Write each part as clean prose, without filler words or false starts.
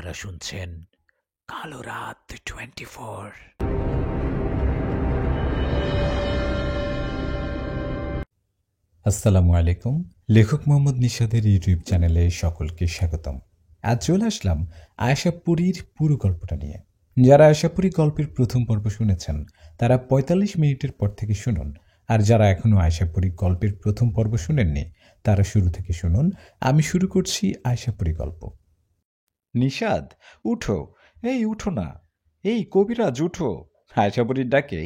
আপনারা শুনছেন কালো রাত 24। আসসালামু আলাইকুম। লেখক মোহাম্মদ নিশাদের ইউটিউব চ্যানেলে সকলকে স্বাগতম। আজ চলে আসলাম আয়েশাপুরীর পুরো গল্পটা নিয়ে। যারা আয়েশাপুরী গল্পের প্রথম পর্ব শুনেছেন তারা ৪৫ মিনিটের পর থেকে শুনুন, আর যারা এখনও আয়েশাপুরী গল্পের প্রথম পর্ব শুনেননি তারা শুরু থেকে শুনুন। আমি শুরু করছি আয়েশাপুরী গল্প। নিশাদ, উঠো, এই উঠো না, এই কবিরাজ উঠো। আয়েশাপুরীর ডাকে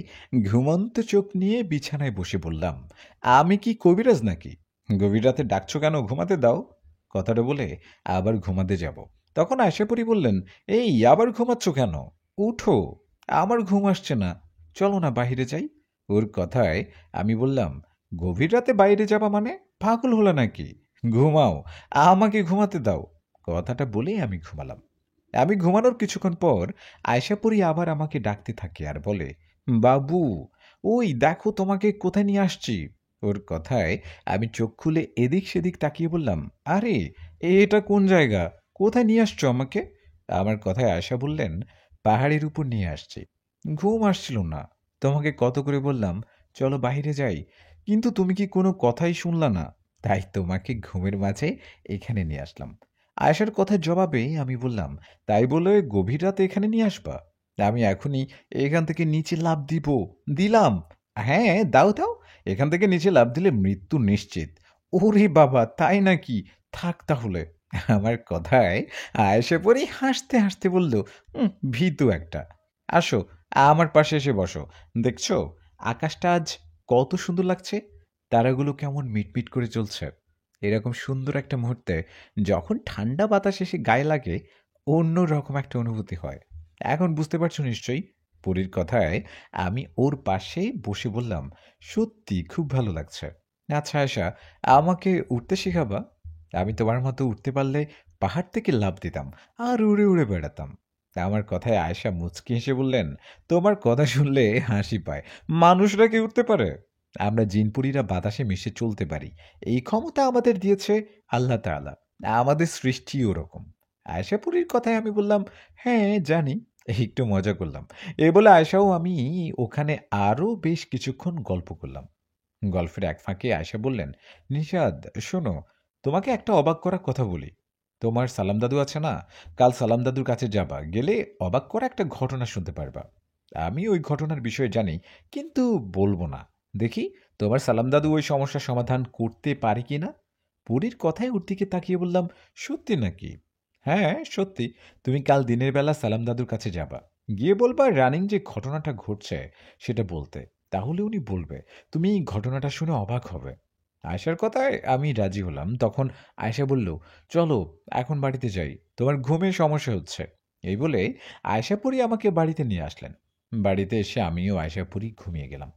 ঘুমন্ত চোখ নিয়ে বিছানায় বসে বললাম, আমি কি কবিরাজ নাকি? গভীর রাতে ডাকছো কেন? ঘুমাতে দাও। কথাটা বলে আবার ঘুমাতে যাব। তখন আয়েশাপুরী বললেন, এই আবার ঘুমাচ্ছ কেন? উঠো, আমার ঘুম আসছে না, চলো না বাহিরে যাই। ওর কথায় আমি বললাম, গভীর রাতে বাইরে যাবা মানে? পাগল হলো নাকি? ঘুমাও, আমাকে ঘুমাতে দাও। কথাটা বলেই আমি ঘুমালাম। আমি ঘুমানোর কিছুক্ষণ পর আয়েশাপুরী আবার আমাকে ডাকতে থাকে আর বলে, বাবু, ওই দেখো তোমাকে কোথায় নিয়ে আসছি। ওর কথায় আমি চোখ খুলে এদিক সেদিক তাকিয়ে বললাম, আরে এটা কোন জায়গা? কোথায় নিয়ে আসছো আমাকে? আমার কথায় আয়েশা বললেন, পাহাড়ের উপর নিয়ে আসছি। ঘুম আসছিল না, তোমাকে কত করে বললাম চলো বাইরে যাই, কিন্তু তুমি কি কোনো কথাই শুনলা না, তাই তোমাকে ঘুমের মাঝে এখানে নিয়ে আসলাম। আয়েশার কথার জবাবে আমি বললাম, তাই বলে গভীর রাতে এখানে নিয়ে আসবা? আমি এখনই এখান থেকে নিচে লাফ দিব। দিলাম। হ্যাঁ, দাও দাও, এখান থেকে নিচে লাফ দিলে মৃত্যু নিশ্চিত। ওরে বাবা, তাই নাকি? থাক তাহলে। আমার কথায় আয়েশা পরি হাসতে হাসতে বলল, ভীতু একটা। আসো, আমার পাশে এসে বসো। দেখছো আকাশটা আজ কত সুন্দর লাগছে? তারাগুলো কেমন মিটমিট করে চলছে। এরকম সুন্দর একটা মুহূর্তে যখন ঠান্ডা বাতাস এসে গায়ে লাগে, অন্য রকম একটা অনুভূতি হয়। এখন বুঝতে পারছো নিশ্চয়ই? পরীর কথায় আমি ওর পাশে বসে বললাম, সত্যি খুব ভালো লাগছে। আচ্ছা আয়শা, আমাকে উঠতে শেখাবা? আমি তোমার মতো উঠতে পারলে পাহাড় থেকে লাফ দিতাম আর উড়ে উড়ে বেড়াতাম। আমার কথায় আয়শা মুচকি হেসে বললেন, তোমার কথা শুনলে হাসি পায়। মানুষরা কি উঠতে পারে? আমরা জিনপুরীরা বাতাসে মিশে চলতে পারি। এই ক্ষমতা আমাদের দিয়েছে আল্লাহ তাআলা। আমাদের সৃষ্টি ওরকম। আয়েশাপুরীর কথায় আমি বললাম, হ্যাঁ জানি। একটু মজা করলাম। এই বলে আয়েশাও আমি ওখানে আরও বেশ কিছুক্ষণ গল্প করলাম। গল্পের এক ফাঁকে আয়েশা বললেন, নিশাদ শোনো, তোমাকে একটা অবাক করা কথা বলি। তোমার সালাম দাদু আছে না? কাল সালাম দাদুর কাছে যাবা, গেলে অবাক করা একটা ঘটনা শুনতে পারবা। আমি ওই ঘটনার বিষয়ে জানি, কিন্তু বলবো না। দেখি তোমার সালাম দাদু ওই সমস্যার সমাধান করতে পারে কি না। পুরীর কথায় ওর দিকে তাকিয়ে বললাম, সত্যি নাকি? হ্যাঁ সত্যি। তুমি কাল দিনের বেলা সালাম দাদুর কাছে যাবা, গিয়ে বলবা রানিং যে ঘটনাটা ঘটছে সেটা বলতে। তাহলে উনি বলবে, তুমি এই ঘটনাটা শুনে অবাক হবে। আয়েশার কথায় আমি রাজি হলাম। তখন আয়েশা বলল, চলো এখন বাড়িতে যাই, তোমার ঘুমে সমস্যা হচ্ছে। এই বলে আয়েশাপুরী আমাকে বাড়িতে নিয়ে আসলেন। বাড়িতে এসে আমিও আয়েশাপুরী ঘুমিয়ে গেলাম।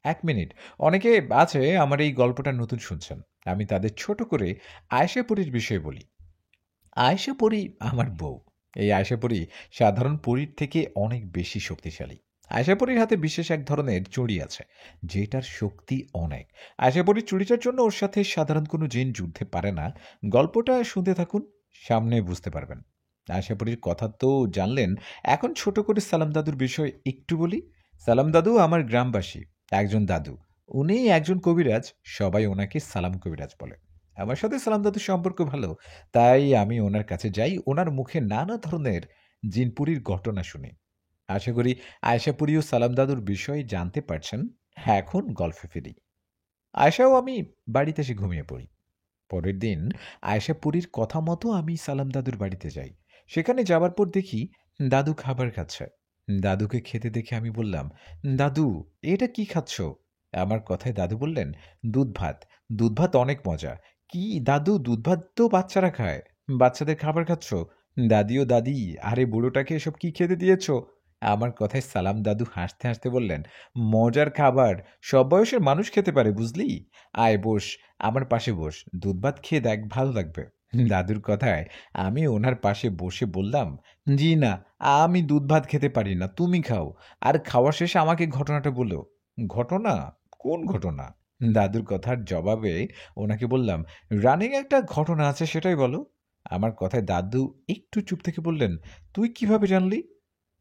১ মিনিট, অনেকে আছে আমার এই গল্পটা নতুন শুনছেন। আমি তাদের ছোট করে আয়েশাপুরীর বিষয়ে বলি। আয়েশাপুরী আমার বউ। এই আয়েশাপুরী সাধারণ পরীর থেকে অনেক বেশি শক্তিশালী। আয়েশাপুরীর হাতে বিশেষ এক ধরনের চুড়ি আছে, যেটার শক্তি অনেক। আয়েশাপুরীর চুড়িটার জন্য ওর সাথে সাধারণ কোনো জিন যুদ্ধে পারে না। গল্পটা শুনতে থাকুন, সামনে বুঝতে পারবেন। আয়েশাপুরীর কথা তো জানলেন, এখন ছোট করে সালাম দাদুর বিষয় একটু বলি। সালাম দাদু আমার গ্রামবাসী একজন দাদু। উনি একজন কবিরাজ, সবাই ওনাকে সালাম কবিরাজ বলে। আমার সাথে সালাম দাদুর সম্পর্ক ভালো, তাই আমি ওনার কাছে যাই, ওনার মুখে নানা ধরনের জিনপুরীর ঘটনা শুনি। আশা করি আয়েশাপুরী ও সালাম দাদুর বিষয়ে জানতে পারছেন। এখন গল্পে ফিরি। আয়েশাও আমি বাড়িতে এসে ঘুমিয়ে পড়ি। পরের দিন আয়েশাপুরীর কথা মতো আমি সালাম দাদুর বাড়িতে যাই। সেখানে যাবার পর দেখি দাদু খাবার খাচ্ছে। দাদুকে খেতে দেখে আমি বললাম, দাদু এটা কি খাচ্ছ? আমার কথায় দাদু বললেন, দুধ ভাত। দুধ ভাত অনেক মজা। কি দাদু, দুধ ভাত তো বাচ্চারা খায়, বাচ্চাদের খাবার খাচ্ছ? দাদি ও দাদি, আরে বুড়োটাকে এসব কি খেতে দিয়েছ? আমার কথায় সালাম দাদু হাসতে হাসতে বললেন, মজার খাবার সব বয়সের মানুষ খেতে পারে বুঝলি। আয় বস, আমার পাশে বস, দুধ ভাত খেয়ে দেখ, ভালো লাগবে। দাদুর কথায় আমি ওনার পাশে বসে বললাম, জি না, আমি দুধ ভাত খেতে পারি না, তুমি খাও। আর খাওয়া শেষে আমাকে ঘটনাটা বলো। ঘটনা? কোন ঘটনা? দাদুর কথার জবাবে ওনাকে বললাম, রানিং একটা ঘটনা আছে, সেটাই বলো। আমার কথায় দাদু একটু চুপ থেকে বললেন, তুই কিভাবে জানলি?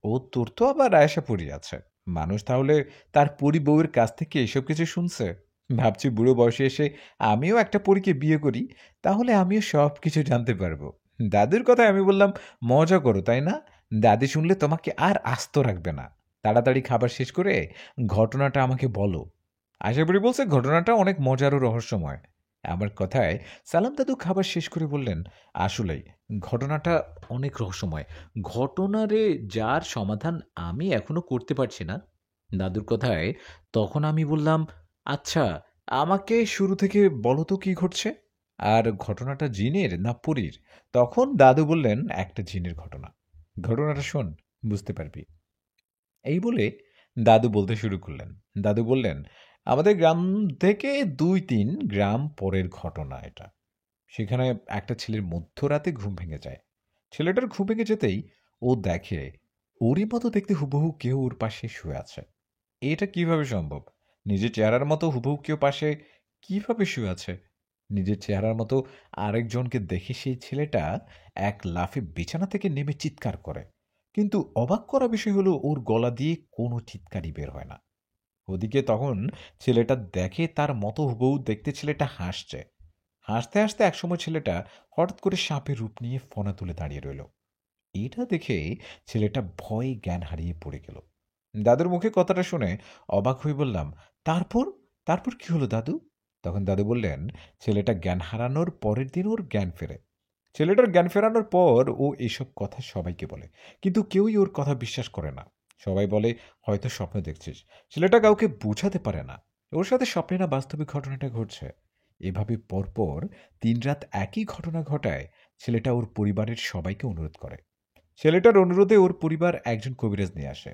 ও তোর তো আবার আয়েশা পড়ি আছে, মানুষ তাহলে তার পরি বউয়ের কাছ থেকে এসব কিছু শুনছে। ভাবছি বুড়ো বয়সে এসে আমিও একটা পরীকে বিয়ে করি, তাহলে আমিও সব কিছু জানতে পারবো। দাদুর কথায় আমি বললাম, মজা করো তাই না? দাদি শুনলে তোমাকে আর আস্ত রাখবে না। তাড়াতাড়ি খাবার শেষ করে ঘটনাটা আমাকে বলো। আশা করি বলছে ঘটনাটা অনেক মজার ও রহস্যময়। আমার কথায় সালাম দাদু খাবার শেষ করে বললেন, আসলেই ঘটনাটা অনেক রহস্যময়। ঘটনারে যার সমাধান আমি এখনো করতে পারছি না। দাদুর কথায় তখন আমি বললাম, আচ্ছা, আমাকে শুরু থেকে বলো তো কি ঘটছে? আর ঘটনাটা জিনের না পরীর? তখন দাদু বললেন, একটা জিনের ঘটনা। ঘটনাটা শোন, বুঝতে পারবি। এই বলে দাদু বলতে শুরু করলেন। দাদু বললেন, আমাদের গ্রাম থেকে ২-৩ গ্রাম পরের ঘটনা এটা। সেখানে একটা ছেলের মধ্যরাতে ঘুম ভেঙে যায়। ছেলেটার ঘুম ভেঙে যেতেই ও দেখে ওরই মতো দেখতে হুবহু কেউ ওর পাশে শুয়ে আছে। এটা কিভাবে সম্ভব? নিজের চেহারার মতো হুবহু কেউ পাশে কিভাবে শুয়ে আছে? নিজের চেহারার মতো আরেকজনকে দেখে সেই ছেলেটা এক লাফে বিছানা থেকে নেমে চিৎকার করে। কিন্তু অবাক করা বিষয় হলো ওর গলা দিয়ে কোনো চিৎকারই বের হয় না। ওদিকে তখন ছেলেটা দেখে তার মতো হুবহু দেখতে ছেলেটা হাসছে। হাসতে হাসতে একসময় ছেলেটা হঠাৎ করে সাপের রূপ নিয়ে ফনা তুলে দাঁড়িয়ে রইল। এটা দেখে ছেলেটা ভয়ে জ্ঞান হারিয়ে পড়ে গেল। দাদুর মুখে কথাটা শুনে অবাক হয়ে বললাম, তারপর তারপর কি হলো দাদু? তখন দাদু বললেন, ছেলেটা জ্ঞান হারানোর পরের দিন ওর জ্ঞান ফেরে। ছেলেটার জ্ঞান ফেরানোর পর ও এসব কথা সবাইকে বলে, কিন্তু কেউই ওর কথা বিশ্বাস করে না। সবাই বলে, হয়তো স্বপ্ন দেখছিস। ছেলেটা কাউকে বোঝাতে পারে না ওর সাথে স্বপ্নে না বাস্তবিক ঘটনাটা ঘটছে। এভাবে পরপর ৩ রাত একই ঘটনা ঘটায়। ছেলেটা ওর পরিবারের সবাইকে অনুরোধ করে। ছেলেটার অনুরোধে ওর পরিবার একজন কবিরাজ নিয়ে আসে।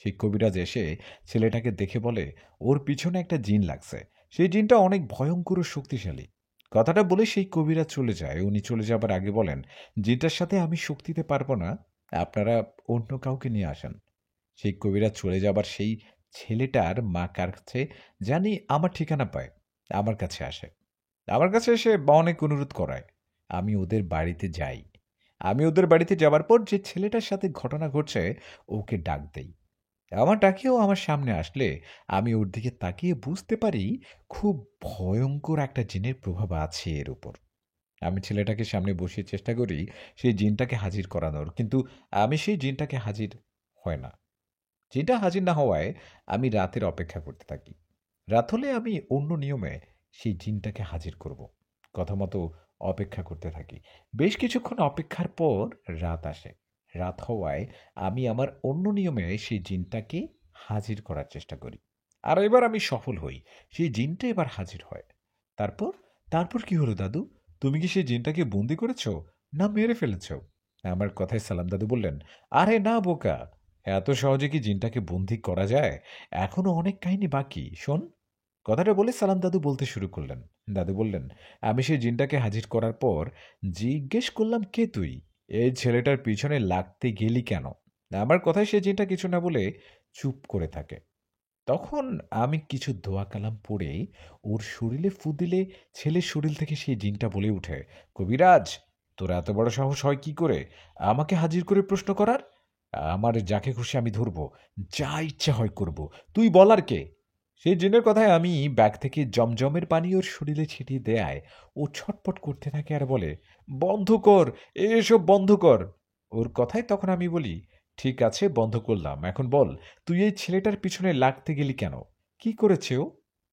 সেই কবিরাজ এসে ছেলেটাকে দেখে বলে, ওর পিছনে একটা জিন লাগছে। সেই জিনটা অনেক ভয়ঙ্কর ও শক্তিশালী। কথাটা বলে সেই কবিরাজ চলে যায়। উনি চলে যাবার আগে বলেন, জিনটার সাথে আমি শক্তি দিতে পারবো না, আপনারা অন্য কাউকে নিয়ে আসেন। সেই কবিরাজ চলে যাবার সেই ছেলেটার মা কাছে জানি আমার ঠিকানা পায়, আমার কাছে আসে। আমার কাছে এসে অনেক অনুরোধ করায়। আমি ওদের বাড়িতে যাই। আমি ওদের বাড়িতে যাবার পর যে ছেলেটার সাথে ঘটনা ঘটছে ওকে ডাক দেই। আমার ডাকেও আমার সামনে আসলে আমি ওর দিকে তাকিয়ে বুঝতে পারি খুব ভয়ঙ্কর একটা জিনের প্রভাব আছে এর উপর। আমি ছেলেটাকে সামনে বসিয়ে চেষ্টা করি সেই জিনটাকে হাজির করানোর, কিন্তু আমি সেই জিনটাকে হাজির হয় না। জিনটা হাজির না হওয়ায় আমি রাতের অপেক্ষা করতে থাকি। রাত হলে আমি অন্য নিয়মে সেই জিনটাকে হাজির করব। কথা মতো অপেক্ষা করতে থাকি। বেশ কিছুক্ষণ অপেক্ষার পর রাত আসে। রাত হওয়ায় আমি আমার অন্য নিয়মে সেই জিনটাকে হাজির করার চেষ্টা করি। আর এবার আমি সফল হই। সেই জিনটা এবার হাজির হয়। তারপর তারপর কি হলো দাদু? তুমি কি সেই জিনটাকে বন্দি করেছো, না মেরে ফেলেছো? আমার কথায় সালাম দাদু বললেন, আরে না বোকা, এত সহজে কি জিনটাকে বন্দী করা যায়? এখনো অনেক কাহিনী বাকি, শোন। কথাটা বলে সালাম দাদু বলতে শুরু করলেন। দাদু বললেন, আমি সেই জিনটাকে হাজির করার পর জিজ্ঞেস করলাম, কে তুই? এই ছেলেটার পিছনে লাগতে গেলি কেন? আমার কথায় সেই জিনটা কিছু না বলে চুপ করে থাকে। তখন আমি কিছু দোয়া কালাম পড়ে ওর শরীরে ফু দিলে ছেলের শরীর থেকে সেই জিনটা বলে উঠে, কবিরাজ, তোর এত বড় সাহস হয় কি করে আমাকে হাজির করে প্রশ্ন করার? আমার যাকে খুশি আমি ধরবো, যা ইচ্ছা হয় করব, তুই বলার কে? সেই জিনের কথায় আমি ব্যাগ থেকে জমজমের পানি ওর শরীরে ছিটিয়ে দেয়। ও ছটপট করতে থাকে আর বলে, বন্ধ কর, এসব বন্ধ কর। ওর কথায় তখন আমি বলি, ঠিক আছে, বন্ধ করলাম, এখন বল, তুই এই ছেলেটার পিছনে লাগতে গেলি কেন? কি করেছে ও?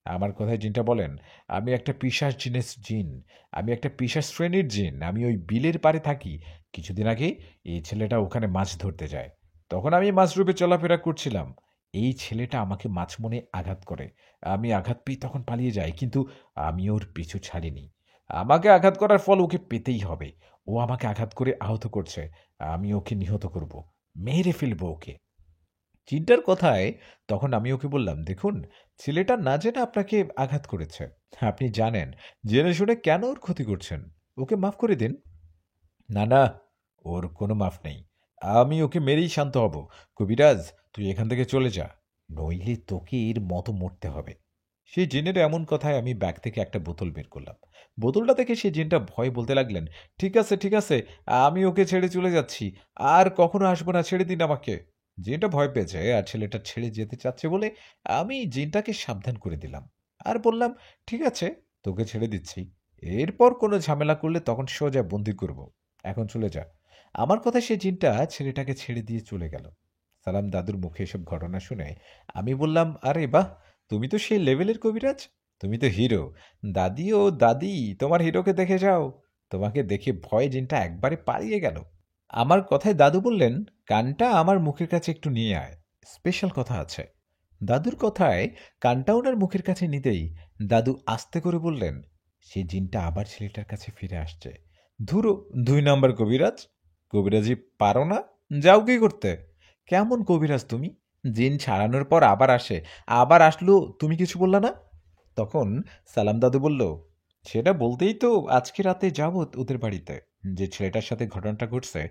আমার কথায় জিনটা বলেন, আমি একটা পিশাচ জিনের জিন। আমি একটা পিশাচ শ্রেণীর জিন। আমি ওই বিলের পাড়ে থাকি। কিছুদিন আগে এই ছেলেটা ওখানে মাছ ধরতে যায়। তখন আমি মাছরূপে চলাফেরা করছিলাম। এই ছেলেটা আমাকে মাছ মনে আঘাত করে। আমি আঘাত পেয়ে তখন পালিয়ে যাই, কিন্তু আমি ওর পিছু ছাড়িনি। আমাকে আঘাত করার ফল ওকে পেতেই হবে। ও আমাকে আঘাত করে আহত করছে। আমি ওকে নিহত করব, মেরে ফেলবো ওকে। চিন্তার কথায় তখন আমি ওকে বললাম, দেখুন, ছেলেটা না জেনে আপনাকে আঘাত করেছে। আপনি জানেন, জেনে শুনে কেন ওর ক্ষতি করছেন? ওকে মাফ করে দিন। না না, ওর কোনো মাফ নেই। আমি ওকে মেরেই শান্ত হব। কবিরাজ, তুই এখান থেকে চলে যা, নইলে তোকে এর মতো মরতে হবে। সেই জিনের এমন কথায় আমি ব্যাগ থেকে একটা বোতল বের করলাম। বোতলটা দেখে সেই জিনটা ভয়ে বলতে লাগলেন, ঠিক আছে ঠিক আছে, আমি ওকে ছেড়ে চলে যাচ্ছি, আর কখনো আসবো না, ছেড়ে দিন আমাকে। জিনটা ভয় পেয়েছে আর ছেলেটা ছেড়ে যেতে চাচ্ছে বলে আমি জিনটাকে সাবধান করে দিলাম আর বললাম, ঠিক আছে, তোকে ছেড়ে দিচ্ছি, এরপর কোনো ঝামেলা করলে তখন সোজা বন্দি করব, এখন চলে যা। আমার কথা সে জিনটা ছেলেটাকে ছেড়ে দিয়ে চলে গেল। সালাম দাদুর মুখে এসব ঘটনা শুনে আমি বললাম, আরে বাহ, তুমি তো সেই লেভেলের কবিরাজ, তুমি তো হিরো। দাদি ও দাদি, তোমার হিরোকে দেখে যাও। তোমাকে দেখে ভয়ে জিনটা একবারে পালিয়ে গেল। আমার কথায় দাদু বললেন, কানটা আমার মুখের কাছে একটু নিয়ে আয়, স্পেশাল কথা আছে। দাদুর কথায় কানটা ওনার মুখের কাছে নিতেই দাদু আস্তে করে বললেন, সেই জিনটা আবার ছেলেটার কাছে ফিরে আসছে। ধুরো, 2 নম্বর কবিরাজ, কবিরাজি পারো না, যাও কি করতে? কেমন কবিরাজ তুমি? জিন ছাড়ানোর পর আবার আসে, আবার আসলো, তুমি কিছু বললা না? তখন সালাম দাদু বলল, সেটা বলতেই তো আজকে রাতে যাব ওদের বাড়িতে। যে ছেলেটার সাথে ঘটনাটা ঘটছে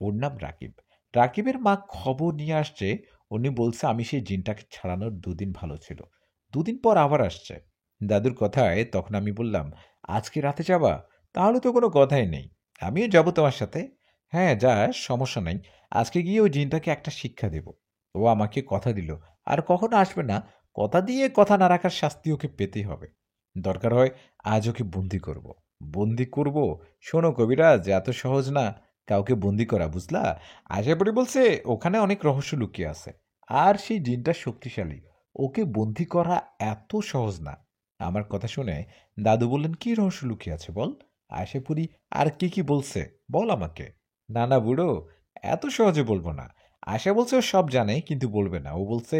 ওর নাম রাকিব। রাকিবের মা খবর নিয়ে আসছে, উনি বলছে আমি সেই জিনটাকে ছাড়ানোর 2 দিন ভালো ছিল, 2 দিন পর আবার আসছে। দাদুর কথায় তখন আমি বললাম, আজকে রাতে যাবা? তাহলে তো কোনো কথাই নেই, আমিও যাব তোমার সাথে। হ্যাঁ যা, সমস্যা নাই। আজকে গিয়ে ওই জিনটাকে একটা শিক্ষা দেব। ও আমাকে কথা দিল আর কখনো আসবে না, কথা দিয়ে কথা না রাখার শাস্তি ওকে পেতেই হবে। দরকার হয় আজ ওকে বন্দি করব। বন্দি করব? শোনো কবিরাজ, এত সহজ না কাউকে বন্দি করা, বুঝলা? আশাপরি বলছে ওখানে অনেক রহস্য লুকিয়ে আছে, আর সেই জিনটা শক্তিশালী, ওকে বন্দি করা এত সহজ না। আমার কথা শুনে দাদু বললেন, কি রহস্য লুকিয়ে আছে বল। আশাপুরি আর কি কি বলছে বল আমাকে। না না বুড়ো, এত সহজে বলবো না। আশা বলছে ও সব জানে কিন্তু বলবে না। ও বলছে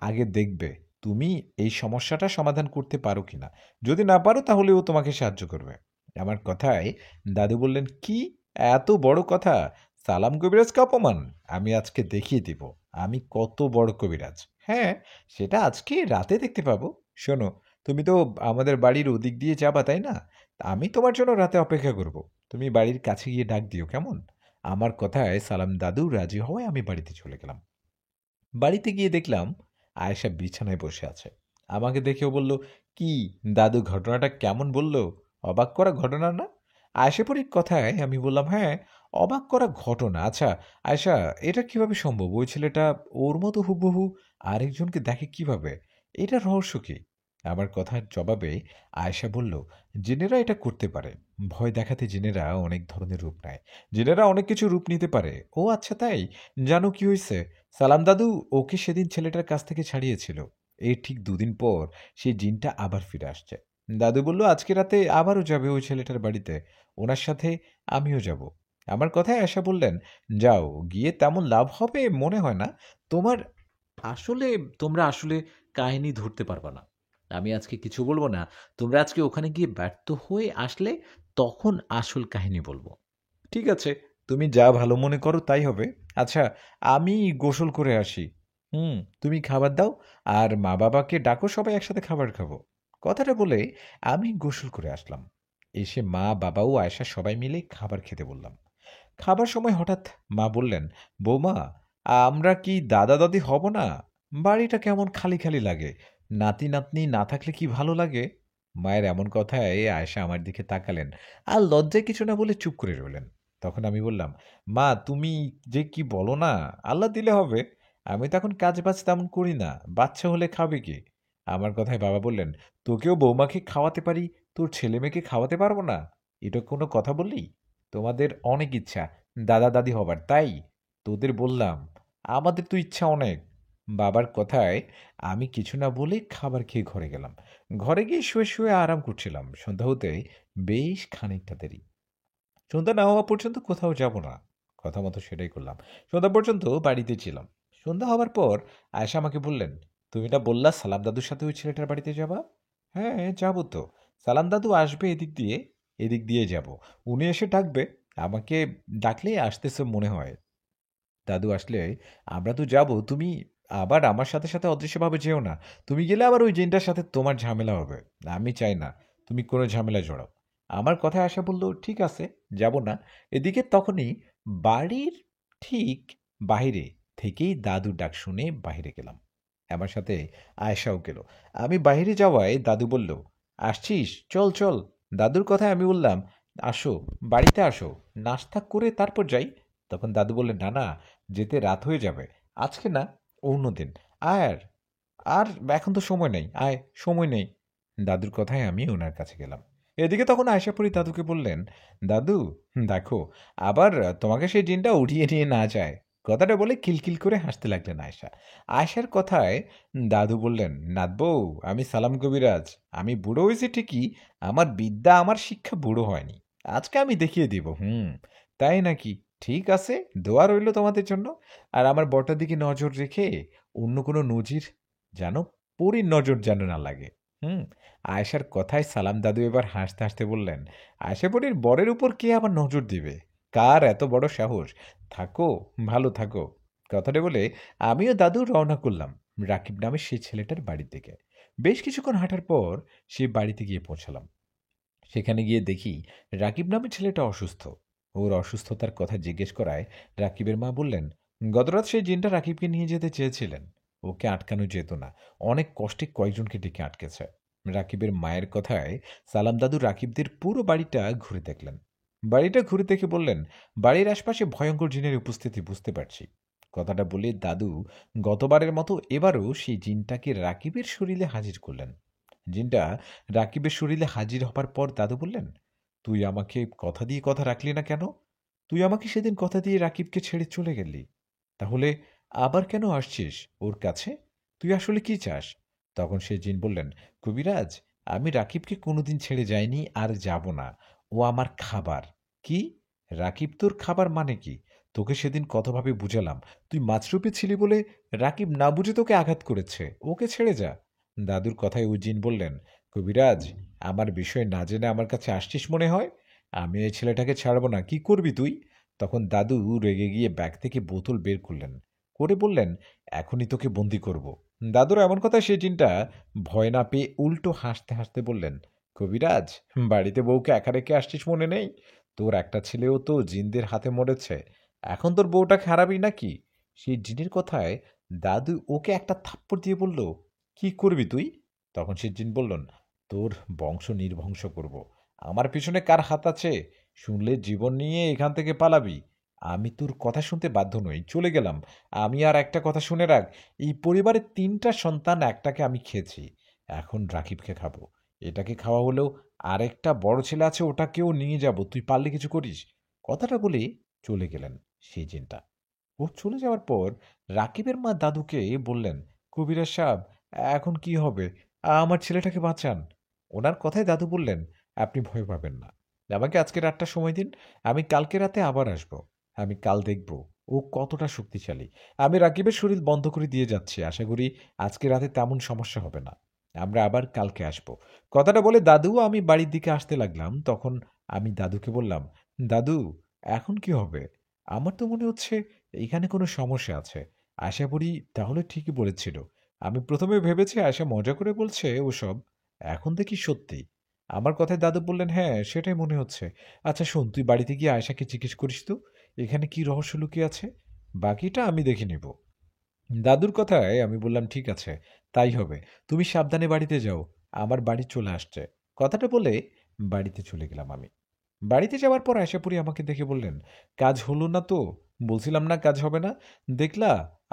আগে দেখবে তুমি এই সমস্যাটা সমাধান করতে পারো কিনা। যদি না পারো তাহলে ও তোমাকে সাহায্য করবে। আমার কথায় দাদু বললেন, কি এত বড় কথা? সালাম কবিরাজকে অপমান? আমি আজকে দেখিয়ে দিব আমি কত বড় কবিরাজ। হ্যাঁ, সেটা আজকে রাতে দেখতে পাবো। শোনো, তুমি তো আমাদের বাড়ির ওদিক দিয়ে যাবা তাই না? তা আমি তোমার জন্য রাতে অপেক্ষা করব। তুমি বাড়ির কাছে গিয়ে ডাক দিও, কেমন? আমার কথায় সালাম দাদু রাজি হওয়ায় আমি বাড়িতে চলে গেলাম। বাড়িতে গিয়ে দেখলাম আয়েশা বিছানায় বসে আছে। আমাকে দেখেও বলল, কি দাদু, ঘটনাটা কেমন বলল? অবাক করা ঘটনা না? আয়েশা পরীর কথায় আমি বললাম, হ্যাঁ, অবাক করা ঘটনা। আচ্ছা আয়েশা, এটা কিভাবে সম্ভব? ওই ছেলেটা ওর মতো হুবহু আরেকজনকে দেখে কিভাবে? এটা রহস্য কি? আমার কথার জবাবে আয়েশা বলল, জিনেরা এটা করতে পারে। ভয় দেখাতে জিনেরা অনেক ধরনের রূপ নেয়। জিনেরা অনেক কিছু রূপ নিতে পারে। ও আচ্ছা তাই? জানো কি হয়েছে? সালাম দাদু ওকে সেদিন ছেলেটার কাছ থেকে ছাড়িয়েছিল। এর ঠিক 2 দিন পর সেই জিনটা আবার ফিরে আসছে। দাদু বলল আজকে রাতে আবারও যাবে ওই ছেলেটার বাড়িতে, ওনার সাথে আমিও যাব। আমার কথায় আশা বললেন, যাও, গিয়ে তেমন লাভ হবে মনে হয় না। তোমার আসলে তোমরা আসলে কাহিনী ধরতে পারবা না। আমি আজকে কিছু বলবো না। তোমরা আজকে ওখানে গিয়ে ব্যর্থ হয়ে আসলে তখন আসল কাহিনী বলবো। ঠিক আছে, তুমি যা ভালো মনে করো তাই হবে। আচ্ছা, আমি গোসল করে আসি। তুমি খাবার দাও আর মা বাবাকে ডাকো, সবাই একসাথে খাবার খাবো। কথাটা বলে আমি গোসল করে আসলাম। এসে মা বাবাও আয়েশা সবাই মিলে খাবার খেতে বললাম। খাবার সময় হঠাৎ মা বললেন, বৌমা, আমরা কি দাদা দাদি হব না? বাড়িটা কেমন খালি খালি লাগে, নাতি নাতনি না থাকলে কি ভালো লাগে। মায়ের এমন কথায় আয়েশা আমার দিকে তাকালেন আর লজ্জায় কিছু না বলে চুপ করে রইলেন। তখন আমি বললাম, মা তুমি যে কি বলো না, আল্লাহ দিলে হবে। আমি তো এখন কাজ বাজ তেমন করি না, বাচ্চা হলে খাবে কি? আমার কথায় বাবা বললেন, তোকেও বৌমাকে খাওয়াতে পারি, তোর ছেলে মেয়েকে খাওয়াতে পারবো না? এটা কোনো কথা বললি? তোমাদের অনেক ইচ্ছা দাদা দাদি হবার, তাই তোদের বললাম, আমাদের তো ইচ্ছা অনেক। বাবার কথায় আমি কিছু না বলে খাবার খেয়ে ঘরে গেলাম। ঘরে গিয়ে শুয়ে শুয়ে আরাম করছিলাম। সন্ধ্যা হতে বেশ খানিকটা দেরি। সন্ধ্যা না হওয়া পর্যন্ত কোথাও যাব না, কথা মতো সেটাই করলাম। সন্ধ্যা পর্যন্ত বাড়িতে ছিলাম। সন্ধ্যা হওয়ার পর আয়েশা আমাকে বললেন, তুমি না বললা সালাম দাদুর সাথে ওই ছেলেটার বাড়িতে যাবা? হ্যাঁ যাবো তো। সালাম দাদু আসবে এদিক দিয়ে, এদিক দিয়ে যাব। উনি এসে ডাকবে, আমাকে ডাকলেই আসতেছে মনে হয়। দাদু আসলে আমরা তো যাব, তুমি আবার আমার সাথে সাথে অদৃশ্যভাবে যেও না। তুমি গেলে আবার ওই জিনটার সাথে তোমার ঝামেলা হবে। আমি চাই না তুমি কোনো ঝামেলা জড়াও। আমার কথায় আশা বলল, ঠিক আছে, যাব না। এদিকে তখনই বাড়ির ঠিক বাহিরে থেকেই দাদুর ডাক শুনে বাহিরে গেলাম। আমার সাথে আয়েশাও গেল। আমি বাইরে যাওয়ায় দাদু বলল, আসছিস, চল চল। দাদুর কথায় আমি বললাম, আসো, বাড়িতে আসো, নাস্তা করে তারপর যাই। তখন দাদু বললেন, না না, যেতে রাত হয়ে যাবে, আজকে না, অন্যদিন। আয় আর আর এখন তো সময় নেই, আয়, সময় নেই। দাদুর কথায় আমি ওনার কাছে গেলাম। এদিকে তখন আয়শাপুরী দাদুকে বললেন, দাদু, দেখো, আবার তোমাকে সেই জিনটা উঠিয়ে নিয়ে না যায়। কথাটা বলে খিলখিল করে হাসতে লাগলেন আয়শা। আয়শার কথায় দাদু বললেন, নাতবউ, আমি সালাম কবিরাজ। আমি বুড়ো হয়েছি ঠিকই, আমার বিদ্যা, আমার শিক্ষা বুড়ো হয়নি। আজকে আমি দেখিয়ে দিব। তাই নাকি? ঠিক আছে, দোয়া রইল তোমাদের জন্য। আর আমার বটার দিকে নজর রেখে অন্য কোনো নজির যেন, পরীর নজর যেন না লাগে। হুম আয়েশার কথায় সালাম দাদু এবার হাসতে হাসতে বললেন, আয়েশা পরীর বরের উপর কে আবার নজর দিবে? কার এত বড় সাহস? থাকো, ভালো থাকো। কথাটা বলে আমিও দাদু রওনা করলাম রাকিব নামে সেই ছেলেটার বাড়ির দিকে। বেশ কিছুক্ষণ হাঁটার পর সেই বাড়িতে গিয়ে পৌঁছালাম। সেখানে গিয়ে দেখি রাকিব নামে ছেলেটা অসুস্থ। ওর অসুস্থতার কথা জিজ্ঞেস করায় রাকিবের মা বললেন, গতরাত সেই জিনটা রাকিবকে নিয়ে যেতে চেয়েছিলেন, ওকে আটকানো যেত না, অনেক কষ্টে কয়েকজনকে ডেকে আটকেছে। রাকিবের মায়ের কথায় সালাম দাদু রাকিবদের পুরো বাড়িটা ঘুরে দেখলেন। বাড়িটা ঘুরে দেখে বললেন, বাড়ির আশপাশে ভয়ঙ্কর জিনের উপস্থিতি বুঝতে পারছি। কথাটা বলে দাদু গতবারের মতো এবারও সেই জিনটাকে রাকিবের শরীরে হাজির করলেন। জিনটা রাকিবের শরীরে হাজির হবার পর দাদু বললেন, তুই আমাকে কথা দিয়ে কথা রাখলি না কেন? তুই আমাকে সেদিন কথা দিয়ে রাকিবকে ছেড়ে চলে গেলি, তাহলে আবার কেন আসছিস ওর কাছে? তুই আসলে কি চাস? তখন সে জিন বললেন, কবিরাজ, আমি রাকিবকে কোনোদিন ছেড়ে যাইনি আর যাব না। ও আমার খাবার। কি? রাকিব তোর খাবার মানে কি? তোকে সেদিন কতভাবে বুঝালাম, তুই মাছরূপে ছিলি বলে রাকিব না বুঝে তোকে আঘাত করেছে, ওকে ছেড়ে যা। দাদুর কথায় ওই জিন বললেন, কবিরাজ, আমার বিষয় না জেনে আমার কাছে আসছিস মনে হয়। আমি এই ছেলেটাকে ছাড়বো না, কি করবি তুই? তখন দাদু রেগে গিয়ে ব্যাগ থেকে বোতল বের করলেন, করে বললেন, এখনই তোকে বন্দি করব। দাদুর এমন কথা সে জিনটা ভয় না পেয়ে উল্টো হাসতে হাসতে বললেন, কবিরাজ, বাড়িতে বউকে একা রেখে আসছিস মনে নেই? তোর একটা ছেলেও তো জিনদের হাতে মরেছে, এখন তোর বউটা খারাপই নাকি? সেই জিনের কথায় দাদু ওকে একটা থাপ্পড় দিয়ে বলল, কি করবি তুই? তখন সে জিন বললেন, তোর বংশ নির্বংশ করব। আমার পিছনে কার হাত আছে? শুনলে জীবন নিয়ে এখান থেকে পালাবি। আমি তোর কথা শুনতে বাধ্য নই, চলে গেলাম। আমি আর একটা কথা শুনে রাখ, এই পরিবারের 3টা সন্তান, একটাকে আমি খেয়েছি, এখন রাকিবকে খাবো। এটাকে খাওয়া হলেও আরেকটা বড় ছেলে আছে, ওটাকেও নিয়ে যাব, তুই পারলে কিছু করিস। কথাটা বলে চলে গেলেন সেই জিনটা। ও চলে যাওয়ার পর রাকিবের মা দাদুকে বললেন, কবিরাজ সাহেব, এখন কি হবে? আমার ছেলেটাকে বাঁচান। ওনার কথায় দাদু বললেন, আপনি ভয় পাবেন না, আমাকে আজকে রাতটা সময় দিন, আমি কালকে রাতে আবার আসব। আমি কাল দেখব ও কতটা শক্তিশালী। আমি রাকিবের শরীর বন্ধ করে দিয়ে যাচ্ছি, আশা করি আজকে রাতে তেমন সমস্যা হবে না। আমরা আবার কালকে আসব। কথাটা বলে দাদু আমি বাড়ির দিকে আসতে লাগলাম। তখন আমি দাদুকে বললাম, দাদু, এখন কি হবে? আমার তো মনে হচ্ছে এখানে কোনো সমস্যা আছে। আশা করি তাহলে ঠিকই বলেছিল। আমি প্রথমে ভেবেছি আশা মজা করে বলছে ওসব, এখন দেখি সত্যি। আমার কথায় দাদু বললেন, হ্যাঁ, সেটাই মনে হচ্ছে। আচ্ছা শোন, তুই বাড়িতে গিয়ে আয়শাকে জিজ্ঞেস করিস তো এখানে কি রহস্য লুকিয়ে আছে, বাকিটা আমি দেখে নেব। দাদুর কথায় আমি বললাম, ঠিক আছে, তাই হবে। তুমি সাবধানে বাড়িতে যাও, আমার বাড়ি চলে আসছে। কথাটা বলে বাড়িতে চলে গেলাম আমি। বাড়িতে যাওয়ার পর আশাপুরী আমাকে দেখে বললেন, কাজ হলো না তো? বলছিলাম না কাজ হবে না, দেখলা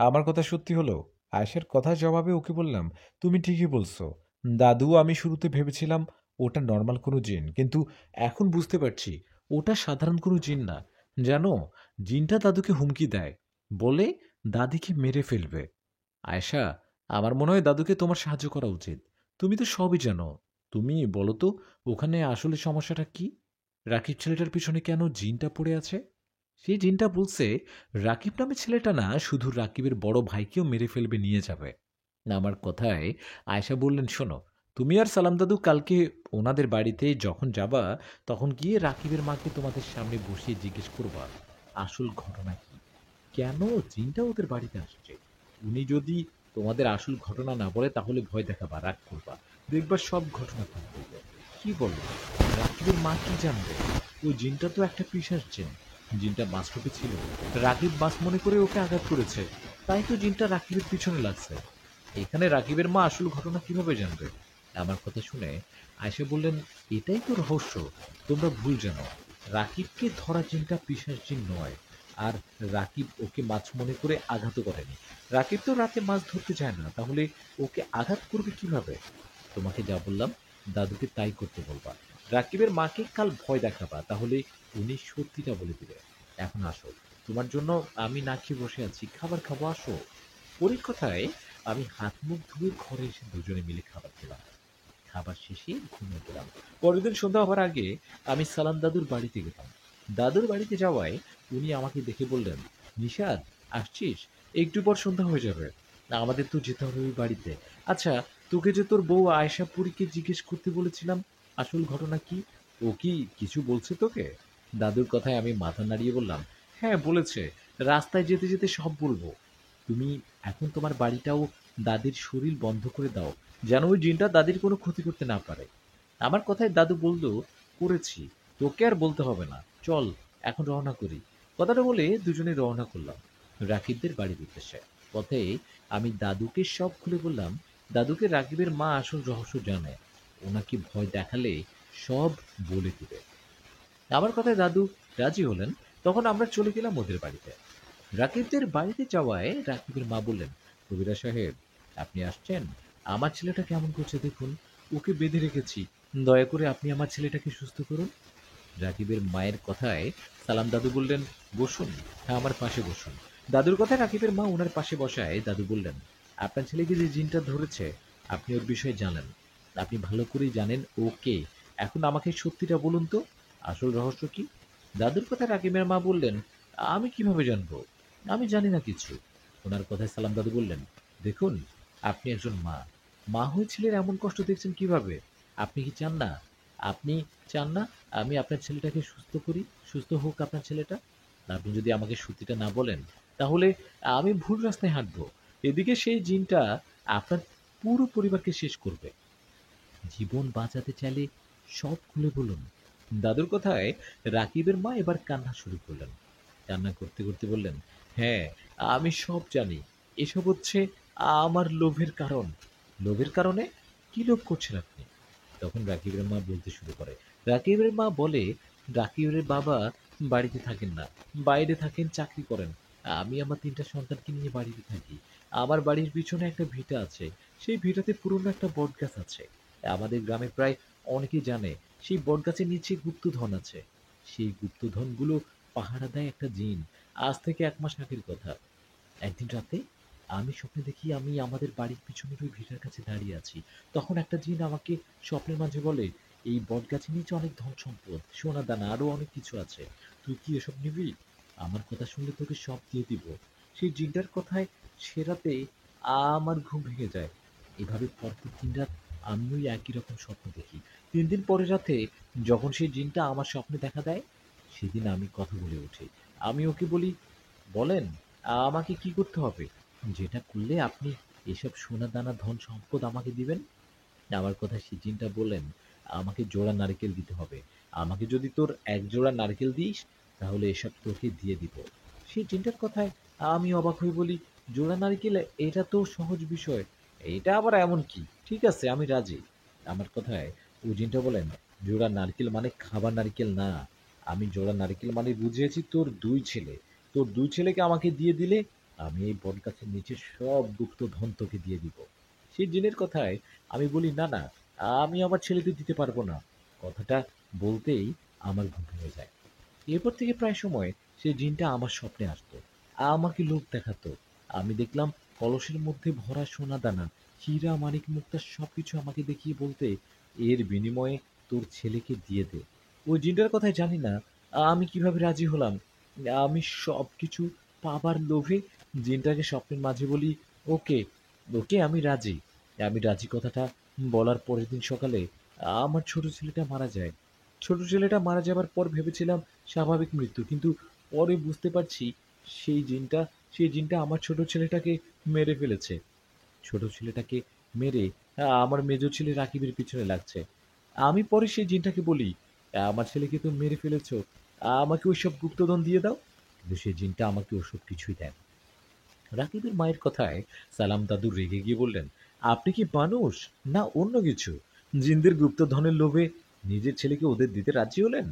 আমার কথা সত্যি হলো। আয়েশার কথার জবাবে ওকে বললাম, তুমি ঠিকই বলছো দাদু, আমি শুরুতে ভেবেছিলাম ওটা নর্মাল কোনো জিন, কিন্তু এখন বুঝতে পারছি ওটা সাধারণ কোনো জিন না। জানো, জিনটা দাদুকে হুমকি দেয়, বলে দাদিকে মেরে ফেলবে। আয়েশা, আমার মনে হয় দাদুকে তোমার সাহায্য করা উচিত। তুমি তো সবই জানো। তুমি বলো তো, ওখানে আসলে সমস্যাটা কি? রাকিব ছেলেটার পিছনে কেন জিনটা পড়ে আছে? সেই জিনটা বলছে রাকিব নামে ছেলেটা না শুধু রাকিবের বড় ভাইকেও মেরে ফেলবে, নিয়ে যাবে। আমার কথায় আয়েশা বললেন, শোনো, তুমি আর সালাম দাদু কালকে ওনাদের বাড়িতে যখন যাবা, তখন গিয়ে রাকিবের মাকে তোমাদের সামনে বসিয়ে জিজ্ঞেস করবা আসল ঘটনা কি, কেন জিনটা ওদের বাড়িতে আসছে। উনি যদি তোমাদের আসল ঘটনা না বলে, তাহলে ভয় দেখাবা, রাগ করবা, দেখবা সব ঘটনা খুলে বলবে। কি বলো? রাকিবের মা কি জানবে? ওই জিনটা তো একটা পিশাচ জিন। জিনটা বাস্তবে ছিল, রাকিব বাস মনে করে ওকে আঘাত করেছে, তাই তো জিনটা রাকিবের পিছনে লাগছে। এখানে রাকিবের মা আসল ঘটনা কিভাবে জানবে? আমার কথা শুনে আয়েশা বললেন, এটাই তো রহস্য। তোমরা ভুল জানো। রাকিবকে ধরা জিনটা পিশাচ জিন নয়। আর রাকিব ওকে মাছ মনে করে আঘাতও করেনি। রাকিব তো রাতে মাছ ধরতে চায় না, তাহলে ওকে আঘাত করবে কিভাবে? তোমাকে যা বললাম, দাদুকে তাই করতে বলবা। রাকিবের মাকে কাল ভয় দেখাবা, তাহলে উনি সত্যিটা বলে দিবে। এখন আসো, তোমার জন্য আমি না খেয়ে বসে আছি, খাবার খাবো, আসো। পরীর কথায় আমি হাত মুখ ধুয়ে ঘরে এসে দুজনে মিলে খাবার খেলাম। খাবার শেষে ঘুমিয়ে গেলাম। পরের দিন সন্ধ্যা হওয়ার আগে আমি সালাম দাদুর বাড়িতে গেলাম। দাদুর বাড়িতে যাওয়ায় উনি আমাকে দেখে বললেন, নিশাদ, আসছিস? একটু পর সন্ধ্যা হয়ে যাবে, আমাদের তো যেতে হবে ওই বাড়িতে। আচ্ছা, তোকে যে তোর বউ আয়েশা পুরীকে জিজ্ঞেস করতে বলেছিলাম, আসল ঘটনা কি? ও কি কিছু বলছে তোকে? দাদুর কথায় আমি মাথা নাড়িয়ে বললাম, হ্যাঁ বলেছে, রাস্তায় যেতে যেতে সব বলবো। তুমি এখন তোমার বাড়িটাও দাদির শরীর বন্ধ করে দাও, যেন ওই জিনটা দাদির কোনো ক্ষতি করতে না পারে। আমার কথায় দাদু বলল, করেছি, তোকে আর বলতে হবে না, চল এখন রওনা করি। কথাটা বলে দুজনে রওনা করলাম রাকিবদের বাড়ির উদ্দেশ্যে। পথে আমি দাদুকে সব খুলে বললাম। দাদুকে রাকিবের মা আসল রহস্য জানে, ওনাকে ভয় দেখালে সব বলে দিবে। আমার কথায় দাদু রাজি হলেন। তখন আমরা চলে গেলাম ওদের বাড়িতে। রাকিবদের বাড়িতে যাওয়ায় রাকিবের মা বললেন, কবিরা সাহেব, আপনি আসছেন? আমার ছেলেটা কেমন করছে দেখুন, ওকে বেঁধে রেখেছি, দয়া করে আপনি আমার ছেলেটাকে সুস্থ করুন। রাকিবের মায়ের কথায় সালাম দাদু বললেন, বসুন, হ্যাঁ আমার পাশে বসুন। দাদুর কথায় রাকিবের মা ওনার পাশে বসায় দাদু বললেন, আপনার ছেলেকে যে জিনটা ধরেছে, আপনি ওর বিষয়ে জানেন, আপনি ভালো করেই জানেন ও কে। এখন আমাকে সত্যিটা বলুন তো, আসল রহস্য কি? দাদুর কথায় রাকিবের মা বললেন, আমি কিভাবে জানবো, আমি জানি না কিছু। ওনার কথায় সালাম দাদু বললেন, দেখুন, আপনি একজন মা, মা হয়ে ছেলের এমন কষ্ট দেখছেন কিভাবে? আপনি কি চান না, আপনি চান না আমি আপনার ছেলেটাকে সুস্থ করি, সুস্থ হোক আপনার ছেলেটা? আপনি যদি আমাকে সত্যিটা না বলেন, তাহলে আমি ভুল রাস্তায় হাঁটবো। এদিকে সেই জিনটা আপনার পুরো পরিবারকে শেষ করবে। জীবন বাঁচাতে চাইলে সব খুলে বলুন। দাদুর কথায় রাকিবের মা এবার কান্না শুরু করলেন। কান্না করতে করতে বললেন, হ্যাঁ, আমি সব জানি। এসব হচ্ছে আমার লোভের কারণ। লোভের কারণে? কি লোভ করছেন আপনি? তখন রাকিবের মা বলতে শুরু করে। রাকিবের মা বলে, রাকিবের বাবা বাড়িতে থাকেন না, বাইরে থাকেন, চাকরি করেন। আমি আমার ৩টা সন্তানকে নিয়ে বাড়িতে থাকি। আমার বাড়ির পিছনে একটা ভিটা আছে। সেই ভিটাতে পুরনো একটা বটগাছ আছে। আমাদের গ্রামে প্রায় অনেকেই জানে সেই বটগাছের নিচে গুপ্তধন আছে। সেই গুপ্তধনগুলো পাহারা দেয় একটা জিন। আজ থেকে ১ মাস আগের কথা। একদিন রাতে আমি স্বপ্নে দেখি আমি আমাদের বাড়ির পিছনের ওই ভিটার কাছে দাঁড়িয়ে আছি। তখন একটা জিন আমাকে স্বপ্নের মাঝে বলে, এই বটগাছের নিচে অনেক ধন সম্পদ, সোনা দানা আরো অনেক কিছু আছে। তুই কি এসব নিবি? আমার কথা শুনলে তোকে সব দিয়ে দিব। সেই জিনটার কথায় সে রাতে আমার ঘুম ভেঙে যায়। এভাবে পরপর ৩ রাত আমি ওই একই রকম স্বপ্ন দেখি। ৩ দিন পরে রাতে যখন সেই জিনটা আমার স্বপ্নে দেখা দেয়, সেদিন আমি কথা বলে উঠি। আমি ওকে বলি, বলেন, আমাকে কি করতে হবে? যেটা করলে আপনি এসব সোনাদানা ধন সম্পদ আমাকে দিবেন? আমার কথা সিজিনটা বললেন, আমাকে জোড়া নারকেল দিতে হবে। আমাকে যদি তোর ১ জোড়া নারকেল দিস, তাহলে এসব তোকে দিয়ে দিব। সেই জিনটার কথায় আমি অবাক হয়ে বলি, জোড়া নারকেল, এটা তো সহজ বিষয়। এটা আবার এমন কি? ঠিক আছে, আমি রাজি। আমার কথায় ও জিনটা বলেন, জোড়া নারকেল মানে খাবার নারকেল না। আমি জোড়া নারকেল মানে বুঝিয়েছি তোর ২ ছেলে। তোর ২ ছেলেকে আমাকে দিয়ে দিলে আমি এই বটগাছের নিচে সব গুপ্তধন তোকে দিয়ে দিব। সেই জিনের কথায় আমি বলি, না, না, আমি আমার ছেলেদের দিতে পারবো না। কথাটা বলতেই আমার ঘুম ভেঙে যায়। এরপর থেকে প্রায় সময় সেই জিনটা আমার স্বপ্নে আসতো। আমাকে লোভ দেখাতো। আমি দেখলাম কলসের মধ্যে ভরা সোনাদানা, হীরা, মানিক, মুক্তা সবকিছু আমাকে দেখিয়ে বলতে, এর বিনিময়ে তোর ছেলেকে দিয়ে দে। ওই জিনটার কথায় জানি না আমি কিভাবে রাজি হলাম। আমি সবকিছু পাবার লোভে জিনটাকে স্বপ্নের মাঝে বলি, ওকে, ওকে, আমি রাজি। আমি রাজি কথাটা বলার পরের দিন সকালে আমার ছোট ছেলেটা মারা যায়। ছোট ছেলেটা মারা যাবার পর ভেবেছিলাম স্বাভাবিক মৃত্যু, কিন্তু পরে বুঝতে পারছি সেই জিনটা সেই জিনটা আমার ছোট ছেলেটাকে মেরে ফেলেছে। ছোট ছেলেটাকে মেরে আমার মেজো ছেলে রাকিবের পিছনে লাগছে। আমি পরে সেই জিনটাকে বলি, আমার ছেলেকে তো মেরে ফেলেছো, আমাকে ওইসব গুপ্তধন দিয়ে দাও। কিন্তু সেই জিনটা আমাকে ওসব কিছুই দেয় না। রাকিবের মায়ের কথায় সালাম দাদু রেগে গিয়ে বললেন, আপনি কি মানুষ না অন্য কিছু? জিনদের গুপ্তধনের লোভে নিজের ছেলেকে ওদের দিতে রাজি হলেন?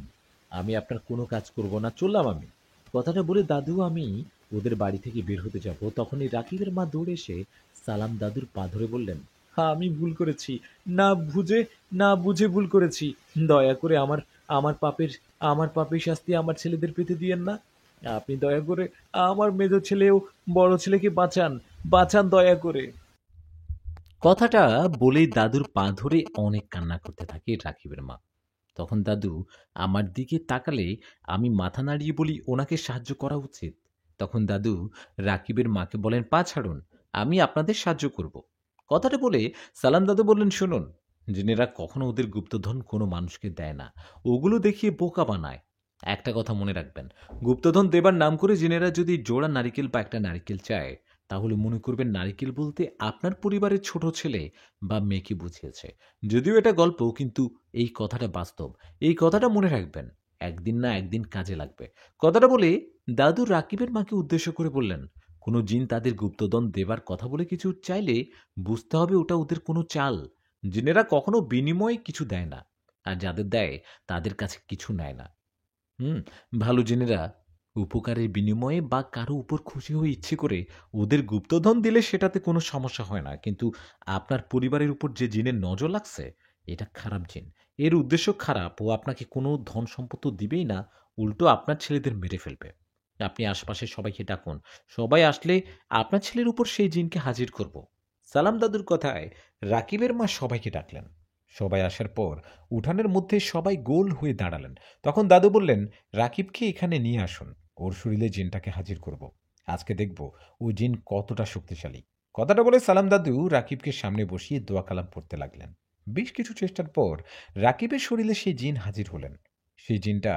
আমি আপনার কোনো কাজ করব না, চললাম আমি। কথাটা বলে দাদু আমি ওদের বাড়ি থেকে বের হতে যাব, তখনই রাকিবের মা দৌড়ে এসে সালাম দাদুর পা ধরে বললেন, হ্যাঁ আমি ভুল করেছি, না বুঝে না বুঝে ভুল করেছি। দয়া করে আমার পাপের আমার পাপের শাস্তি আমার ছেলেদের পেতে দিয়েন না। আপনি দয়া করে আমার মেজ ছেলেও বড় ছেলেকে বাঁচান, বাঁচান দয়া করে। কথাটা বলেই দাদুর পা ধরে অনেক কান্না করতে থাকে রাকিবের মা। তখন দাদু আমার দিকে তাকালে আমি মাথা নাড়িয়ে বলি ওনাকে সাহায্য করা উচিত। তখন দাদু রাকিবের মাকে বলেন, পা ছাড়ুন, আমি আপনাদের সাহায্য করব। কথাটা বলে সালাম দাদু বললেন, শুনুন, জিনেরা কখনো ওদের গুপ্তধন কোনো মানুষকে দেয় না, ওগুলো দেখিয়ে বোকা বানায়। একটা কথা মনে রাখবেন, গুপ্তধন দেবার নাম করে জিনেরা যদি জোড়া নারিকেল বা একটা নারিকেল চায়, তাহলে মনে করবেন নারিকেল বলতে আপনার পরিবারের ছোট ছেলে বা মেয়েকে বুঝিয়েছে। যদিও এটা গল্প, কিন্তু এই কথাটা বাস্তব। এই কথাটা মনে রাখবেন, একদিন না একদিন কাজে লাগবে। কথাটা বলে দাদু রাকিবের মাকে উদ্দেশ্য করে বললেন, কোনো জিন তাদের গুপ্তধন দেবার কথা বলে কিছু চাইলে বুঝতে হবে ওটা ওদের কোনো চাল। জিনেরা কখনো বিনিময়ে কিছু দেয় না, আর যাদের দেয় তাদের কাছে কিছু নেয় না। হুম, ভালো জিনেরা উপকারের বিনিময়ে বা কারো উপর খুশি হয়ে ইচ্ছে করে ওদের গুপ্তধন দিলে সেটাতে কোনো সমস্যা হয় না, কিন্তু আপনার পরিবারের উপর যে জিনের নজর লাগছে, এটা খারাপ জিন। এর উদ্দেশ্য খারাপ, ও আপনাকে কোনো ধন সম্পদ তো দিবেই না, উল্টো আপনার ছেলেদের মেরে ফেলবে। আপনি আশপাশের সবাইকে ডাকুন, সবাই আসলে আপনার ছেলের উপর সেই জিনকে হাজির করব। সালাম দাদুর কথায় রাকিবের মা সবাইকে ডাকলেন। সবাই আসার পর উঠানের মধ্যে সবাই গোল হয়ে দাঁড়ালেন। তখন দাদু বললেন, রাকিবকে এখানে নিয়ে আসুন, ওর শরীরে জিনটাকে হাজির করব। আজকে দেখব ওই জিন কতটা শক্তিশালী। কথাটা বলে সালাম দাদু রাকিবকে সামনে বসিয়ে দোয়া কালাম পড়তে লাগলেন। বেশ কিছু চেষ্টার পর রাকিবের শরীরে সেই জিন হাজির হলেন। সেই জিনটা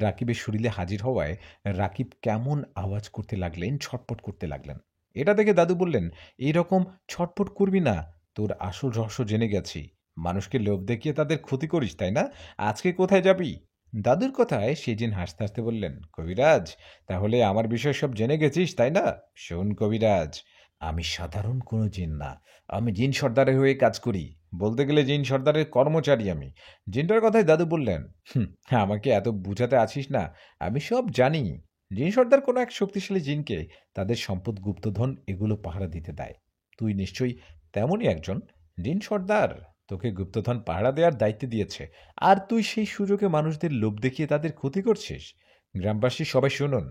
রাকিবের শরীরে হাজির হওয়ায় রাকিব কেমন আওয়াজ করতে লাগলেন, ছটপট করতে লাগলেন। এটা দেখে দাদু বললেন, এইরকম ছটপট করবি না, তোর আসল রহস্য জেনে গেছি। মানুষকে লোভ দেখিয়ে তাদের ক্ষতি করিস, তাই না? আজকে কোথায় যাবি? দাদুর কথায় সেদিন হাসতে হাসতে বললেন, কবিরাজ, তাহলে আমার বিষয় সব জেনে গেছিস, তাই না? শোন কবিরাজ, আমি সাধারণ কোনো জিন না, আমি জিন সর্দারের হয়ে কাজ করি। বলতে গেলে জিন সর্দারের কর্মচারী আমি। জিনটার কথায় দাদু বললেন, হুম, আমাকে এত বুঝাতে আছিস না, আমি সব জানি। জিন সর্দার কোনো এক শক্তিশালী জিনকে তাদের সম্পদ, গুপ্তধন এগুলো পাহারা দিতে দেয়। তুই নিশ্চয়ই তেমনই একজন জিন সর্দার। তোকে গুপ্তধন পাহারা দেওয়ার দায়িত্ব দিয়েছে, আর তুই সেই সুযোগে মানুষদের লোভ দেখিয়ে তাদের ক্ষতি করছিস। গ্রামবাসী সবাই শুনুন,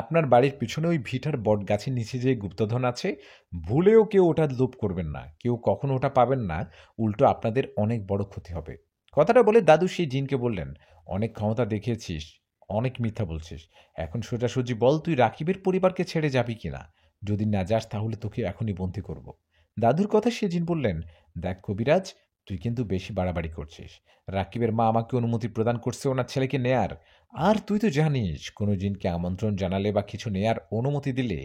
আপনার বাড়ির পিছনে ওই ভিটার বট গাছের নিচে যে গুপ্তধন আছে, ভুলেও কেউ ওটা লোভ করবেন না, কেউ কখনো ওটা পাবেন না, উল্টো আপনাদের অনেক বড় ক্ষতি হবে। কথাটা বলে দাদু সেই জিনকে বললেন, অনেক ক্ষমতা দেখিয়েছিস, অনেক মিথ্যা বলছিস। এখন সোজাসুজি বল, তুই রাকিবের পরিবারকে ছেড়ে যাবি কিনা? যদি না যাস তাহলে তোকে এখনই বন্দি করব। দাদুর কথা সে জিন বললেন, দেখ কবিরাজ, তুই কিন্তু বেশি বাড়াবাড়ি করছিস। রাকিবের মা আমাকে অনুমতি প্রদান করছে ওনার ছেলেকে নেয়ার। আর তুই তো জানিস, কোনো জিনকে আমন্ত্রণ জানালে বা কিছু নেয়ার অনুমতি দিলে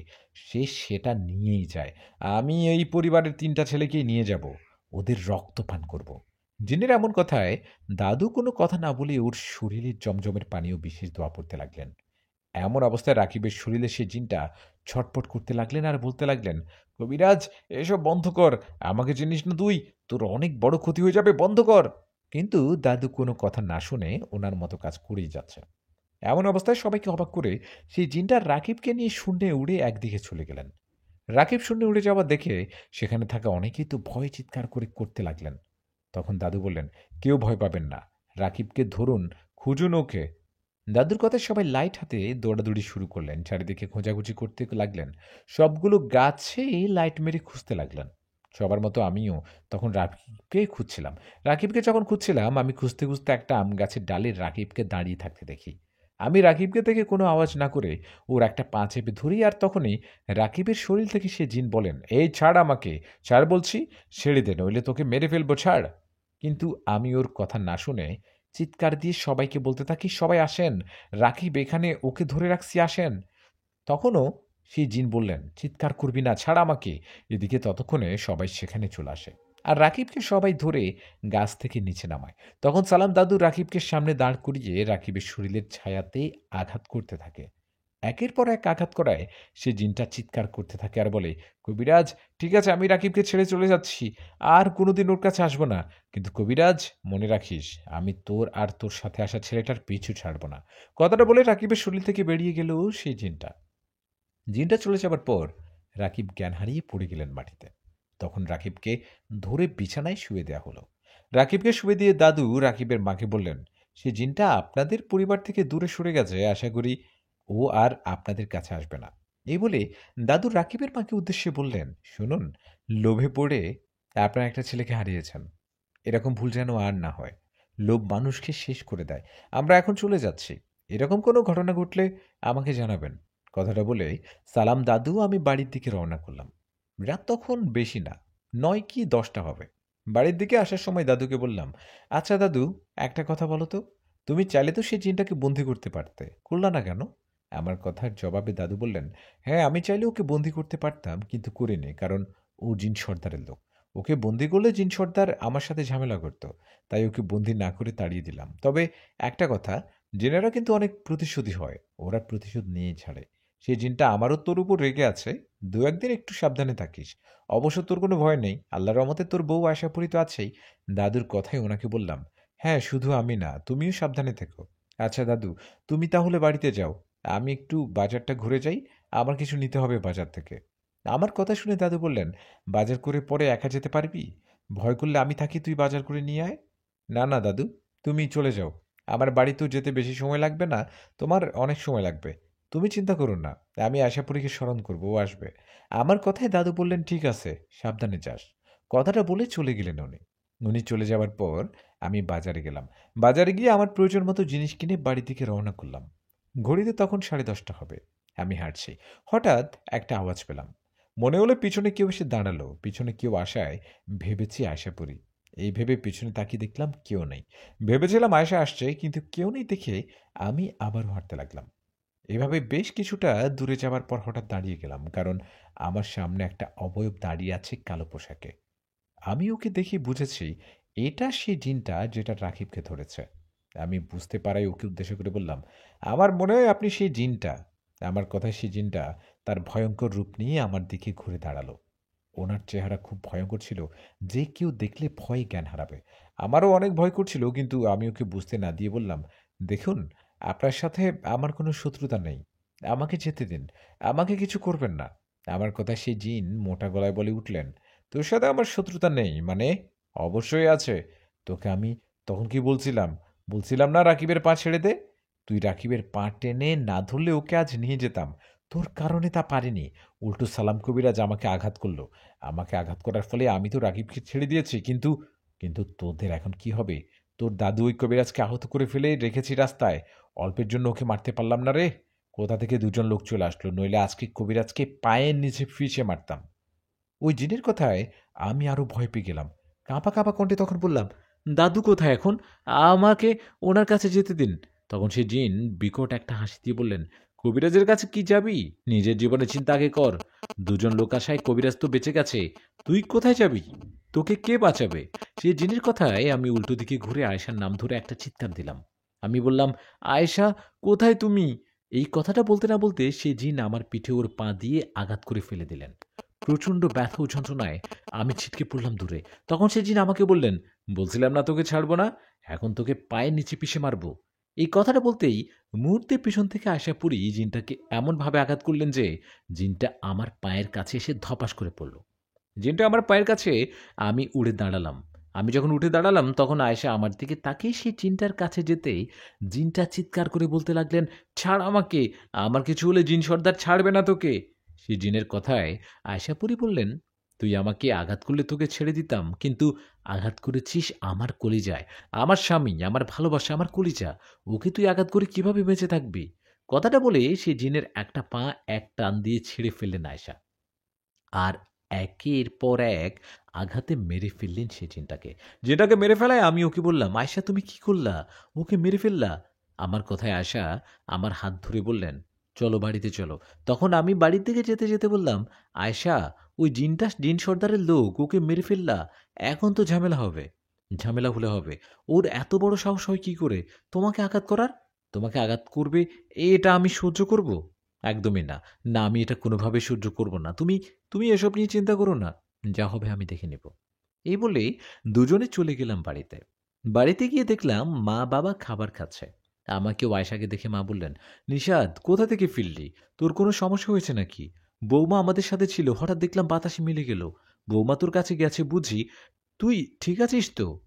সে সেটা নিয়েই যায়। আমি এই পরিবারের ৩টা ছেলেকেই নিয়ে যাব, ওদের রক্ত পান করব। জিনের এমন কথায় দাদু কোনো কথা না বলে ওর শরীরের জমজমের পানীয় বিশেষ দোয়া পড়তে লাগলেন। এমন অবস্থায় রাকিবের শরীরে সে জিনটা ছটপট করতে লাগলেন আর বলতে লাগলেন, কবিরাজ, এসব বন্ধ কর, আমাকে চিনিস না তুই, তোর অনেক বড় ক্ষতি হয়ে যাবে, বন্ধ কর। কিন্তু দাদু কোনো কথা না শুনে ওনার মতো কাজ করেই যাচ্ছে। এমন অবস্থায় সবাইকে অবাক করে সেই জিনটা রাকিবকে নিয়ে শূন্যে উড়ে একদিকে চলে গেলেন। রাকিব শূন্যে উড়ে যাওয়া দেখে সেখানে থাকা অনেকেই তো ভয়ে চিৎকার করে করতে লাগলেন। তখন দাদু বললেন, কেউ ভয় পাবেন না, রাকিবকে ধরুন, খুঁজুন ওকে। দাদুর কথায় সবাই লাইট হাতে দৌড়াদৌড়ি শুরু করলেন, চারিদিকে খোঁজাখুঁজি করতে লাগলেন। সবগুলো গাছে লাইট মেরে খুঁজতে লাগলেন। সবার মতো আমিও তখন রাকিবকে খুঁজছিলাম। রাকিবকে যখন খুঁজছিলাম, আমি খুঁজতে খুঁজতে একটা আম গাছের ডালে রাকিবকে দাঁড়িয়ে থাকতে দেখি। আমি রাকিবকে থেকে কোনো আওয়াজ না করে ওর একটা পা চেপে ধরি, আর তখনই রাকিবের শরীর থেকে সে জিন বলেন, এই ছাড় আমাকে, ছাড় বলছি, ছেড়ে দে, নইলে তোকে মেরে ফেলবো, ছাড়। কিন্তু আমি ওর কথা না শুনে চিৎকার দিয়ে সবাইকে বলতে থাকি, সবাই আসেন, রাকিব এখানে, ওকে ধরে রাখছি, আসেন। তখনও সেই জিন বললেন, চিৎকার করবি না, ছাড় আমাকে। এদিকে ততক্ষণে সবাই সেখানে চলে আসে, আর রাকিবকে সবাই ধরে গাছ থেকে নিচে নামায়। তখন সালাম দাদু রাকিবকে সামনে দাঁড় করিয়ে রাকিবের শরীরের ছায়াতে আঘাত করতে থাকে। একের পর এক আঘাত করায় সে জিনটা চিৎকার করতে থাকে আর বলে, কবিরাজ ঠিক আছে, আমি রাকিবকে ছেড়ে চলে যাচ্ছি, আর কোনোদিন ওর কাছে আসবো না। কিন্তু কবিরাজ মনে রাখিস, আমি তোর আর তোর সাথে আসা ছেলেটার পিছু ছাড়বো না। কথাটা বলে রাকিবের শরীর থেকে বেরিয়ে গেল সেই জিনটা। জিনটা চলে যাবার পর রাকিব জ্ঞান হারিয়ে পড়ে গেলেন মাটিতে। তখন রাকিবকে ধরে বিছানায় শুয়ে দেয়া হলো। রাকিবকে শুয়ে দিয়ে দাদু রাকিবের মাকে বললেন, সে জিনটা আপনাদের পরিবার থেকে দূরে সরে গেছে, আশা করি ও আর আপনাদের কাছে আসবে না। এই বলে দাদু রাকিবের মাকে উদ্দেশ্যে বললেন, শুনুন, লোভে পড়ে আপনার একটা ছেলেকে হারিয়েছেন, এরকম ভুল যেন আর না হয়। লোভ মানুষকে শেষ করে দেয়। আমরা এখন চলে যাচ্ছি, এরকম কোনো ঘটনা ঘটলে আমাকে জানাবেন। কথাটা বলে সালাম দাদু আমি বাড়ির দিকে রওনা করলাম। রাত তখন বেশি না, 9 কি 10টা হবে। বাড়ির দিকে আসার সময় দাদুকে বললাম, আচ্ছা দাদু, একটা কথা বলো তো, তুমি চাইলে তো সেই জিনটাকে বন্দি করতে পারতে, করলা না কেন? আমার কথার জবাবে দাদু বললেন, হ্যাঁ আমি চাইলে ওকে বন্দি করতে পারতাম, কিন্তু করিনি, কারণ ও জিন সর্দারের লোক। ওকে বন্দি করলে জিন সর্দার আমার সাথে ঝামেলা করত, তাই ওকে বন্দি না করে তাড়িয়ে দিলাম। তবে একটা কথা, জিনেরা কিন্তু অনেক প্রতিশোধী হয়, ওরা প্রতিশোধ নিয়ে ছাড়ে। সেই জিনটা আমারও তোর উপর রেগে আছে, দু একদিন একটু সাবধানে থাকিস। অবশ্য তোর কোনো ভয় নেই, আল্লাহর রহমতে তোর বউ আশাপুরি তো আছেই। দাদুর কথায় ওনাকে বললাম, হ্যাঁ শুধু আমি না, তুমিও সাবধানে থেকো। আচ্ছা দাদু, তুমি তাহলে বাড়িতে যাও, আমি একটু বাজারটা ঘুরে যাই, আমার কিছু নিতে হবে বাজার থেকে। আমার কথা শুনে দাদু বললেন, বাজার করে পরে একা যেতে পারবি? ভয় করলে আমি থাকি, তুই বাজার করে নিয়ে আয়। না না দাদু, তুমি চলে যাও, আমার বাড়িতেও যেতে বেশি সময় লাগবে না, তোমার অনেক সময় লাগবে। তুমি চিন্তা করো না, আমি আশাপুরীকে স্মরণ করবো, ও আসবে। আমার কথায় দাদু বললেন, ঠিক আছে, সাবধানে যাস। কথাটা বলে চলে গেলেন উনি। উনি চলে যাওয়ার পর আমি বাজারে গেলাম। বাজারে গিয়ে আমার প্রয়োজন মতো জিনিস কিনে বাড়ি থেকে রওনা করলাম। ঘড়িতে তখন 10:30 হবে। আমি হাঁটছি, হঠাৎ একটা আওয়াজ পেলাম। মনে হলো পিছনে কেউ এসে দাঁড়ালো। পিছনে কেউ আসায় ভেবেছি আশাপুরী। এই ভেবে পিছনে তাকিয়ে দেখলাম কেউ নেই। ভেবেছিলাম আয়শা আসছে, কিন্তু কেউ নেই দেখে আমি আবারও হাঁটতে লাগলাম। এভাবে বেশ কিছুটা দূরে যাওয়ার পর হঠাৎ দাঁড়িয়ে গেলাম, কারণ আমার সামনে একটা অবয়ব দাঁড়িয়ে আছে কালো পোশাকে। আমি ওকে দেখে বুঝেছি এটা সেই জিনটা যেটা রাকিবকে ধরেছে। আমি বুঝতে পারাই ওকে উদ্দেশ্য করে বললাম, আমার মনে হয় আপনি সেই জিনটা। আমার কথায় সেই জিনটা তার ভয়ঙ্কর রূপ নিয়ে আমার দিকে ঘুরে দাঁড়ালো। ওনার চেহারা খুব ভয়ঙ্কর ছিল, যে কেউ দেখলে ভয়ে জ্ঞান হারাবে। আমারও অনেক ভয় করছিল, কিন্তু আমি ওকে বুঝতে না দিয়ে বললাম, দেখুন, আপনার সাথে আমার কোনো শত্রুতা নেই, আমাকে যেতে দিন, আমাকে কিছু করবেন না। আমার কথা সেই জিন মোটা গলায় বলে উঠলেন, তোর সাথে আমার শত্রুতা নেই মানে? অবশ্যই আছে। তোকে আমি তখন কি বলছিলাম? বলছিলাম না রাকিবের পা ছেড়ে দে। তুই রাকিবের পা টেনে না ধরলে ওকে আজ নিয়ে যেতাম। তোর কারণে তা পারিনি। উল্টো সালাম কবিরাজ আমাকে আঘাত করলো। আমাকে আঘাত করার ফলে আমি তো রাকিবকে ছেড়ে দিয়েছি, কিন্তু কিন্তু তোদের এখন কি হবে? তোর দাদু ওই কবিরাজকে আহত করে ফেলে রেখেছি রাস্তায়। অল্পের জন্য ওকে মারতে পারলাম না রে। কোথা থেকে দুজন লোক চলে আসলো, নইলে আজকে কবিরাজকে পায়ের নিচে ফিসে মারতাম। ওই জিনের কথায় আমি আরো ভয় পেয়ে গেলাম। কাঁপা কাঁপা কণ্ঠে তখন বললাম, দাদু কোথায় এখন? আমাকে ওনার কাছে যেতে দিন। তখন সে জিন বিকট একটা হাসি দিয়ে বললেন, কবিরাজের কাছে কি যাবি? নিজের জীবনের চিন্তা আগে কর। দুজন লোক আসায় কবিরাজ তো বেঁচে গেছে, তুই কোথায় যাবি? তোকে কে বাঁচাবে? সে জিনের কথায় আমি উল্টো দিকে ঘুরে আয়েশার নাম ধরে একটা চিৎকার দিলাম। আমি বললাম, আয়েশা কোথায় তুমি? এই কথাটা বলতে না বলতে সে জিন আমার পিঠে ওর পা দিয়ে আঘাত করে ফেলে দিলেন। প্রচণ্ড ব্যথা ও যন্ত্রণায় আমি ছিটকে পড়লাম দূরে। তখন সে জিন আমাকে বললেন, বলছিলাম না তোকে ছাড়বো না, এখন তোকে পায়ের নিচে পিষে মারবো। এই কথাটা বলতেই মুহূর্তে পিছন থেকে আসা পড়ি জিনটাকে এমনভাবে আঘাত করলেন যে জিনটা আমার পায়ের কাছে এসে ধপাস করে পড়ল। জিনটা আমার পায়ের কাছে, আমি উড়ে দাঁড়ালাম। আমি যখন উঠে দাঁড়ালাম তখন আয়েশা আমার দিকে তাকিয়ে সেই জিনটার কাছে যেতেই জিনটা চিৎকার করে বলতে লাগলেন, ছাড় আমাকে, আমার কিছু হলে জিন সর্দার ছাড়বে না তোকে। সেই জিনের কথায় আয়েশাপুরী বললেন, তুই আমাকে আঘাত করলে তোকে ছেড়ে দিতাম, কিন্তু আঘাত করেছিস আমার কলিজায়, আমার স্বামী, আমার ভালোবাসা, আমার কলিজা, ওকে তুই আঘাত করে কিভাবে বেঁচে থাকবি? কথাটা বলে সে জিনের একটা পা এক টান দিয়ে ছিঁড়ে ফেললেন আয়েশা। আর একের পর এক আঘাতে মেরে ফেললেন সে জিনটাকে। জিনটাকে মেরে ফেলায় আমি ওকে বললাম, আয়শা তুমি কি করলা? ওকে মেরে ফেললা? আমার কথায় আয়শা আমার হাত ধরে বললেন, চলো বাড়িতে চলো। তখন আমি বাড়ির দিকে যেতে যেতে বললাম, আয়শা ওই জিনটা জিন সর্দারের লোক, ওকে মেরে ফেললা, এখন তো ঝামেলা হবে। ঝামেলা হলে হবে, ওর এত বড় সাহস হয় কি করে তোমাকে আঘাত করার? তোমাকে আঘাত করবে এটা আমি সহ্য করব? একদমই না। না, আমি এটা কোনোভাবে সহ্য করব না। তুমি তুমি এসব নিয়ে চিন্তা করো না। যা হবে আমি দেখে নেব। এই বলে দুজনে চলে গেলাম বাড়িতে। বাড়িতে গিয়ে দেখলাম মা-বাবা খাবার খাচ্ছে। আমাকে ও আয়েশাকে দেখে মা বললেন, "নিশাত, কোথা থেকে ফিরলি? তোর কোনো সমস্যা হয়েছে নাকি? বৌমা আমাদের সাথে ছিল, হঠাৎ দেখলাম বাতাসে মিলে গেল। বৌমা তোর কাছে গেছে বুঝি? তুই ঠিক আছিস তো?"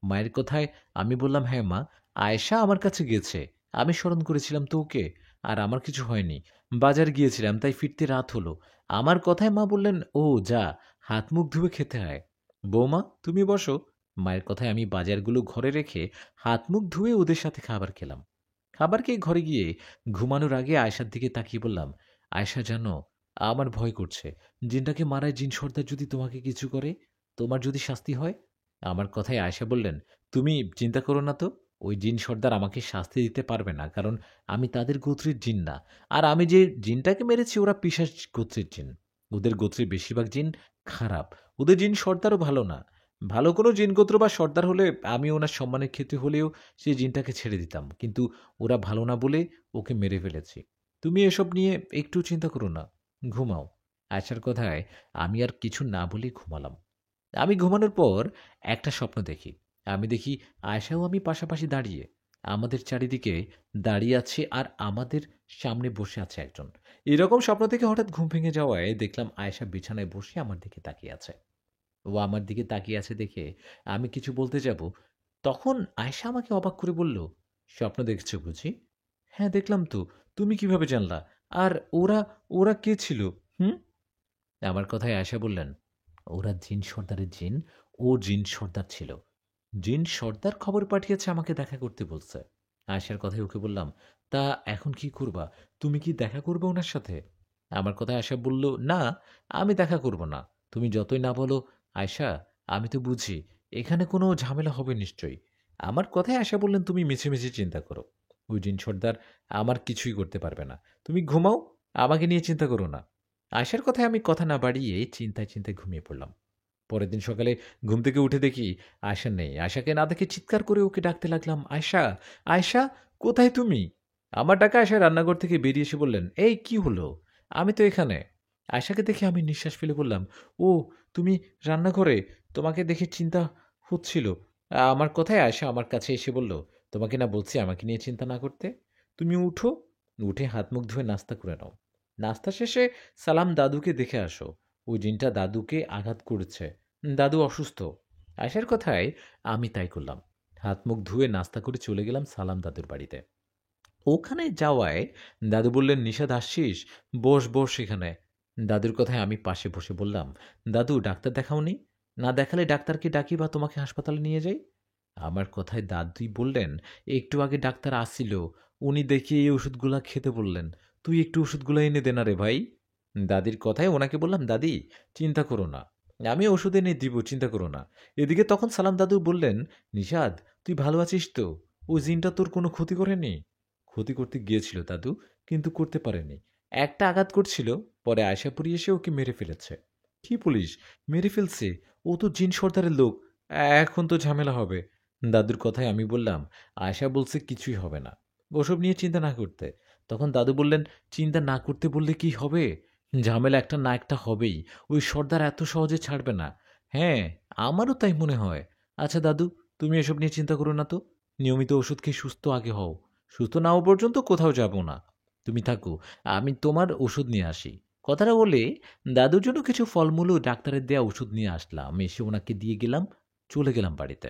মায়ের কথায় আমি বললাম, "হ্যাঁ মা, আয়েশা আমার কাছে গেছে। আমি স্মরণ করেছিলাম তো ওকে। আর আমার কিছু হয়নি। বাজার গিয়েছিলাম, তাই ফিরতে রাত হলো।" আমার কথায় মা বললেন, "ও যা, হাত মুখ ধুয়ে খেতে আয়। বৌমা তুমি বসো।" মায়ের কথায় আমি বাজারগুলো ঘরে রেখে হাত মুখ ধুয়ে ওদের সাথে খাবার খেলাম। খাবার খেয়ে ঘরে গিয়ে ঘুমানোর আগে আয়েশার দিকে তাকিয়ে বললাম, "আয়েশা জানো, আমার ভয় করছে। জিনটাকে মারায় জিন সর্দার যদি তোমাকে কিছু করে, তোমার যদি শাস্তি হয়?" আমার কথায় আয়েশা বললেন, "তুমি চিন্তা করো না তো। ওই জিন সর্দার আমাকে শাস্তি দিতে পারবে না, কারণ আমি তাদের গোত্রের জিন না। আর আমি যে জিনটাকে মেরেছি ওরা পিশাচ গোত্রের জিন। ওদের গোত্রের বেশিরভাগ জিন খারাপ। ওদের জিন সর্দারও ভালো না। ভালো কোনো জিন গোত্র বা সর্দার হলে আমি ওনার সম্মানের ক্ষেত্রে হলেও সেই জিনটাকে ছেড়ে দিতাম। কিন্তু ওরা ভালো না বলে ওকে মেরে ফেলেছি। তুমি এসব নিয়ে একটু চিন্তা করো না। ঘুমাও।" আয়েশার কথায় আমি আর কিছু না বলেই ঘুমালাম। আমি ঘুমানোর পর একটা স্বপ্ন দেখি। আমি দেখি আয়েশা ও আমি পাশাপাশি দাঁড়িয়ে। আমাদের চারিদিকে দাঁড়িয়ে আছে আর আমাদের সামনে বসে আছে একজন। এরকম স্বপ্ন থেকে হঠাৎ ঘুম ভেঙে যাওয়ায় দেখলাম আয়েশা বিছানায় বসে আমার দিকে তাকিয়ে আছে। ও আমার দিকে তাকিয়ে আছে দেখে আমি কিছু বলতে যাব, তখন আয়েশা আমাকে অবাক করে বলল, "স্বপ্ন দেখছো বুঝি?" "হ্যাঁ দেখলাম তো। তুমি কিভাবে জানলা? আর ওরা ওরা কে ছিল? হুম?" আমার কথায় আয়েশা বললেন, "ওরা জিন সর্দারের জিন, ও জিন সর্দার ছিল। জিন সর্দার খবর পাঠিয়েছে আমাকে দেখা করতে বলছে।" আয়েশার কথায় ওকে বললাম, "তা এখন কি করবা? তুমি কি দেখা করবে ওনার সাথে?" আমার কথায় আয়েশা বলল, "না, আমি দেখা করব না। তুমি যতই না বলো, আয়েশা, আমি তো বুঝি এখানে কোনো ঝামেলা হবে নিশ্চয়ই।" আমার কথায় আয়েশা বললেন, "তুমি মিছে মিছে চিন্তা করো। ওই জিন সর্দার আমার কিছুই করতে পারবে না। তুমি ঘুমাও, আমাকে নিয়ে চিন্তা করো না।" আয়েশার কথায় আমি কথা না বাড়িয়ে চিন্তায় চিন্তায় ঘুমিয়ে পড়লাম। পরের দিন সকালে ঘুম থেকে উঠে দেখি আয়েশা নেই। আয়েশাকে না দেখে চিৎকার করে ওকে ডাকতে লাগলাম, "আয়েশা, আয়েশা, কোথায় তুমি?" আমার ডাকা আয়েশা রান্নাঘর থেকে বেরিয়ে এসে বললেন, "এই কি হলো? আমি তো এখানে।" আয়েশাকে দেখে আমি নিঃশ্বাস ফেলে বললাম, "ও, তুমি রান্নাঘরে? তোমাকে দেখে চিন্তা হচ্ছিল।" আমার কথায় আয়েশা আমার কাছে এসে বলল, "তোমাকে না বলছি আমাকে নিয়ে চিন্তা না করতে? তুমি উঠো, উঠে হাত মুখ ধুয়ে নাস্তা করে নাও। নাস্তা শেষে সালাম দাদুকে দেখে আসো। ওই জিনটা দাদুকে আঘাত করেছে। দাদু অসুস্থ।" আয়েশার কথায় আমি তাই করলাম। হাত মুখ ধুয়ে নাস্তা করে চলে গেলাম সালাম দাদুর বাড়িতে। ওখানে যাওয়ায় দাদু বললেন, "নিশাত আসছিস? বস, বস এখানে।" দাদুর কথায় আমি পাশে বসে বললাম, "দাদু ডাক্তার দেখাওনি? না দেখালে ডাক্তারকে ডাকি বা তোমাকে হাসপাতালে নিয়ে যাই?" আমার কথায় দাদুই বললেন, "একটু আগে ডাক্তার আসছিল। উনি দেখিয়ে এই ওষুধগুলা খেতে বললেন। তুই একটু ওষুধগুলো এনে দে না রে ভাই।" দাদির কথায় ওনাকে বললাম, "দাদি, চিন্তা করো না। আমি ওষুধ এনে দিব, চিন্তা করো না।" এদিকে তখন সালাম দাদু বললেন, "নিশাদ, তুই ভালো আছিস তো? ওই জিনটা তোর কোনো ক্ষতি করেনি?" "ক্ষতি করতে গিয়েছিল দাদু, কিন্তু করতে পারেনি। একটা আঘাত করছিল, পরে আয়শাপুরী এসে ওকে মেরে ফেলেছে।" "কি বলিস? মেরে ফেলছে? ও তো জিন সর্দারের লোক। এখন তো ঝামেলা হবে।" দাদুর কথায় আমি বললাম, "আয়শা বলছে কিছুই হবে না। ওসব নিয়ে চিন্তা না করতে।" তখন দাদু বললেন, "চিন্তা না করতে বললে কি হবে? ঝামেলা একটা না একটা হবেই। ওই সর্দার এত সহজে ছাড়বে না।" "হ্যাঁ, আমারও তাই মনে হয়। আচ্ছা দাদু, তুমি এসব নিয়ে চিন্তা করো না তো। নিয়মিত ওষুধ খেয়ে সুস্থ আগে হও। সুস্থ না হওয়া পর্যন্ত কোথাও যাব না। তুমি থাকো, আমি তোমার ওষুধ নিয়ে আসি।" কথাটা বলে দাদুর জন্য কিছু ফলমূল ও ডাক্তারের দেয়া ওষুধ নিয়ে আসলাম। এসে ওনাকে দিয়ে গেলাম, চলে গেলাম বাড়িতে।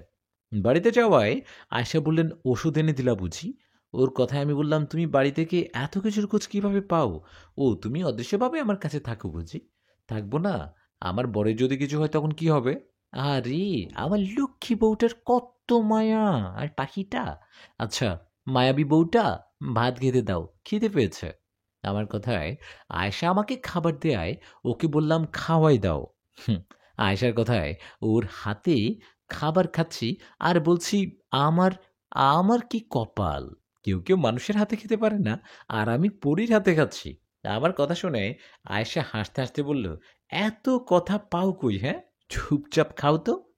বাড়িতে যাওয়ায় আয়েশা বললেন, "ওষুধ এনে দিলা বুঝি?" ওর কথায় আমি বললাম, "তুমি বাড়ি থেকে এত কিছুর খোঁজ কিভাবে পাও? ও, তুমি অদৃশ্যভাবে আমার কাছে থাকো বুঝি?" "থাকবো না? আমার বরের যদি কিছু হয় তখন কি হবে?" "আরে, আমার লক্ষ্মী বউটার কত মায়া! আর পাখিটা? আচ্ছা, মায়াবী বউটা, ভাত খেতে দাও, খিদে পেয়েছে।" আমার কথায় আয়েশা আমাকে খাবার দেয়ায় ওকে বললাম, "খাওয়াই দাও।" হুম, আয়েশার কথায় ওর হাতে খাবার খাচ্ছি আর বলছি, "আমার আমার কি কপাল! কেউ কেউ মানুষের হাতে খেতে পারে না, আর আমি পরীর হাতে খাচ্ছি।" আমার কথা শুনে আয়েশা হাসতে হাসতে বলল, "এত কথা পাও কই, হ্যাঁ? চুপচাপ খাও তো।"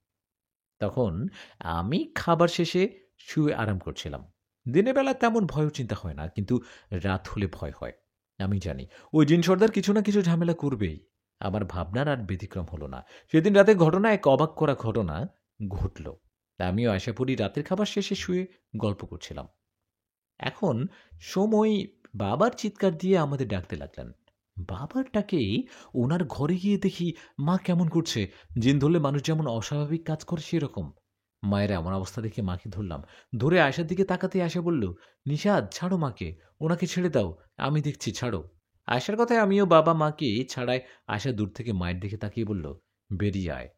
তখন আমি খাবার শেষে শুয়ে আরাম করছিলাম। দিনের বেলা তেমন ভয় ও চিন্তা হয় না, কিন্তু রাত হলে ভয় হয়। আমি জানি ওই জিন সর্দার কিছু না কিছু ঝামেলা করবেই। আমার ভাবনার আর ব্যতিক্রম হলো না। সেদিন রাতে ঘটনা এক অবাক করা ঘটনা ঘটল। আমিও আশাপুরি রাতের খাবার শেষে শুয়ে গল্প করছিলাম। এখন সময় বাবার চিৎকার দিয়ে আমাদের ডাকতে লাগলেন। বাবার ডাকেই ওনার ঘরে গিয়ে দেখি মা কেমন করছে, জিন ধরলে মানুষ যেমন অস্বাভাবিক কাজ করে সেরকম। মায়ের এমন অবস্থা দেখে মাকে ধরলাম, ধরে আয়সার দিকে তাকাতে আয়সা বলল, নিষাদ ছাড়ো মাকে, ওনাকে ছেড়ে দাও, আমি দেখছি, ছাড়ো। আয়সার কথায় আমিও বাবা মাকে ছাড়ায় আয়সা দূর থেকে মায়ের দিকে তাকিয়ে বলল, বেরিয়ে আয়।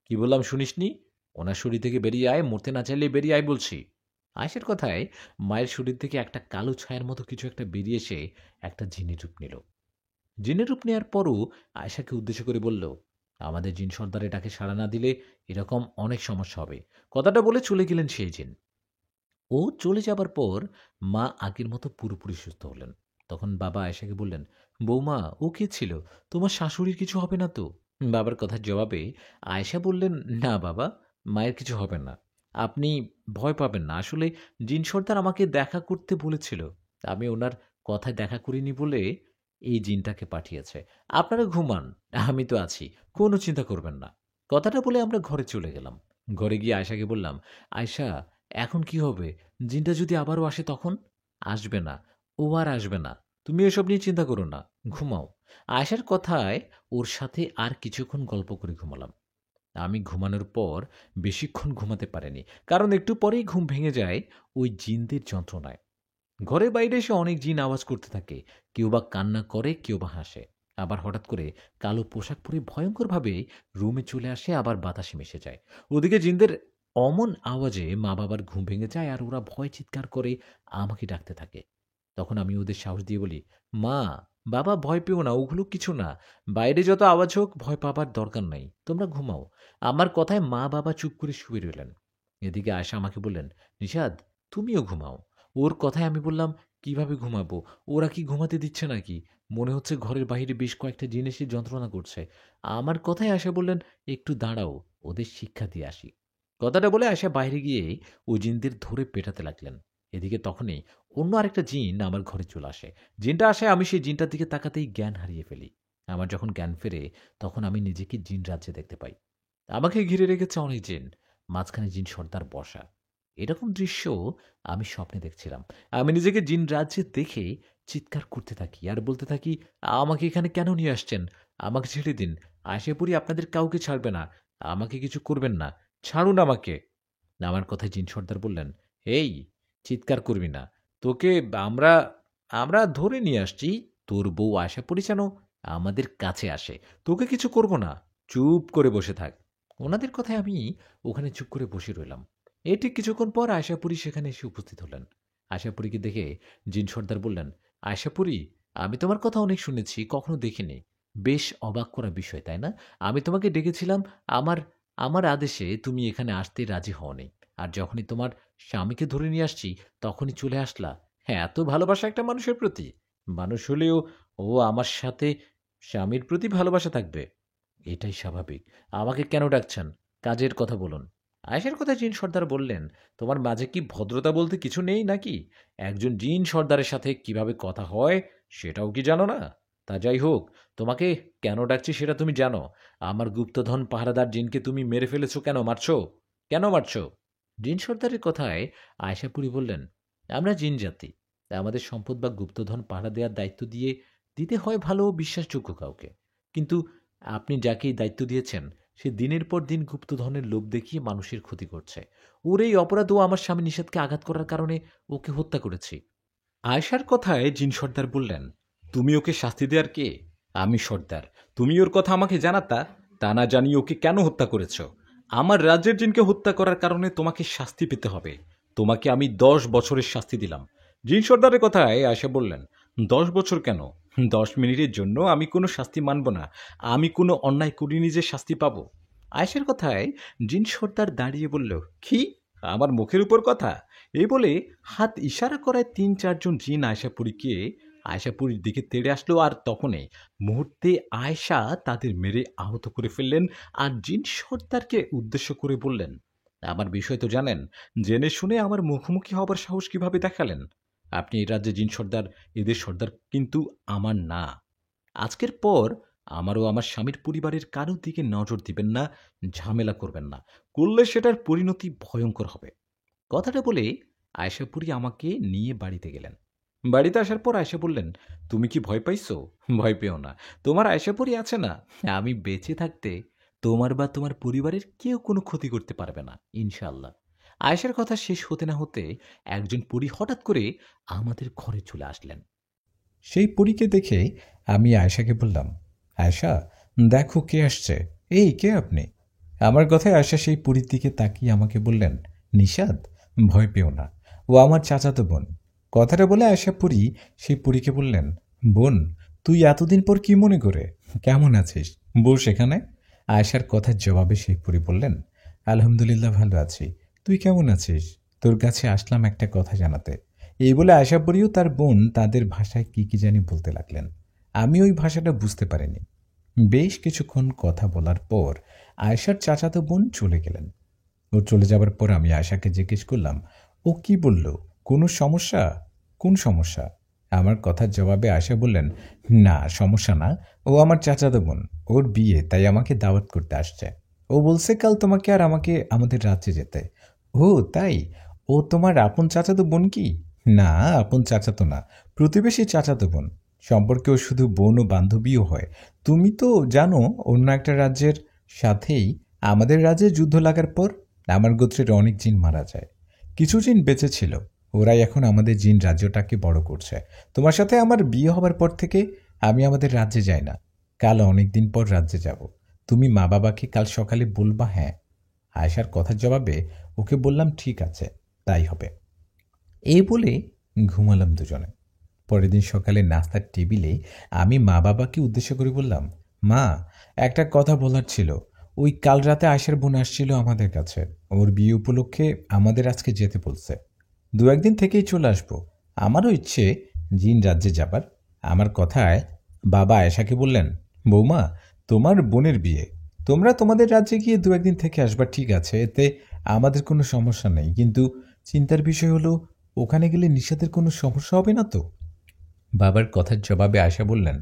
কি বললাম শুনিসনি? ওনার শরীর থেকে বেরিয়ে আয়, মরতে না চাইলে বেরিয়ে আয় বলছি। আয়েশার কথায় মায়ের শরীর থেকে একটা কালো ছায়ার মতো কিছু একটা বেরিয়ে এসে একটা জিনের রূপ নিল। জিনের রূপ নেওয়ার পরও আয়েশাকে উদ্দেশ্য করে বলল, আমাদের জিন সর্দারে ডাকে সাড়া না দিলে এরকম অনেক সমস্যা হবে। কথাটা বলে চলে গেলেন সেই জিন। ও চলে যাবার পর মা আগের মতো পুরোপুরি সুস্থ হলেন। তখন বাবা আয়েশাকে বললেন, বৌমা ও কে ছিল? তোমার শাশুড়ির কিছু হবে না তো? বাবার কথার জবাবে আয়েশা বললেন, না বাবা, মায়ের কিছু হবে না, আপনি ভয় পাবেন না। আসলে জিন সর্দার আমাকে দেখা করতে বলেছিল, আমি ওনার কথায় দেখা করিনি বলে এই জিনটাকে পাঠিয়েছে। আপনারা ঘুমান, আমি তো আছি, কোনো চিন্তা করবেন না। কথাটা বলে আমরা ঘরে চলে গেলাম। ঘরে গিয়ে আয়েশাকে বললাম, আয়েশা এখন কি হবে? জিনটা যদি আবারও আসে তখন? আসবে না, ও আর আসবে না, তুমি এসব নিয়ে চিন্তা করো না, ঘুমাও। আয়েশার কথায় ওর সাথে আর কিছুক্ষণ গল্প করে ঘুমালাম। আমি ঘুমানোর পর বেশিক্ষণ ঘুমাতে পারিনি, কারণ একটু পরেই ঘুম ভেঙে যায় ওই জিনদের যন্ত্রণায়। ঘরের বাইরে এসে অনেক জিন আওয়াজ করতে থাকে, কেউ বা কান্না করে, কেউ বা হাসে। আবার হঠাৎ করে কালো পোশাক পরে ভয়ঙ্করভাবে রুমে চলে আসে, আবার বাতাসে মিশে যায়। ওদিকে জিনদের অমন আওয়াজে মা বাবার ঘুম ভেঙে যায়, আর ওরা ভয় চিৎকার করে আমাকে ডাকতে থাকে। তখন আমি ওদের সাহস দিয়ে বলি, মা বাবা ভয় পেও না, ওগুলো কিছু না, বাইরে যত আওয়াজ হোক ভয় পাবার দরকার নাই, তোমরা ঘুমাও। আমার কথায় মা বাবা চুপ করে শুয়ে রইলেন। এদিকে আয়সা আমাকে বললেন, নিষাদ তুমিও ঘুমাও। ওর কথায় আমি বললাম, কিভাবে ঘুমাবো? ওরা কি ঘুমাতে দিচ্ছে নাকি? মনে হচ্ছে ঘরের বাইরে বেশ কয়েকটা জিন এসে যন্ত্রণা করছে। আমার কথায় আয়সা বললেন, একটু দাঁড়াও, ওদের শিক্ষা দিয়ে আসি। কথাটা বলে আয়সা বাইরে গিয়ে ওই জিনদের ধরে পেটাতে লাগলেন। এদিকে তখনই অন্য আরেকটা জিন আমার ঘরে চলে আসে। জিনটা আসে, আমি সেই জিনটার দিকে তাকাতেই জ্ঞান হারিয়ে ফেলি। আমার যখন জ্ঞান ফেরে তখন আমি নিজেকে জিন রাজ্যে দেখতে পাই। আমাকে ঘিরে রেখেছে অনেক জিন, মাঝখানে জিন সর্দার বসা। এরকম দৃশ্য আমি স্বপ্নে দেখছিলাম। আমি নিজেকে জিন রাজ্যে দেখে চিৎকার করতে থাকি আর বলতে থাকি, আমাকে এখানে কেন নিয়ে আসছেন? আমাকে ছেড়ে দিন, আশাপুরি আপনাদের কাউকে ছাড়বে না, আমাকে কিছু করবেন না, ছাড়ুন আমাকে। আমার কথায় জিন সর্দার বললেন, এই চিৎকার করবি না, তোকে আমরা আমরা ধরে নিয়ে আসছি। তোর বউ আশাপুরি যেন আমাদের কাছে আসে, তোকে কিছু করব না, চুপ করে বসে থাক। ওনাদের কথায় আমি ওখানে চুপ করে বসে রইলাম। এই ঠিক কিছুক্ষণ পর আয়শাপুরী সেখানে এসে উপস্থিত হলেন। আয়শাপুরীকে দেখে জিন সর্দার বললেন, আয়শাপুরী, আমি তোমার কথা অনেক শুনেছি, কখনো দেখিনি। বেশ অবাক করা বিষয়, তাই না? আমি তোমাকে ডেকেছিলাম, আমার আমার আদেশে তুমি এখানে আসতে রাজি হওনি। আর যখনই তোমার স্বামীকে ধরে নিয়ে আসছি তখনই চলে আসলা। হ্যাঁ, এত ভালোবাসা একটা মানুষের প্রতি? মানুষ হলেও ও আমার সাথে স্বামীর প্রতি ভালোবাসা থাকবে, এটাই স্বাভাবিক। আমাকে কেন ডাকছেন? কাজের কথা বলুন। আয়েশার কথা জিন সর্দার বললেন, তোমার মাঝে কি ভদ্রতা বলতে কিছু নেই নাকি? একজন জিন সর্দারের সাথে কিভাবে কথা হয় সেটাও কি জানো না? তা যাই হোক, তোমাকে কেন ডাকছি সেটা তুমি জানো। আমার গুপ্তধন পাহারাদার জিনকে তুমি মেরে ফেলেছো, কেন মারছো? কেন মারছো? জিন সর্দারের কথায় আয়েশাপুরী বললেন, আমরা জিন জাতি, তাই আমাদের সম্পদ বা গুপ্তধন পাহারা দেওয়ার দায়িত্ব দিতে হয় ভালো ও বিশ্বাসযোগ্য কাউকে। কিন্তু আপনি যাকে এই দায়িত্ব দিয়েছেন সে দিনের পর দিন গুপ্তধনের লোভ দেখিয়ে মানুষের ক্ষতি করছে। ওর এই অপরাধ ও আমার স্বামী নিষাদকে আঘাত করার কারণে ওকে হত্যা করেছি। আয়েশার কথায় জিন সর্দার বললেন, তুমি ওকে শাস্তি দেওয়ার কে? আমি সর্দার, তুমি ওর কথা আমাকে জানাতা, তা না জানিয়ে ওকে কেন হত্যা করেছ? আমার রাজ্যের জিনকে হত্যা করার কারণে তোমাকে শাস্তি পেতে হবে। তোমাকে আমি 10 বছরের শাস্তি দিলাম। জিন সর্দারের কথায় আয়েশা বললেন, 10 বছর কেন, 10 মিনিটের জন্য আমি কোনো শাস্তি মানব না। আমি কোনো অন্যায় করিনি যে শাস্তি পাবো। আয়েশার কথায় জিন সর্দার দাঁড়িয়ে বলল, কি, আমার মুখের উপর কথা? এই বলে হাত ইশারা করায় 3-4 জন জিন আয়শাপুরীর দিকে তেড়ে আসলো, আর তখনই মুহূর্তে আয়েশা তাদের মেরে আহত করে ফেললেন। আর জিন সর্দারকে উদ্দেশ্য করে বললেন, আমার বিষয় তো জানেন, জেনে শুনে আমার মুখোমুখি হবার সাহস কিভাবে দেখালেন? আপনি এই রাজ্যে জিন সর্দার, এদের সর্দার কিন্তু আমার না। আজকের পর আমারও আমার স্বামীর পরিবারের কারোর দিকে নজর দিবেন না, ঝামেলা করবেন না। করলে সেটার পরিণতি ভয়ঙ্কর হবে। কথাটা বলে আয়েশাপুরী আমাকে নিয়ে বাড়িতে গেলেন। বাড়িতে আসার পর আয়েশা বললেন, তুমি কি ভয় পাইছো? ভয় পেও না, তোমার আয়েশাপুরী আছে না, আমি বেঁচে থাকতে তোমার বা তোমার পরিবারের কেউ কোনো ক্ষতি করতে পারবে না ইনশাআল্লাহ। আয়েশার কথা শেষ হতে না হতে একজন পরী হঠাৎ করে আমাদের ঘরে চলে আসলেন। সেই পরীকে দেখে আমি আয়েশাকে বললাম, আয়েশা, দেখো কে আসছে। এই, কে আপনি? আমার কথায় আয়েশা সেই পরীর দিকে তাকিয়ে আমাকে বললেন, নিশাদ, ভয় পেও না, ও আমার চাচাতো বোন। কথাটা বলে আয়েশা পরী সেই পরীকে বললেন, বোন, তুই এতদিন পর কি মনে করে? কেমন আছিস? বস এখানে। আয়েশার কথার জবাবে সেই পরী বললেন, আলহামদুলিল্লাহ ভালো আছি। তুই কেমন আছিস? তোর কাছে আসলাম একটা কথা জানাতে। এই বলে আয়েশা পরীও তার বোন তাদের ভাষায় কি কি জানি বলতে লাগলেন। আমি ওই ভাষাটা বুঝতে পারিনি। বেশ কিছুক্ষণ কথা বলার পর আয়েশার চাচাতো বোন চলে গেলেন। ও চলে যাবার পর আমি আয়েশাকে জিজ্ঞেস করলাম, ও কি বলল? কোনো সমস্যা? কোন সমস্যা? আমার কথার জবাবে আয়েশা বললেন, না সমস্যা না, ও আমার চাচাতো বোন, ওর বিয়ে, তাই আমাকে দাওয়াত করতে আসছে। ও বলছে কাল তোমাকে আর আমাকে আমাদের রাজ্যে যেতে। ও তাই? ও তোমার আপন চাচাতো বোন কি? না, আপন চাচাতো না, প্রতিবেশী চাচাতো বোন। সম্পর্কেও শুধু বোন ও বান্ধবীও হয়। তুমি তো জানো অন্য একটা রাজ্যের সাথেই আমাদের রাজ্যে যুদ্ধ লাগার পর আমার গোত্রের অনেক জিন মারা যায়। কিছু জিন বেঁচে ছিল, ওরাই এখন আমাদের জিন রাজ্যটাকে বড় করছে। তোমার সাথে আমার বিয়ে হবার পর থেকে আমি আমাদের রাজ্যে যাই না। কাল অনেক দিন পর রাজ্যে যাব। তুমি মা বাবাকে কাল সকালে বলবা। হ্যাঁ। আয়েশার কথার জবাবে ওকে বললাম, ঠিক আছে, তাই হবে। এই বলে ঘুমালাম দুজনে। পরের দিন সকালে নাস্তার টেবিলে আমি মা বাবাকে উদ্দেশ্য করে বললাম, মা, একটা কথা বলার ছিল। ওই কাল রাতে আয়েশার বোন আসছিল আমাদের কাছে। ওর বিয়ে উপলক্ষে আমাদের আজকে যেতে বলছে। দু একদিন থেকেই চলে আসবো। আমারও ইচ্ছে জিন রাজ্যে যাবার। আমার কথায় বাবা আয়েশাকে বললেন, বৌমা, তোমার বোনের বিয়ে, তোমরা তোমাদের রাজ্যে গিয়ে দু একদিন থেকে আসবা, ঠিক আছে, এতে আমাদের কোনো সমস্যা নেই। কিন্তু চিন্তার বিষয় হলো, ওখানে গেলে নিশাতের কোনো সমস্যা হবে না তো? বাবার কথার জবাবে আয়েশা বললেন,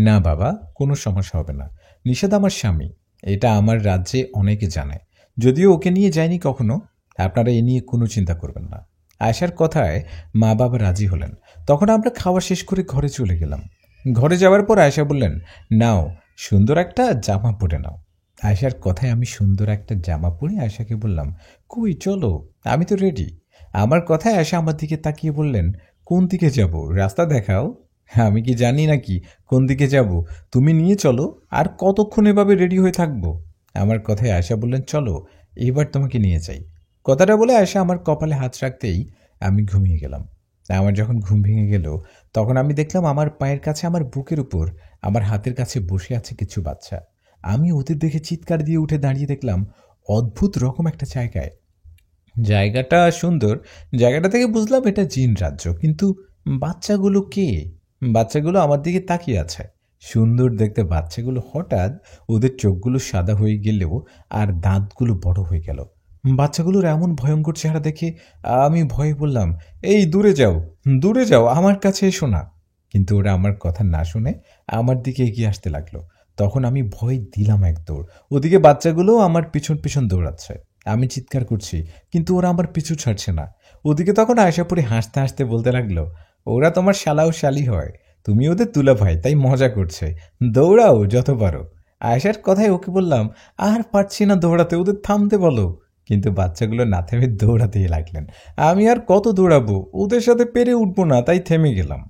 না বাবা, কোনো সমস্যা হবে না। নিশাত আমার স্বামী, এটা আমার রাজ্যে অনেকে জানে। যদিও ওকে নিয়ে যায়নি কখনো। আপনারা এ নিয়ে কোনো চিন্তা করবেন না। আয়েশার কথায় মা বাবা রাজি হলেন। তখন আমরা খাওয়া শেষ করে ঘরে চলে গেলাম। ঘরে যাওয়ার পর আয়েশা বললেন, নাও, সুন্দর একটা জামা পরে নাও। আয়েশার কথায় আমি সুন্দর একটা জামা পরে আয়েশাকে বললাম, কই চলো, আমি তো রেডি। আমার কথায় আয়েশা আমার দিকে তাকিয়ে বললেন, কোন দিকে যাব? রাস্তা দেখাও। আমি কি জানি নাকি কোন দিকে যাব? তুমি নিয়ে চলো। আর কতক্ষণ এভাবে রেডি হয়ে থাকবো? আমার কথায় আয়েশা বললেন, চলো, এবার তোমাকে নিয়ে যাই। কথাটা বলে আয়েশা আমার কপালে হাত রাখতেই আমি ঘুমিয়ে গেলাম। আমার যখন ঘুম ভেঙে গেল, তখন আমি দেখলাম আমার পায়ের কাছে, আমার বুকের উপর, আমার হাতের কাছে বসে আছে কিছু বাচ্চা। আমি ওদের দেখে চিৎকার দিয়ে উঠে দাঁড়িয়ে দেখলাম অদ্ভুত রকম একটা জায়গায়। জায়গাটা সুন্দর। জায়গাটা থেকে বুঝলাম এটা জিন রাজ্য। কিন্তু বাচ্চাগুলো কে? বাচ্চাগুলো আমার দিকে তাকিয়ে আছে। সুন্দর দেখতে বাচ্চাগুলো হঠাৎ ওদের চোখগুলো সাদা হয়ে গেলেও আর দাঁতগুলো বড় হয়ে গেল। বাচ্চাগুলোর এমন ভয়ঙ্কর চেহারা দেখে আমি ভয়ে বললাম, এই দূরে যাও, দূরে যাও, আমার কাছে এসো না। কিন্তু ওরা আমার কথা না শুনে আমার দিকে এগিয়ে আসতে লাগলো। তখন আমি ভয় দিলাম এক দৌড়। ওদিকে বাচ্চাগুলো আমার পিছন পিছন দৌড়াচ্ছে। আমি চিৎকার করছি, কিন্তু ওরা আমার পিছু ছাড়ছে না। ওদিকে তখন আয়েশাপুরি হাসতে হাসতে বলতে লাগলো, ওরা তোমার শালা ও শালি হয়, তুমি ওদের তুলা ভাই, তাই মজা করছে। দৌড়াও যত পারো। আয়েশার কথায় ওকে বললাম, আর পারছি না দৌড়াতে, ওদের থামতে বলো। কিন্তু বাচ্চাগুলো না থেমে দৌড়াতেই লাগলেন। আমি আর কত দৌড়াবো, ওদের সাথে পেরে উঠবো না, তাই থেমে গেলাম।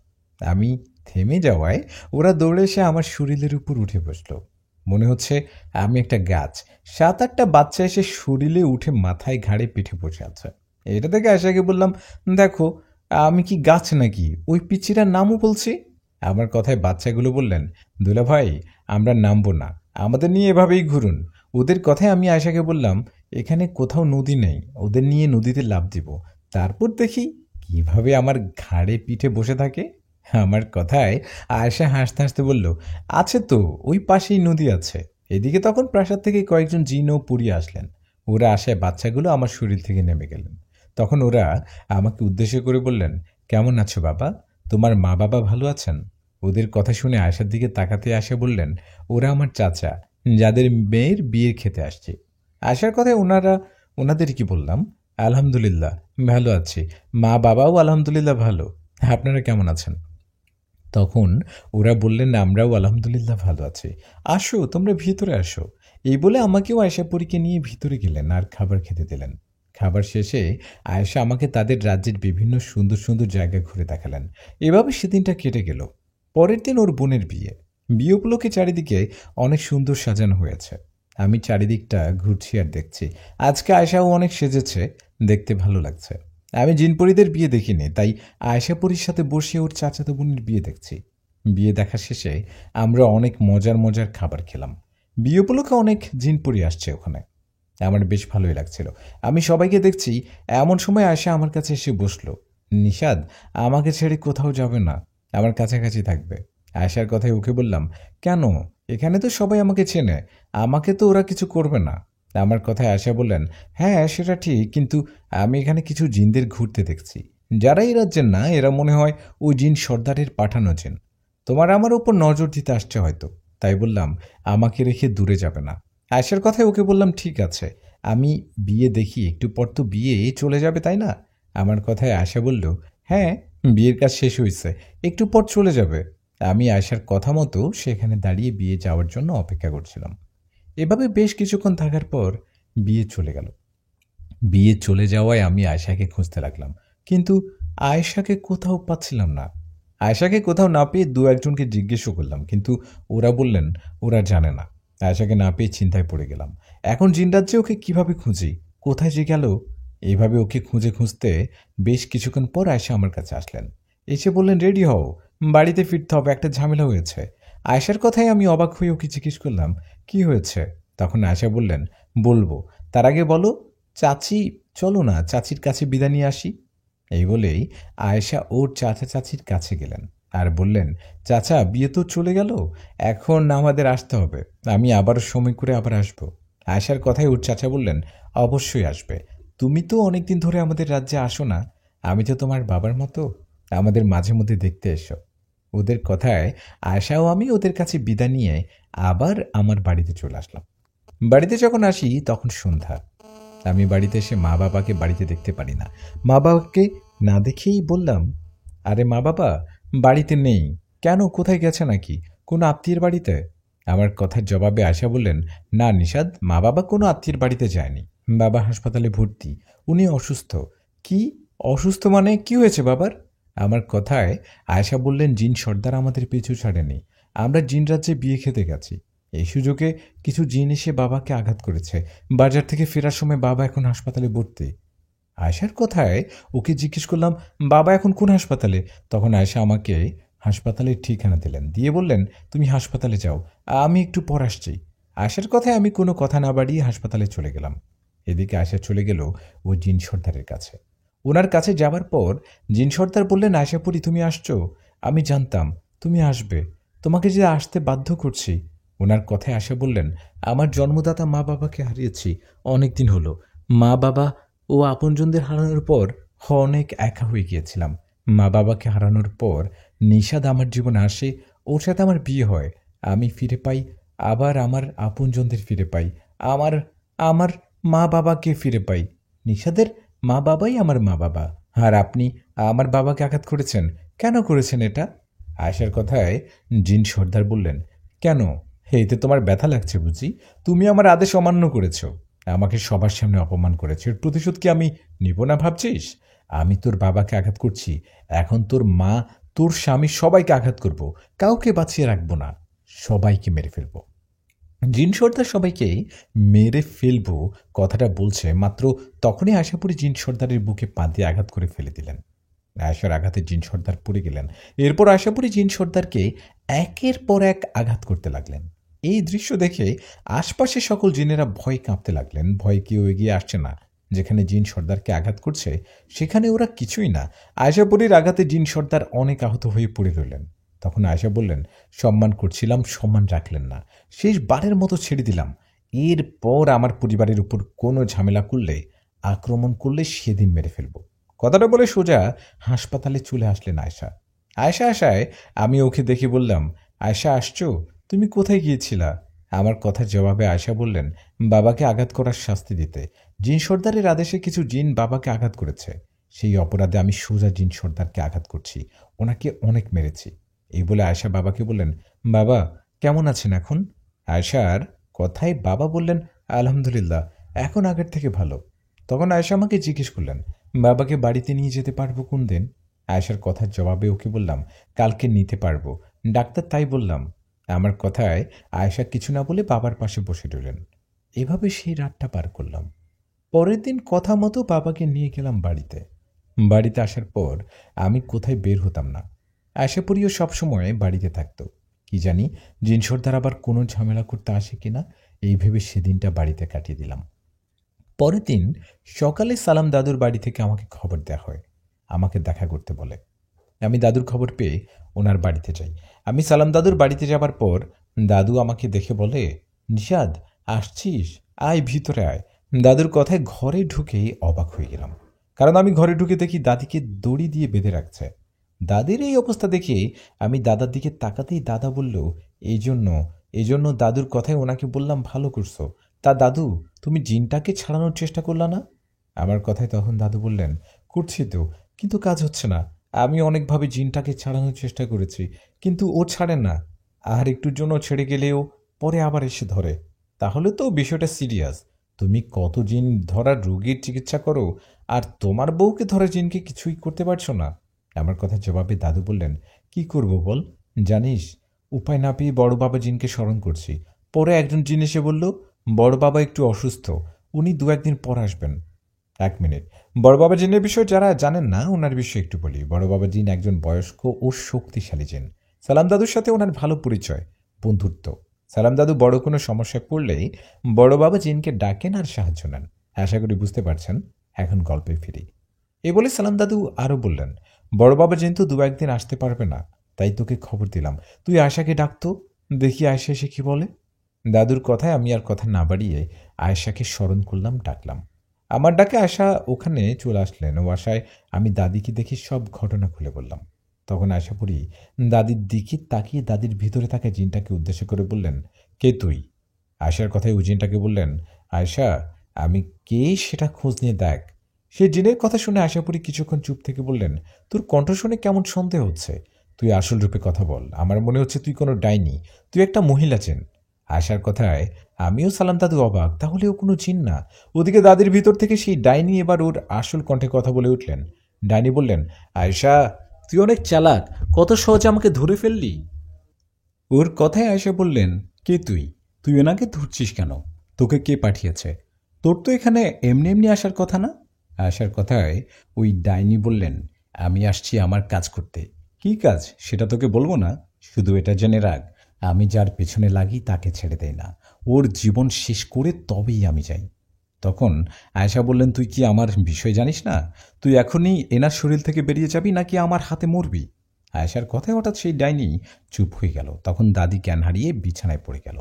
আমি থেমে যাওয়ায় ওরা দৌড়ে এসে আমার শরীরের উপর উঠে বসলো। মনে হচ্ছে আমি একটা গাছ। 7-8টা বাচ্চা এসে শরীরে উঠে মাথায় ঘাড়ে পিঠে বসে আছে। এটা থেকে আশাকে বললাম, দেখো, আমি কি গাছ নাকি? ওই পিচ্চিটার নামও বলছি। আমার কথায় বাচ্চাগুলো বললেন, দুলা ভাই, আমরা নামবো না, আমাদের নিয়ে এভাবেই ঘুরুন। ওদের কথায় আমি আয়শাকে বললাম, এখানে কোথাও নদী নেই, ওদের নিয়ে নদীতে লাফ দিব, তারপর দেখি কিভাবে আমার ঘাড়ে পিঠে বসে থাকে। আমার কথায় আয়েশা হাসতে হাসতে বলল, আছে তো, ওই পাশেই নদী আছে। এদিকে তখন প্রাসাদ থেকে কয়েকজন জিন ও পরী আসলেন। ওরা আসায় বাচ্চাগুলো আমার শরীর থেকে নেমে গেলেন। তখন ওরা আমাকে উদ্দেশ্য করে বললেন, কেমন আছো বাবা? তোমার মা বাবা ভালো আছেন? ওদের কথা শুনে আয়েশার দিকে তাকাতে আয়েশা বললেন, ওরা আমার চাচা, যাদের মেয়ের বিয়ে খেতে আসছে। আয়েশার কথায় ওনাদের কি বললাম, আলহামদুলিল্লাহ ভালো আছি, মা বাবাও আলহামদুলিল্লাহ ভালো। আপনারা কেমন আছেন? তখন ওরা বললেন, আমরাও আলহামদুলিল্লাহ ভালো আছি, আসো তোমরা ভিতরে আসো। এই বলে আমাকেও আয়েশা পরীকে নিয়ে ভিতরে গেলেন আর খাবার খেতে দিলেন। খাবার শেষে আয়েশা আমাকে তাদের রাজ্যের বিভিন্ন সুন্দর সুন্দর জায়গা ঘুরে দেখালেন। এভাবে সেদিনটা কেটে গেল। পরের দিন ওর বোনের বিয়ে। বিয়ে উপলক্ষে চারিদিকে অনেক সুন্দর সাজানো হয়েছে। আমি চারিদিকটা ঘুরছি আর দেখছি। আজকে আয়েশাও অনেক সেজেছে, দেখতে ভালো লাগছে। আমি জিনপরিদের বিয়ে দেখিনি, তাই আয়েশাপুরীর সাথে বসে ওর চাচাতো বোনের বিয়ে দেখছি। বিয়ে দেখা শেষে আমরা অনেক মজার মজার খাবার খেলাম। বিয়ে উপলক্ষে অনেক জিনপরি আসছে ওখানে। আমার বেশ ভালোই লাগছিল। আমি সবাইকে দেখছি। এমন সময় আয়েশা আমার কাছে এসে বসলো। নিশাদ, আমাকে ছেড়ে কোথাও যাবে না, আমার কাছাকাছি থাকবে। আয়েশার কথায় ওকে বললাম, কেন? এখানে তো সবাই আমাকে চেনে, আমাকে তো ওরা কিছু করবে না। আমার কথায় আয়েশা বললেন, হ্যাঁ সেটা ঠিক, কিন্তু আমি এখানে কিছু জিনদের ঘুরতে দেখছি, যারা এই রাজ্যের না, এরা মনে হয় ওই জিন সর্দারের পাঠানো জিন। তোমার আমার উপর নজর দিতে আসছে হয়তো, তাই বললাম আমাকে রেখে দূরে যাবে না। আয়েশার কথায় ওকে বললাম, ঠিক আছে, আমি বিয়ে দেখি, একটু পর তো বিয়ে চলে যাবে তাই না? আমার কথায় আয়েশা বলল, হ্যাঁ বিয়ের কাজ শেষ হয়েছে, একটু পর চলে যাবে। আমি আয়েশার কথা মতো সেখানে দাঁড়িয়ে বিয়ে যাওয়ার জন্য অপেক্ষা করছিলাম। এভাবে বেশ কিছুক্ষণ থাকার পর বিয়ে চলে গেল। বিয়ে চলে যাওয়ায় আমি আয়েশাকে খুঁজতে লাগলাম, কিন্তু আয়েশাকে কোথাও পাচ্ছিলাম না। আয়েশাকে কোথাও না পেয়ে দু একজনকে জিজ্ঞেসও করলাম, কিন্তু ওরা বললেন ওরা জানে না। আয়েশাকে না পেয়ে চিন্তায় পড়ে গেলাম। এখন জিনরাজ্যে ওকে কিভাবে খুঁজি, কোথায় যে গেল? এইভাবে ওকে খুঁজতে বেশ কিছুক্ষণ পর আয়েশা আমার কাছে আসলেন। এসে বললেন, রেডি হও, বাড়িতে ফিরতে হবে, একটা ঝামেলা হয়েছে। আয়েশার কথায় আমি অবাক হয়ে ওকে জিজ্ঞেস করলাম, কি হয়েছে? তখন আয়েশা বললেন, বলবো, তার আগে বলো। চাচি, চলো না চাচির কাছে বিদায় নিয়ে আসি। এই বলেই আয়েশা ওর চাচা চাচির কাছে গেলেন আর বললেন, চাচা বিয়ে তো চলে গেল, এখন আমাদের আসতে হবে, আমি আবারও সময় করে আবার আসবো। আয়েশার কথায় ওর চাচা বললেন, অবশ্যই আসবে, তুমি তো অনেকদিন ধরে আমাদের রাজ্যে আসো না, আমি তো তোমার বাবার মতো, আমাদের মাঝে মধ্যে দেখতে এসো। ওদের কথায় আয়েশাও আমি ওদের কাছে বিদায় নিয়ে আবার আমার বাড়িতে চলে আসলাম। বাড়িতে যখন আসি তখন সন্ধ্যা। আমি বাড়িতে এসে মা বাবাকে বাড়িতে দেখতে পারি না। মা বাবাকে না দেখেই বললাম, আরে মা বাবা বাড়িতে নেই কেন, কোথায় গেছে নাকি, কোনো আত্মীয়ের বাড়িতে? আমার কথার জবাবে আয়শা বললেন, না নিশাদ, মা বাবা কোনো আত্মীয়ের বাড়িতে যায়নি, বাবা হাসপাতালে ভর্তি, উনি অসুস্থ। কি অসুস্থ মানে, কি হয়েছে বাবার? আমার কথায় আয়শা বললেন, জিন সর্দার আমাদের পিছু ছাড়েনি, আমরা জিন রাজ্যে বিয়ে খেতে গেছি, এই সুযোগে কিছু জিন এসে বাবাকে আঘাত করেছে, বাজার থেকে ফেরার সময় বাবা এখন হাসপাতালে ভর্তি। আয়শার কথায় ওকে জিজ্ঞেস করলাম, বাবা এখন কোন হাসপাতালে? তখন আয়শা আমাকে হাসপাতালের ঠিকানা দিলেন, দিয়ে বললেন, তুমি হাসপাতালে যাও, আমি একটু পর আসছি। আয়শার কথায় আমি কোনো কথা না বাড়িয়ে হাসপাতালে চলে গেলাম। এদিকে আয়শা চলে গেল ওই জিন সর্দারের কাছে। ওনার কাছে যাবার পর জিন সর্দার বললেন, আয়শাপুরি তুমি আসছো, আমি জানতাম তুমি আসবে, তোমাকে যে আসতে বাধ্য করছি। ওনার কথায় আয়শা বললেন, আমার জন্মদাতা মা বাবাকে হারিয়েছি অনেক দিন হলো, মা বাবা ও আপনজনদের হারানোর পর অনেক একা হয়ে গিয়েছিলাম। মা বাবাকে হারানোর পর নিশাদ আমার জীবনে আসে, ওর সাথে আমার বিয়ে হয়, আমি ফিরে পাই, আবার আমার আপনজনদের ফিরে পাই, আমার আমার মা বাবাকে ফিরে পাই। নিশাদের মা বাবাই আমার মা বাবা, আর আপনি আমার বাবাকে আঘাত করেছেন, কেন করেছেন এটা? আয়েশার কথায় জিন সর্দার বললেন, কেন, এতে তোমার ব্যথা লাগছে বুঝি? তুমি আমার আদেশ অমান্য করেছ, আমাকে সবার সামনে অপমান করেছে, এর প্রতিশোধ কি আমি নিব না ভাবছিস? আমি তোর বাবাকে আঘাত করছি, এখন তোর মা, তোর স্বামী, সবাইকে আঘাত করব, কাউকে বাঁচিয়ে রাখবো না, সবাইকে মেরে ফেলবো। জিন সর্দার সবাইকে মেরে ফেলবো কথাটা বলছে মাত্র তখনই আশাপুরি জিন সর্দারের বুকে পা দিয়ে আঘাত করে ফেলে দিলেন। আয়শার আঘাতে জিন সর্দার পড়ে গেলেন। এরপর আশাপুরি জিন সর্দারকে একের পর এক আঘাত করতে লাগলেন। এই দৃশ্য দেখে আশপাশে সকল জিনেরা ভয় কাঁপতে লাগলেন। ভয় কেউ এগিয়ে আসছে না। যেখানে জিন সর্দারকে আঘাত করছে সেখানে ওরা কিছুই না। আয়শাপুরীর আঘাতে জিন সর্দার অনেক আহত হয়ে পড়ে রইলেন। তখন আয়শা বললেন, সম্মান করছিলাম, সম্মান রাখলেন না, শেষবারের মতো ছেড়ে দিলাম, এরপর আমার পরিবারের উপর কোনো ঝামেলা করলে, আক্রমণ করলে সেদিন মেরে ফেলব। কথাটা বলে সোজা হাসপাতালে চলে আসলেন আয়শা। আয়শা আসায় আমি ওকে দেখে বললাম, আয়শা আসছো, তুমি কোথায় গিয়েছিলা? আমার কথার জবাবে আয়শা বললেন, বাবাকে আঘাত করার শাস্তি দিতে। জিন সর্দারের আদেশে কিছু জিন বাবাকে আঘাত করেছে, সেই অপরাধে আমি সোজা জিন সর্দারকে আঘাত করছি, ওনাকে অনেক মেরেছি। এই বলে আয়শা বাবাকে বললেন, বাবা কেমন আছেন এখন? আয়শার কথায় বাবা বললেন, আলহামদুলিল্লাহ, এখন আগের থেকে ভালো। তখন আয়শা আমাকে জিজ্ঞেস করলেন, বাবাকে বাড়িতে নিয়ে যেতে পারবো কোন দিন? আয়শার কথার জবাবে ওকে বললাম, কালকে নিতে পারবো, ডাক্তার তাই বললাম। আমার কথায় আয়শা কিছু না বলে বাবার পাশে বসে রইলেন। এভাবে সেই রাতটা পার করলাম। পরের দিন কথা মতো বাবাকে নিয়ে গেলাম বাড়িতে। বাড়িতে আসার পর আমি কোথায় বের হতাম না। আশাপুরিও সবসময় বাড়িতে থাকতো। কি জানি জিন সর্দার আবার কোনো ঝামেলা করতে আসে কিনা, এই ভেবে সেদিনটা বাড়িতে কাটিয়ে দিলাম। পরের দিন সকালে সালাম দাদুর বাড়ি থেকে আমাকে খবর দেওয়া হয়, আমাকে দেখা করতে বলে। আমি দাদুর খবর পেয়ে ওনার বাড়িতে যাই। আমি সালাম দাদুর বাড়িতে যাবার পর দাদু আমাকে দেখে বলে, নিশাদ আসছিস, আয় ভিতরে আয়। দাদুর কথায় ঘরে ঢুকেই অবাক হয়ে গেলাম, কারণ আমি ঘরে ঢুকে দেখি দাদিকে দড়ি দিয়ে বেঁধে রাখছে। দাদির এই অবস্থা দেখে আমি দাদার দিকে তাকাতেই দাদা বলল, এই জন্য দাদুর কথায় ওনাকে বললাম ভালো করছো। তা দাদু, তুমি জিনটাকে ছাড়ানোর চেষ্টা করলা না? আমার কথায় তখন দাদু বললেন, করছি তো, কিন্তু কাজ হচ্ছে না। আমি অনেকভাবে জিনটাকে ছাড়ানোর চেষ্টা করেছি, কিন্তু ও ছাড়ে না। আর একটুর জন্য ছেড়ে গেলেও পরে আবার এসে ধরে। তাহলে তো বিষয়টা সিরিয়াস। তুমি কত জিন ধরার রোগীর চিকিৎসা করো, আর তোমার বউকে ধরা জিনকে কিছুই করতে পারছো না। আমার কথার জবাবে দাদু বললেন, কি করব বল, জানিস, উপায় না পেয়ে বড় বাবা জিনকে স্মরণ করছি। পরে একজন জিন এসে বলল, বড় বাবা একটু অসুস্থ, উনি 2-1 দিন পর আসবেন। 1 মিনিট, বড় বাবা জিনের বিষয় যারা জানেন না ওনার বিষয়ে একটু বলি। বড় বাবা জিন একজন বয়স্ক ও শক্তিশালী জিন। সালাম দাদুর সাথে ওনার ভালো পরিচয়, বন্ধুত্ব। সালাম দাদু বড় কোনো সমস্যায় পড়লেই বড় বাবা জিনকে ডাকেন আর সাহায্য নেন। আশা করি বুঝতে পারছেন। এখন গল্পে ফিরি। এ বলে সালাম দাদু আরও বললেন, বড় বাবা জিন তো 2-1 দিন আসতে পারবে না, তাই তোকে খবর দিলাম, তুই আয়শাকে ডাকতো, দেখি আয়শা এসে কি বলে। দাদুর কথায় আমি আর কথা না বাড়িয়ে আয়েশাকে স্মরণ করলাম, ডাকলাম। আমার ডাকে আয়শা ওখানে চলে আসলেন। ও আশায় আমি দাদিকে দেখে সব ঘটনা খুলে বললাম। তখন আয়শা পড়ি দাদির দিকে তাকিয়ে দাদির ভিতরে থাকা জিনটাকে উদ্দেশ্য করে বললেন, কে তুই? আয়শার কথায় ওই জিনটাকে বললেন, আয়শা আমি কে সেটা খোঁজ নিয়ে দেখ। সে জিনের কথা শুনে আয়শাপুরী কিছুক্ষণ চুপ থেকে বললেন, তোর কণ্ঠ শুনে কেমন সন্দেহ হচ্ছে, তুই আসল রূপে কথা বল। আমার মনে হচ্ছে তুই কোনো ডাইনি, তুই একটা মহিলা জিন। আয়শার কথায় আমিও সালাম দাদু অবাক, তাহলে ও কোনো জিন না। ওদিকে দাদির ভিতর থেকে সেই ডাইনি এবার ওর আসল কণ্ঠে কথা বলে উঠলেন। ডাইনি বললেন, আয়শা তুই অনেক চালাক, কত সহজে আমাকে ধরে ফেললি। ওর কথায় আয়শা বললেন, কে তুই? তুই ওনাকে ধরছিস কেন? তোকে কে পাঠিয়েছে? তোর তো এখানে এমনি এমনি আসার কথা না। আয়শার কথায় ওই ডাইনি বললেন, আমি আসছি আমার কাজ করতে। কি কাজ সেটা তোকে বলবো না, শুধু এটা জেনে রাখ, আমি যার পেছনে লাগি তাকে ছেড়ে দেই না, ওর জীবন শেষ করে তবেই আমি যাই। তখন আয়েশা বললেন, তুই কি আমার বিষয় জানিস না? তুই এখনই এনার শরীর থেকে বেরিয়ে যাবি নাকি আমার হাতে মরবি? আয়েশার কথায় হঠাৎ সেই ডাইনি চুপ হয়ে গেল। তখন দাদি জ্ঞান হারিয়ে বিছানায় পড়ে গেল।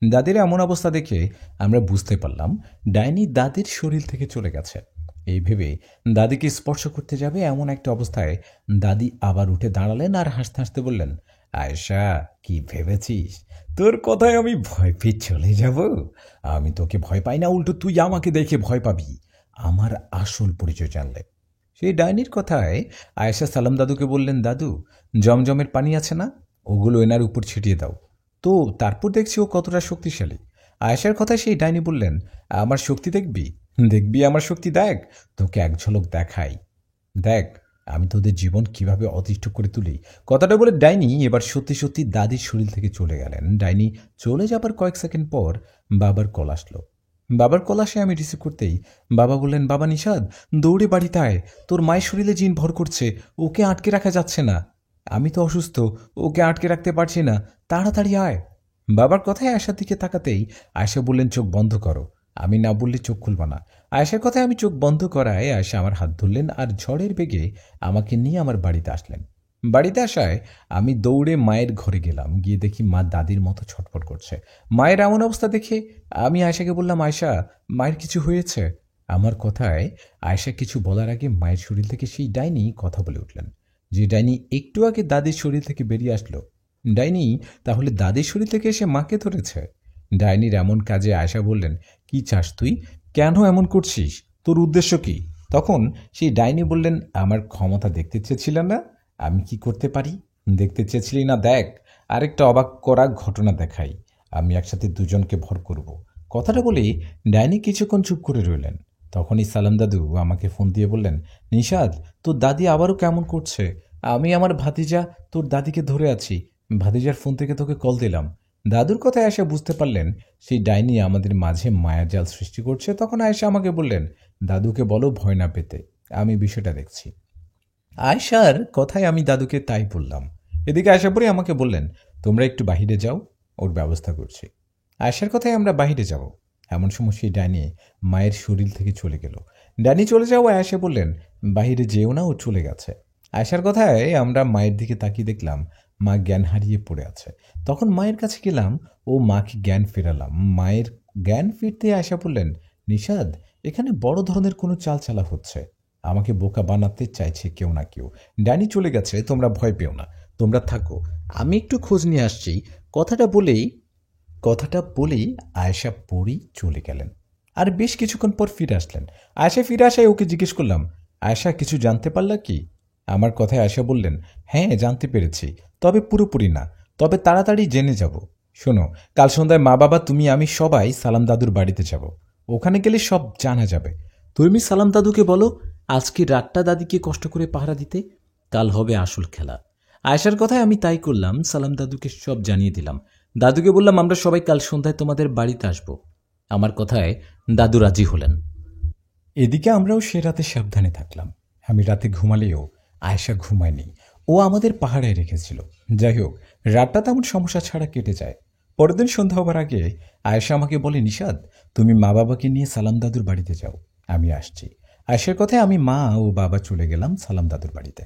দাদির এমন অবস্থা দেখে আমরা বুঝতে পারলাম ডাইনি দাদির শরীর থেকে চলে গেছে। এই ভেবে দাদিকে স্পর্শ করতে যাবে এমন একটা অবস্থায় দাদি আবার উঠে দাঁড়ালেন আর হাসতে হাসতে বললেন, আয়েশা কি ভেবেছিস তোর কথায় আমি ভয় পেয়ে চলে যাব? আমি তোকে ভয় পাই না, উল্টো তুই আমাকে দেখে ভয় পাবি আমার আসল পরিচয় জানলে। সেই ডাইনির কথায় আয়েশা সালাম দাদুকে বললেন, দাদু জমজমের পানি আছে না, ওগুলো এনার উপর ছিটিয়ে দাও তো, তারপর দেখছি ও কতটা শক্তিশালী। আয়েশার কথায় সেই ডাইনি বললেন, আমার শক্তি দেখবি? দেখবি আমার শক্তি, দেখ তোকে এক ঝলক দেখাই, দেখ আমি তোদের জীবন কিভাবে অতিষ্ঠ করে তুলি। কথাটা বলে ডাইনি এবার সত্যি সত্যি দাদির শরীর থেকে চলে গেলেন। ডাইনি চলে যাবার কয়েক সেকেন্ড পর বাবার কল আসলো। বাবার কল আসে আমি রিসিভ করতেই বাবা বললেন, বাবা নিষাদ দৌড়ে বাড়িতে আয়, তোর মায়ের শরীরে জিন ভর করছে, ওকে আটকে রাখা যাচ্ছে না। আমি তো অসুস্থ, ওকে আটকে রাখতে পারছি না, তাড়াতাড়ি আয়। বাবার কথায় আয়শার দিকে তাকাতেই আয়শা বললেন, চোখ বন্ধ করো, আমি না বললে চোখ খুলবা না। আয়শার কথায় আমি চোখ বন্ধ করায় আয়শা আমার হাত ধরলেন আর ঝড়ের বেগে আমাকে নিয়ে আমার বাড়িতে আসলেন। বাড়িতে আসায় আমি দৌড়ে মায়ের ঘরে গেলাম। গিয়ে দেখি মা দাদির মতো ছটফট করছে। মায়ের এমন অবস্থা দেখে আমি আয়শাকে বললাম, আয়শা মায়ের কিছু হয়েছে? আমার কথায় আয়েশা কিছু বলার আগে মায়ের শরীর থেকে সেই ডাইনি কথা বলে উঠলেন। যে ডাইনি একটু আগে দাদির শরীর থেকে বেরিয়ে আসলো, ডাইনি তাহলে দাদির শরীর থেকে এসে মাকে ধরেছে। ডাইনির এমন কাজে আয়েশা বললেন, কি চাস তুই? কেন এমন করছিস? তোর উদ্দেশ্য কি? তখন সেই ডাইনি বললেন, আমার ক্ষমতা দেখতে চেয়েছিলেন না? আমি কি করতে পারি দেখতে চেয়েছিলি না? দেখ, আরেকটা অবাক করা ঘটনা দেখাই। আমি একসাথে দুজনকে ভর করব। কথাটা বলেই ডাইনি কিছুক্ষণ চুপ করে রইলেন। তখনই সালাম দাদু আমাকে ফোন দিয়ে বললেন, নিশাদ, তোর দাদি আবারও কেমন করছে। আমি আমার ভাতিজা তোর দাদিকে ধরে আছি। ভাতিজার ফোন থেকে তোকে কল দিলাম। দাদুর কথায় আয়েশা বুঝতে পারলেন সেই ডাইনি আমাদের মাঝে মায়াজাল সৃষ্টি করছে। তখন আয়েশা আমাকে বললেন, দাদুকে বলো ভয় না পেতে, আমি বিষয়টা দেখছি। আয়েশার কথায় আমি দাদুকে তাই বললাম। এদিকে আয়েশা পরে আমাকে বললেন, তোমরা একটু বাহিরে যাও, ওর ব্যবস্থা করছি। আয়েশার কথায় আমরা বাহিরে যাব। এমন সময় সেই ডাইনি মায়ের শরীর থেকে চলে গেল। ডাইনি চলে যাওয়া আয়েশা বললেন, বাহিরে যেও না, ও চলে গেছে। আয়েশার কথায় আমরা মায়ের দিকে তাকিয়ে দেখলাম মা জ্ঞান হারিয়ে পড়ে আছে। তখন মায়ের কাছে গেলাম ও মাকে জ্ঞান ফেরালাম। মায়ের জ্ঞান ফিরতে আয়েশা বললেন, নিশাদ, এখানে বড় ধরনের কোনো চালচালা হচ্ছে। আমাকে বোকা বানাতে চাইছে কেউ না কেউ। ডাইনি চলে গেছে, তোমরা ভয় পেও না, তোমরা থাকো, আমি একটু খোঁজ নিয়ে আসছি। কথাটা বলেই আয়েশা পড়ি চলে গেলেন। আর বেশ কিছুক্ষণ পর ফিরে আসলেন। আয়েশা ফিরে আসায় ওকে জিজ্ঞেস করলাম, আয়েশা, কিছু জানতে পারলা কি? আমার কথায় আয়েশা বললেন, হ্যাঁ, জানতে পেরেছি, তবে পুরোপুরি না, তবে তাড়াতাড়ি জেনে যাব। শোনো, কাল সন্ধ্যায় মা বাবা তুমি আমি সবাই সালাম দাদুর বাড়িতে যাব। ওখানে গেলে সব জানা যাবে। তুমি সালাম দাদুকে বলো আজকে রাতটা দাদিকে কষ্ট করে পাহারা দিতে, কাল হবে আসল খেলা। আয়েশার কথায় আমি তাই করলাম। সালাম দাদুকে সব জানিয়ে দিলাম। দাদুকে বললাম আমরা সবাই কাল সন্ধ্যায় তোমাদের বাড়িতে আসব। আমার কথায় দাদু রাজি হলেন। এদিকে আমরাও সে রাতে সাবধানে থাকলাম। আমি রাতে ঘুমালেও আয়েশা ঘুমায়নি। ও আমাদের পাহারায় রেখেছিল। যাই হোক, রাতটা তেমন সমস্যা ছাড়া কেটে যায়। পরের দিন সন্ধ্যা হবার আগে আয়েশা আমাকে বলে, নিশাদ, তুমি মা বাবাকে নিয়ে সালাম দাদুর বাড়িতে যাও, আমি আসছি। আয়েশার কথায় আমি মা ও বাবা চলে গেলাম সালাম দাদুর বাড়িতে।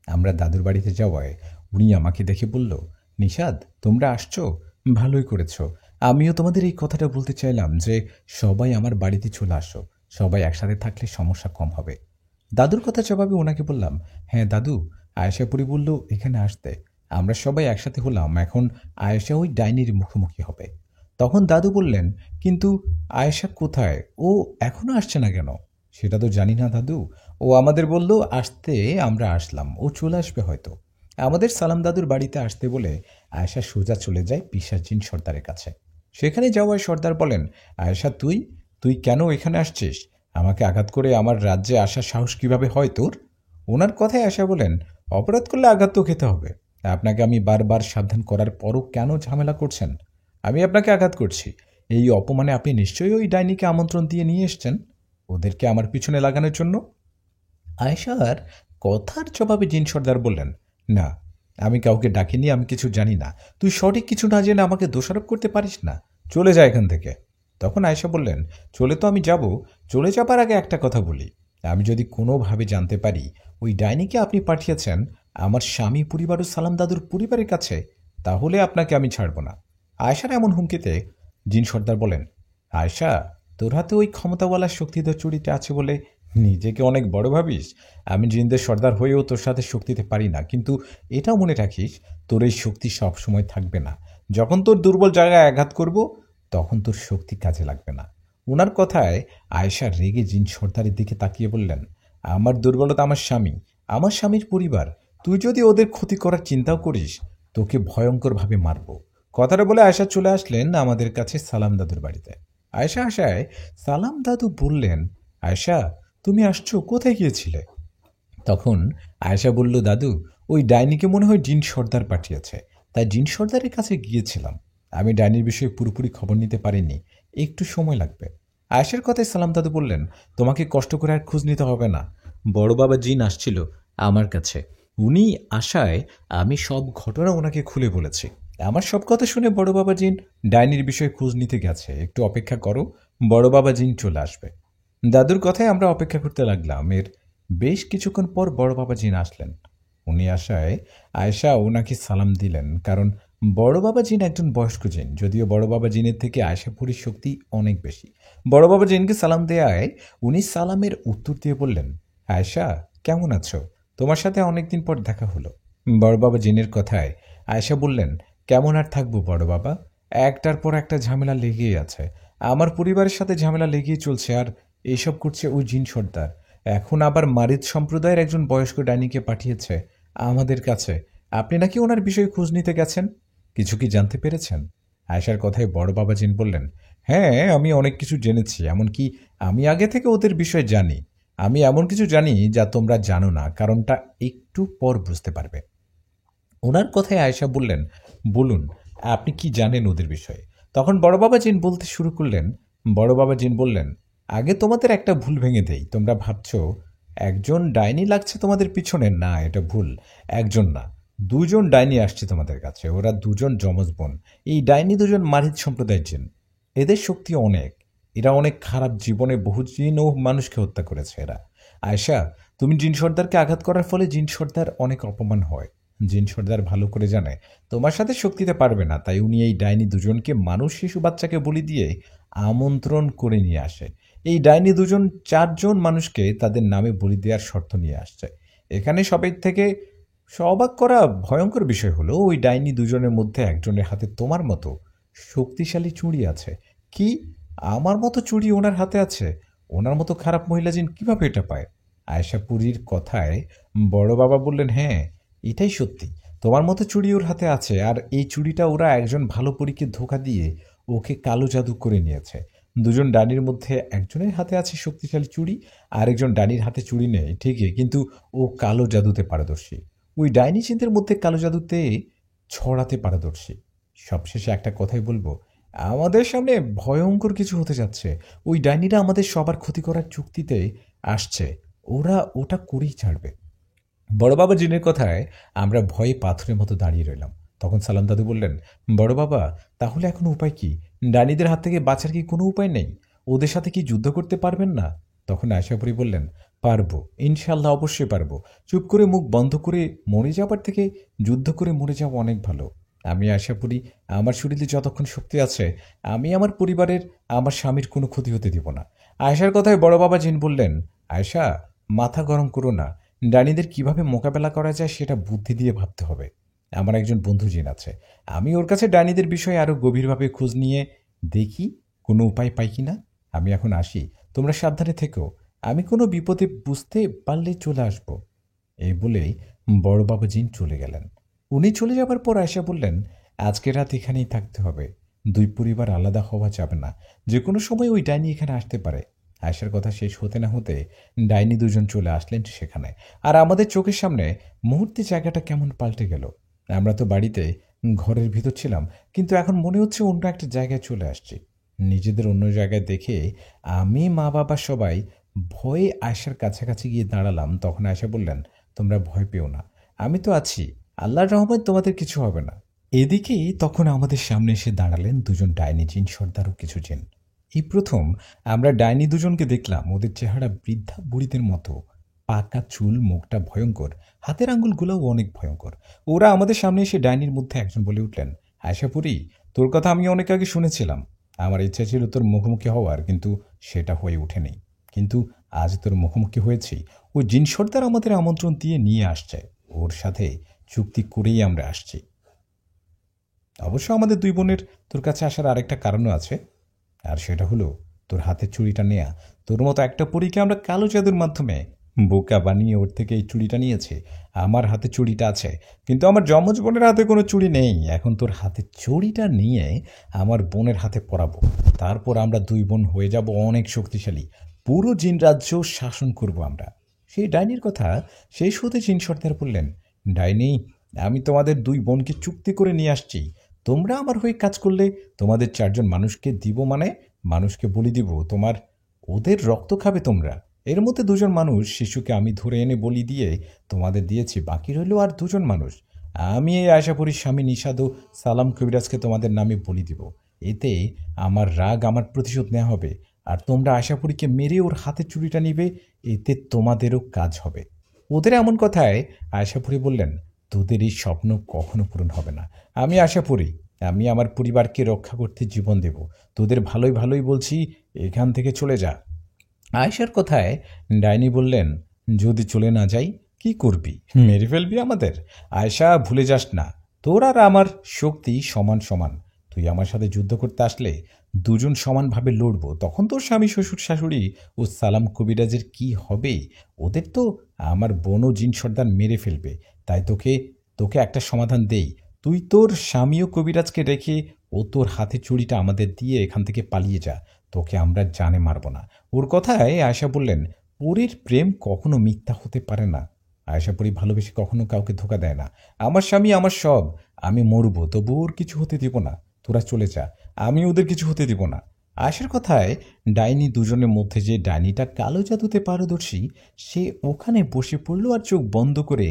আমরা দাদুর বাড়িতে যাওয়ায় উনি আমাকে দেখে বলল, নিশাদ, তোমরা আসছো, ভালোই করেছো। আমিও তোমাদের এই কথাটা বলতে চাইলাম যে সবাই আমার বাড়িতে চলে আসো, সবাই একসাথে থাকলে সমস্যা কম হবে। দাদুর কথা জবাবে ওনাকে বললাম, হ্যাঁ দাদু, আয়েশা পরি বলল এখানে আসতে। আমরা সবাই একসাথে হলাম, এখন আয়েশা ওই ডাইনির মুখোমুখি হবে। তখন দাদু বললেন, কিন্তু আয়েশা কোথায়? ও এখনো আসছে না কেন? সেটা তো জানি না দাদু, ও আমাদের বলল আসতে, আমরা আসলাম, ও চলে আসবে হয়তো। আমাদের সালাম দাদুর বাড়িতে আসতে বলে আয়েশা সোজা চলে যায় পিশাচিন সর্দারের কাছে। সেখানে যাওয়ায় সর্দার বলেন, আয়েশা, তুই কেন এখানে আসছিস? আমাকে আঘাত করে আমার রাজ্যে আসার সাহস কিভাবে হয় তোর? ওনার কথায় আয়েশা বলেন, অপরাধ করলে আঘাত তো খেতে হবে। আপনাকে আমি বারবার সাবধান করার পরও কেন ঝামেলা করছেন? আমি আপনাকে আঘাত করছি, এই অপমানে আপনি নিশ্চয়ই ওই ডাইনিকে আমন্ত্রণ দিয়ে নিয়ে এসছেন ওদেরকে আমার পিছনে লাগানোর জন্য। আয়েশার কথার জবাবে জিন সর্দার বললেন, না, আমি কাউকে ডাকিনি, আমি কিছু জানি না। তুই সঠিক কিছু না জেনে আমাকে দোষারোপ করতে পারিস না, চলে যা এখান থেকে। তখন আয়েশা বললেন, চলে তো আমি যাব, চলে যাবার আগে একটা কথা বলি। আমি যদি কোনোভাবে জানতে পারি ওই ডাইনিকে আপনি পাঠিয়েছেন আমার স্বামী পরিবার ও সালাম দাদুর পরিবারের কাছে, তাহলে আপনাকে আমি ছাড়ব না। আয়েশার এমন হুমকিতে জিন সর্দার বলেন, আয়েশা, তোর হাতে ওই ক্ষমতাওয়ালা শক্তিধর চুরিটা আছে বলে নিজেকে অনেক বড় ভাবিস। আমি জিনদের সর্দার হয়েও তোর সাথে শক্তিতে পারি না, কিন্তু এটাও মনে রাখিস তোর এই শক্তি সব সময় থাকবে না। যখন তোর দুর্বল জায়গায় আঘাত করব তখন তোর শক্তি কাজে লাগবে না। ওনার কথায় আয়েশা রেগে জিন সর্দারের দিকে তাকিয়ে বললেন, আমার দুর্বলতা আমার স্বামী, আমার স্বামীর পরিবার। তুই যদি ওদের ক্ষতি করার চিন্তাও করিস তোকে ভয়ঙ্করভাবে মারব। কথাটা বলে আয়েশা চলে আসলেন আমাদের কাছে সালাম দাদুর বাড়িতে। আয়েশা আসায় সালাম দাদু বললেন, আয়েশা, তুমি আসছো, কোথায় গিয়েছিলে? তখন আয়েশা বলল, দাদু, ওই ডাইনিকে মনে হয় জিন সর্দার পাঠিয়েছে, তাই জিন সর্দারের কাছে গিয়েছিলাম। আমি ডাইনির বিষয়ে পুরোপুরি খবর নিতে পারিনি, একটু সময় লাগবে। আয়েশার কথায় সালাম দাদু বললেন, তোমাকে কষ্ট করে আর খোঁজ নিতে হবে না। বড় বাবা জিন আসছিল আমার কাছে, উনি আসায় আমি সব ঘটনা ওনাকে খুলে বলেছি। আমার সব কথা শুনে বড় বাবা জিন ডাইনির বিষয়ে খোঁজ নিতে গেছে, একটু অপেক্ষা করো, বড় বাবা জিন চলে আসবে। দাদুর কথায় আমরা অপেক্ষা করতে লাগলাম। এর বেশ কিছুক্ষণ পর বড় বাবা জিন আসলেন। উনি আসায় আয়েশা ওনাকে সালাম দিলেন, কারণ বড় বাবা জিন একজন বয়স্ক জিন, যদিও বড় বাবা জিনের থেকে আয়শাপুরীর শক্তি অনেক বেশি। বড় বাবা জিনকে সালাম দেয়ায় উনি সালামের উত্তর দিয়ে বললেন, আয়শা কেমন আছো, তোমার সাথে অনেকদিন পর দেখা হলো। বড় বাবা জিনের কথায় আয়শা বললেন, কেমন আর থাকবো বড় বাবা, একটার পর একটা ঝামেলা লেগেই আছে। আমার পরিবারের সাথে ঝামেলা লেগেই চলছে, আর এইসব করছে ওই জিন সর্দার। এখন আবার মারিদ সম্প্রদায়ের একজন বয়স্ক ডাইনিকে পাঠিয়েছে আমাদের কাছে। আপনি নাকি ওনার বিষয়ে খোঁজ নিতে গেছেন, কিছু কি জানতে পেরেছেন? আয়েশার কথায় বড় বাবা জিন বললেন, হ্যাঁ আমি অনেক কিছু জেনেছি, এমনকি আমি আগে থেকে ওদের বিষয়ে জানি। আমি এমন কিছু জানি যা তোমরা জানো না, কারণটা একটু পর বুঝতে পারবে। ওনার কথায় আয়েশা বললেন, বলুন আপনি কি জানেন ওদের বিষয়ে। তখন বড় বাবা জিন বলতে শুরু করলেন। বড় বাবা জিন বললেন, আগে তোমাদের একটা ভুল ভেঙে দেই। তোমরা ভাবছো একজন ডাইনি লাগছে তোমাদের পিছনে, না এটা ভুল। একজন না, দুজন ডাইনি আসছে তোমাদের কাছে। ওরা দুজন যমজ বোন। এই ডাইনি দুজন মারিদ সম্প্রদায়ের জিন। এদের শক্তি অনেক। এরা অনেক খারাপ, জীবনে বহু জিন ও মানুষকে হত্যা করেছে এরা। আয়েশা, তুমি জিন সর্দারকে আঘাত করার ফলে জিন সর্দার অনেক অপমান হয়। জিন সর্দার ভালো করে জানে তোমার সাথে শক্তিতে পারবে না, তাই উনি এই ডাইনি দুজনকে মানুষ শিশু বাচ্চাকে বলি দিয়ে আমন্ত্রণ করে নিয়ে আসে। এই ডাইনি দুজন 4 জন মানুষকে তাদের নামে বলি দেওয়ার শর্ত নিয়ে আসছে। এখানে সবাই থেকে অবাক করা ভয়ঙ্কর বিষয় হলো ওই ডাইনি দুজনের মধ্যে একজনের হাতে তোমার মতো শক্তিশালী চুড়ি আছে। কি, আমার মতো চুড়ি ওনার হাতে আছে? ওনার মতো খারাপ মহিলা জিন কিভাবে এটা পায়? আয়েশাপুরীর কথায় বড় বাবা বললেন, হ্যাঁ এটাই সত্যি, তোমার মতো চুড়ি ওর হাতে আছে। আর এই চুড়িটা ওরা একজন ভালো পরীকে ধোঁকা দিয়ে ওকে কালো জাদু করে নিয়েছে। দুজন ডানির মধ্যে একজনের হাতে আছে শক্তিশালী চুড়ি, আর একজন ডানির হাতে চুড়ি নেই ঠিকই, কিন্তু ও কালো জাদুতে পারদর্শী। ওই ডাইনি চিন্তের মধ্যে কালো জাদুতে ছড়াতে পারদর্শী। সবশেষে একটা কথাই বলবো, আমাদের সামনে ভয়ঙ্কর কিছু হতে যাচ্ছে। ওই ডাইনিরা আমাদের সবার ক্ষতি করার চুক্তিতে আসছে। ওরা ওটা করেই ছাড়বে। বড় বাবা জিনের কথায় আমরা ভয়ে পাথরের মতো দাঁড়িয়ে রইলাম। তখন সালাম দাদু বললেন, বড় বাবা তাহলে এখন উপায় কি? ডাইনিদের হাত থেকে বাঁচার কি কোনো উপায় নেই? ওদের সাথে কি যুদ্ধ করতে পারবেন না? তখন আশাপুরি বললেন, পারবো, ইনশাল্লাহ অবশ্যই পারবো। চুপ করে মুখ বন্ধ করে মরে যাবার থেকে যুদ্ধ করে মরে যাওয়া অনেক ভালো। আমি আশাপুরি, আমার শরীরে যতক্ষণ শক্তি আছে আমি আমার পরিবারের, আমার স্বামীর কোনো ক্ষতি হতে দিব না। আয়েশার কথায় বড় বাবা জিন বললেন, আয়েশা মাথা গরম করো না, ডাইনিদের কিভাবে মোকাবেলা করা যায় সেটা বুদ্ধি দিয়ে ভাবতে হবে। আমার একজন বন্ধু জিন আছে, আমি ওর কাছে ডাইনিদের বিষয়ে আরও গভীরভাবে খোঁজ নিয়ে দেখি কোনো উপায় পাই কি না। আমি এখন আসি, তোমরা সাবধানে থেকো। আমি কোনো বিপদে বুঝতে পারলে চলে আসব। এই বলেই বড় বাবা জিন চলে গেলেন। উনি চলে যাবার পর আয়শা বললেন, আজকে রাত এখানেই থাকতে হবে। দুই পরিবার আলাদা হওয়া যাবে না। যে কোনো সময় ওই ডাইনি এখানে আসতে পারে। আয়শার কথা শেষ হতে না হতে ডাইনি দুজন চলে আসলেন সেখানে। আর আমাদের চোখের সামনে মুহূর্তে জায়গাটা কেমন পাল্টে গেল। আমরা তো বাড়িতে ঘরের ভিতর ছিলাম, কিন্তু এখন মনে হচ্ছে অন্য একটা জায়গায় চলে আসছি। নিজেদের অন্য জায়গায় দেখে আমি, মা বাবা সবাই ভয়ে আয়শার কাছাকাছি গিয়ে দাঁড়ালাম। তখন আয়শা বললেন, তোমরা ভয় পেও না, আমি তো আছি, আল্লাহর রহমত তোমাদের কিছু হবে না। এদিকেই তখন আমাদের সামনে এসে দাঁড়ালেন দুজন ডাইনি জিন সর্দার ও কিছু জিন। এই প্রথম আমরা ডাইনি দুজনকে দেখলাম। ওদের চেহারা বৃদ্ধা বুড়িদের মতো, পাকা চুল, মুখটা ভয়ঙ্কর, হাতের আঙ্গুলগুলোও অনেক ভয়ঙ্কর। ওরা আমাদের সামনে এসে ডাইনির মধ্যে একজন বলে উঠলেন, আয়শাপুরি তোর কথা আমি অনেক আগে শুনেছিলাম। আমার ইচ্ছা ছিল তোর মুখোমুখি হওয়ার, কিন্তু সেটা হয়ে ওঠেনি। কিন্তু আজ তোর মুখোমুখি হয়েছি। ওই জিন সর্দার আমাদের আমন্ত্রণ দিয়ে নিয়ে আসছে, ওর সাথে চুক্তি করেই আমরা আসছি। অবশ্য আমাদের দুই বোনের তোর কাছে আসার আরেকটা কারণও আছে, আর সেটা হলো তোর হাতের চুড়িটা নেয়া। তোর মতো একটা পরীকে আমরা কালো জাদুর মাধ্যমে বোকা বানিয়ে ওর থেকে এই চুড়িটা নিয়েছি। আমার হাতে চুড়িটা আছে, কিন্তু আমার যমজ বোনের হাতে কোনো চুড়ি নেই। এখন তোর হাতে চুড়িটা নিয়ে আমার বোনের হাতে পরাবো, তারপর আমরা দুই বোন হয়ে যাব অনেক শক্তিশালী। পুরো জিন রাজ্য শাসন করব আমরা। সেই ডাইনির কথা শেষ হতে জিন সর্দার বললেন, ডাইনি আমি তোমাদের দুই বোনকে চুক্তি করে নিয়ে আসছি। তোমরা আমার হয়ে কাজ করলে তোমাদের 4 জন মানুষকে দিব, মানে মানুষকে বলি দিব। তোমার ওদের রক্ত খাবে তোমরা। এর মধ্যে 2 জন মানুষ শিশুকে আমি ধরে এনে বলি দিয়ে তোমাদের দিয়েছি, বাকি রইল আর 2 জন মানুষ। আমি এই আশাপুরীর স্বামী নিষাদ ও সালাম কবিরাজকে তোমাদের নামে বলি দিব। এতে আমার রাগ, আমার প্রতিশোধ নেওয়া হবে। আর তোমরা আশাপুরীকে মেরে ওর হাতে চুড়িটা নিবে, এতে তোমাদেরও কাজ হবে। ওদের এমন কথায় আশাপুরী বললেন, তোদের এই স্বপ্ন কখনো পূরণ হবে না। আমি আশা করি আমি আমার পরিবারকে রক্ষা করতে জীবন দেব। তোদের ভালোই ভালোই বলছি, এখান থেকে চলে যা। আয়েশার কথায় ডাইনি বললেন, যদি চলে না যাই কি করবি? মেরে ফেলবি আমাদের? আয়েশা, ভুলে যাস না, তোর আর আমার শক্তি সমান সমান। তুই আমার সাথে যুদ্ধ করতে আসলে দুজন সমানভাবে লড়ব। তখন তোর স্বামী, শ্বশুর, শাশুড়ি ও সালাম কবিরাজের কি হবে? ওদের তো আমার বোন ও জিন সর্দার মেরে ফেলবে। তাই তোকে তোকে একটা সমাধান দেই। তুই তোর স্বামী ও কবিরাজকে রেখে ও তোর হাতে চুড়িটা আমাদের দিয়ে এখান থেকে পালিয়ে যা। তোকে আমরা জানে মারব না। ওর কথায় আয়েশা বললেন, পরীর প্রেম কখনো মিথ্যা হতে পারে না। আয়েশা পরী ভালোবেসে কখনো কাউকে ধোকা দেয় না। আমার স্বামী আমার সব। আমি মরব, তবু ওর কিছু হতে দিব না। তোরা চলে যা, আমি ওদের কিছু হতে দিব না। আয়েশার কথায় ডাইনি দুজনের মধ্যে যে ডাইনিটা কালো জাদুতে পারদর্শী, সে ওখানে বসে পড়ল আর চোখ বন্ধ করে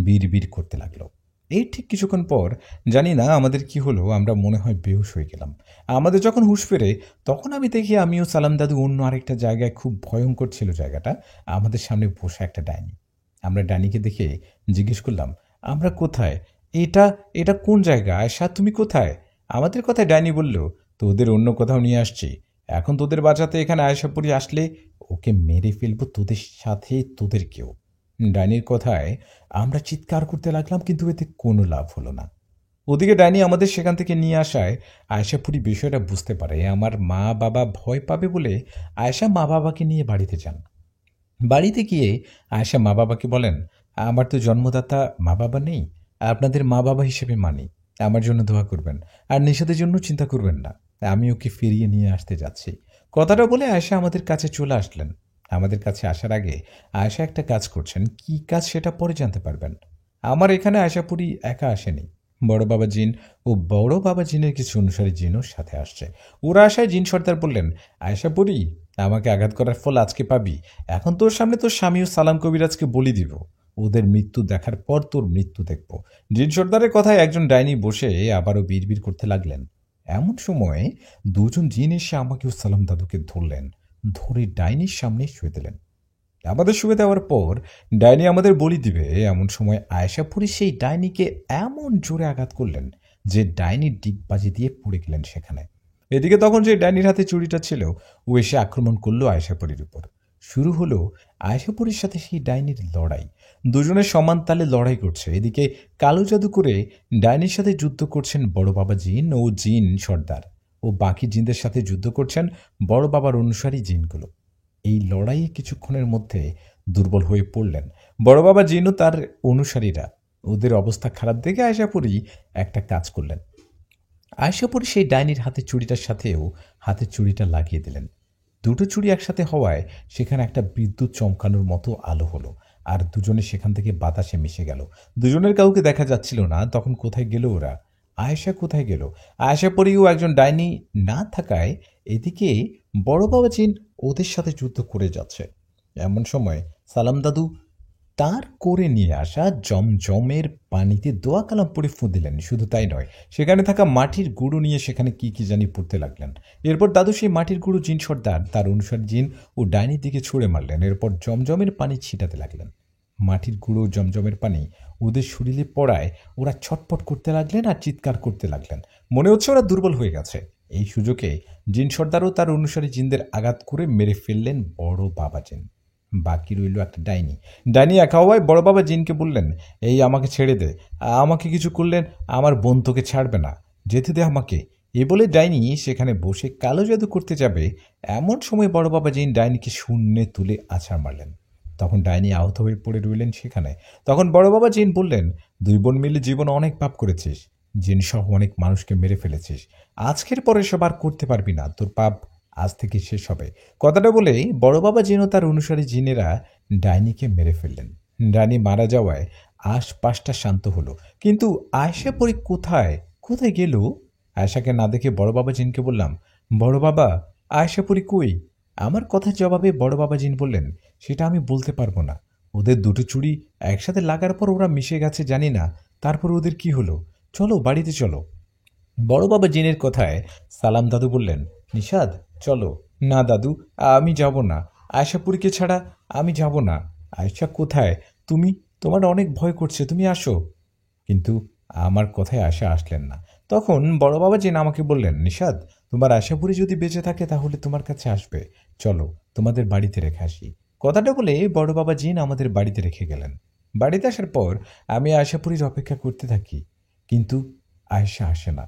বিড়বিড় করতে লাগলো। এই ঠিক কিছুক্ষণ পর জানি না আমাদের কি হলো, আমরা মনে হয় বেহুশ হয়ে গেলাম। আমাদের যখন হুঁশ ফেরে তখন আমি দেখি আমিও সালাম দাদু অন্য আরেকটা জায়গায়, খুব ভয়ঙ্কর ছিল জায়গাটা, আমাদের সামনে বসে একটা ডাইনি। আমরা ডাইনিকে দেখে জিজ্ঞেস করলাম, আমরা কোথায়? এটা এটা কোন জায়গা? আয়শা, তুমি কোথায়? আমাদের কথায় ডাইনি বলল, তোদের অন্য কোথাও নিয়ে আসছি। এখন তোদের বাঁচাতে এখানে আয়শাপুরি আসলে ওকে মেরে ফেলবো, তোদের সাথে তোদেরকেও। ডাইনির কথায় আমরা চিৎকার করতে লাগলাম, কিন্তু এতে কোনো লাভ হলো না। ওদিকে ডাইনি আমাদের সেখান থেকে নিয়ে আসায় আয়েশাপুরি বিষয়টা বুঝতে পারে। আমার মা বাবা ভয় পাবে বলে আয়েশা মা বাবাকে নিয়ে বাড়িতে যান। বাড়িতে গিয়ে আয়েশা মা বাবাকে বলেন, আমার তো জন্মদাতা মা বাবা নেই, আপনাদের মা বাবা হিসেবে মানি। আমার জন্য দোয়া করবেন, আর নিষাদের জন্য চিন্তা করবেন না। আমি ওকে ফিরিয়ে নিয়ে আসতে যাচ্ছি। কথাটা বলে আয়েশা আমাদের কাছে চলে আসলেন। আমাদের কাছে আসার আগে আয়েশা একটা কাজ করছেন। কি কাজ সেটা পরে জানতে পারবেন। আমার এখানে আয়েশাপুরি একা আসেনি। বড় বাবা জিন ও বড় বাবা জিনের কিছু অনুসারী জিনও সাথে আসছে। ওরা আসায় জিন সর্দার বললেন, আয়েশাপুরি, আমাকে আঘাত করার ফল আজকে পাবি। এখন তোর সামনে তোর স্বামী ও সালাম কবিরাজকে বলি দিব। ওদের মৃত্যু দেখার পর তোর মৃত্যু দেখব। জিন সর্দারের কথায় একজন ডাইনি বসে আবারও বিড়বিড় করতে লাগলেন। এমন সময় দুজন জিন এসে আমাকে ও সালাম দাদুকে ধরলেন, ধরে ডাইনির সামনে শুয়ে দিলেন। আমাদের শুয়ে দেওয়ার পর ডাইনি আমাদের বলি দিবে, এমন সময় আয়েশাপুরি সেই ডাইনিকে এমন জোরে আঘাত করলেন যে ডাইনির ডিগবাজি দিয়ে পড়ে গেলেন সেখানে। এদিকে তখন যে ডাইনির হাতে চুরিটা ছিল, ও এসে আক্রমণ করলো আয়েশাপুরীর উপর। শুরু হলো আয়েশাপুরীর সাথে সেই ডাইনির লড়াই। দুজনের সমান তালে লড়াই করছে। এদিকে কালো জাদু করে ডাইনির সাথে যুদ্ধ করছেন বড় বাবা জিন ও জিন সর্দার, ও বাকি জিনদের সাথে যুদ্ধ করছেন বড় বাবার অনুসারী জিনগুলো। এই লড়াইয়ে কিছুক্ষণের মধ্যে দুর্বল হয়ে পড়লেন বড় বাবা জিন ও তার অনুসারীরা। ওদের অবস্থা খারাপ দেখে আয়েশাপুরি একটা কাজ করলেন। আয়েশাপুরি সেই ডাইনির হাতের চুড়িটার সাথেও হাতের চুড়িটা লাগিয়ে দিলেন। দুটো চুড়ি একসাথে হওয়ায় সেখানে একটা বিদ্যুৎ চমকানোর মতো আলো হলো, আর দুজনে সেখান থেকে বাতাসে মিশে গেল। দুজনের কাউকে দেখা যাচ্ছিল না। তখন কোথায় গেল ওরা? আয়েশা কোথায় গেল? আয়েশাপুরিও একজন ডাইনি না থাকায় এদিকে বড় বাবা জিন ওদের সাথে যুদ্ধ করে যাচ্ছে। এমন সময় সালাম দাদু তার করে নিয়ে আসা জমজমের পানিতে দোয়া কালাম পড়ে ফুঁ দিলেন। শুধু তাই নয়, সেখানে থাকা মাটির গুঁড়ো নিয়ে সেখানে কি কি জানি পড়তে লাগলেন। এরপর দাদু সেই মাটির গুঁড়ো জিন সর্দার, তার অনুসারী জিন ও ডাইনির দিকে ছুঁড়ে মারলেন। এরপর জমজমের পানি ছিটাতে লাগলেন। মাটির গুঁড়ো জমজমের পানি ওদের শরীরে পড়ায় ওরা ছটপট করতে লাগলেন আর চিৎকার করতে লাগলেন। মনে হচ্ছে ওরা দুর্বল হয়ে গেছে। এই সুযোগে জিন সর্দারও তার অনুসারী জিনদের আঘাত করে মেরে ফেললেন বড় বাবা জিন। বাকি রইল একটা ডাইনি। ডাইনি একা হওয়ায় বড় বাবা জিনকে বললেন, এই আমাকে ছেড়ে দে, আমাকে কিছু করলেন আমার বোন তোকে ছাড়বে না, যেতে দে আমাকে। এ বলে ডাইনি সেখানে বসে কালো জাদু করতে যাবে, এমন সময় বড় বাবা জিন ডাইনিকে শূন্যে তুলে আছাড় মারলেন। তখন ডাইনি আহত হয়ে পড়ে রইলেন সেখানে। তখন বড় বাবা জিন বললেন, দুই বোন মিলে জীবনে অনেক পাপ করেছিস, জিন সহ অনেক মানুষকে মেরে ফেলেছিস। আজকের পরে সব আর করতে পারবি না, তোর পাপ আজ থেকে শেষ হবে। কথাটা বলেই বড় বাবা জিন ও তার অনুসারী জিনেরা ডাইনিকে মেরে ফেললেন। ডাইনি মারা যাওয়ায় আশপাশটা শান্ত হলো। কিন্তু আয়েশা পরি কোথায় কোথায় গেল? আয়েশাকে না দেখে বড় বাবা জিনকে বললাম, বড় বাবা, আয়েশা পরি কই? আমার কথার জবাবে বড় বাবা জিন বললেন, সেটা আমি বলতে পারবো না। ওদের দুটো চুড়ি একসাথে লাগার পর ওরা মিশে গেছে, জানি না তারপর ওদের কি হলো। চলো বাড়িতে চলো। বড় বাবা জিনের কথায় সালাম দাদু বললেন, নিষাদ চলো। না দাদু, আমি যাব না। আয়েশাপুরীকে ছাড়া আমি যাব না। আয়েশা কোথায়? তুমি, তোমার অনেক ভয় করছে, তুমি আসো। কিন্তু আমার কথায় আশা আসলেন না। তখন বড় বাবা জিন আমাকে বললেন, নিশাদ, তোমার আশাপুরী যদি বেঁচে থাকে তাহলে তোমার কাছে আসবে, চলো তোমাদের বাড়িতে রেখে আসি। কথাটা বলে বড় বাবা জিন আমাদের বাড়িতে রেখে গেলেন। বাড়িতে আসার পর আমি আশাপুরীর অপেক্ষা করতে থাকি, কিন্তু আয়েশা আসে না।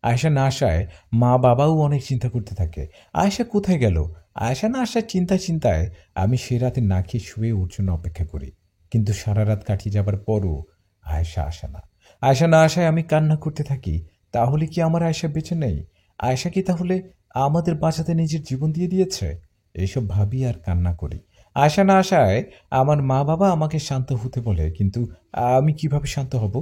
আয়েশা না আসায় মা বাবাও অনেক চিন্তা করতে থাকে, আয়েশা কোথায় গেল। আয়েশা না আসার চিন্তায় চিন্তায় আমি সে রাতে না খেয়ে শুয়ে ওর জন্য অপেক্ষা করি, কিন্তু সারা রাত কাটিয়ে যাবার পরও আয়েশা আসে না। আয়েশা না আসায় আমি কান্না করতে থাকি, তাহলে কি আমার আয়েশা বেঁচে নেই? আয়েশা কি তাহলে আমাদের বাঁচাতে নিজের জীবন দিয়ে দিয়েছে? এইসব ভাবি আর কান্না করি। আয়েশা না আসায় আমার মা বাবা আমাকে শান্ত হতে বলে, কিন্তু আমি কিভাবে শান্ত হব?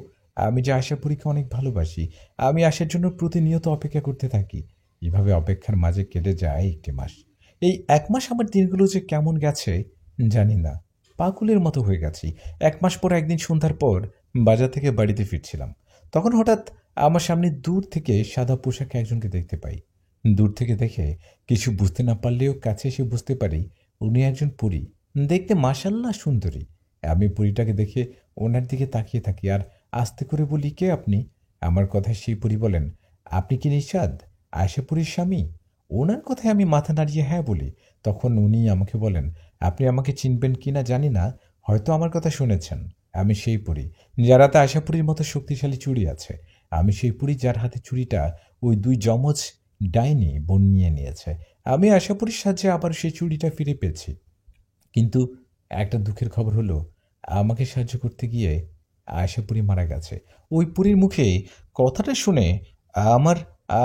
আমি যে আশাপুরীকে অনেক ভালোবাসি, আমি আসার জন্য প্রতিনিয়ত অপেক্ষা করতে থাকি। এভাবে অপেক্ষার মাঝে কেটে যায় 1 মাস। এই 1 মাস আমার দিনগুলো যে কেমন গেছে জানি না, পাগলের মতো হয়ে গেছি। 1 মাস পর একদিন সন্ধ্যার পর বাজার থেকে বাড়িতে ফিরছিলাম, তখন হঠাৎ আমার সামনে দূর থেকে সাদা পোশাকে একজনকে দেখতে পাই। দূর থেকে দেখে কিছু বুঝতে না পারলেও কাছে এসে বুঝতে পারি উনি একজন পরী, দেখতে মাশাআল্লাহ সুন্দরী। আমি পরীটাকে দেখে ওনার দিকে তাকিয়ে থাকি আর আস্তে করে বলি, কে আপনি? আমার কথায় সেই পরী বলেন, আপনি কি নিশাদ, আয়েশাপুরীর স্বামী? ওনার কথায় আমি মাথা নাড়িয়ে হ্যাঁ বলি। তখন উনি আমাকে বলেন, আপনি আমাকে চিনবেন কিনা জানি না, হয়তো আমার কথা শুনেছেন। আমি সেই পরী যার হাতে আশাপুরীর মতো শক্তিশালী চুড়ি আছে। আমি সেই পরী যার হাতে চুড়িটা ওই 2 যমজ ডাইনি বোন নিয়ে নিয়েছে। আমি আশাপুরীর সাহায্যে আবার সেই চুড়িটা ফিরে পেয়েছি। কিন্তু একটা দুঃখের খবর হলো, আমাকে সাহায্য করতে গিয়ে আয়েশাপুরী মারা গেছে। ওই পুরীর মুখে কথাটা শুনে আমার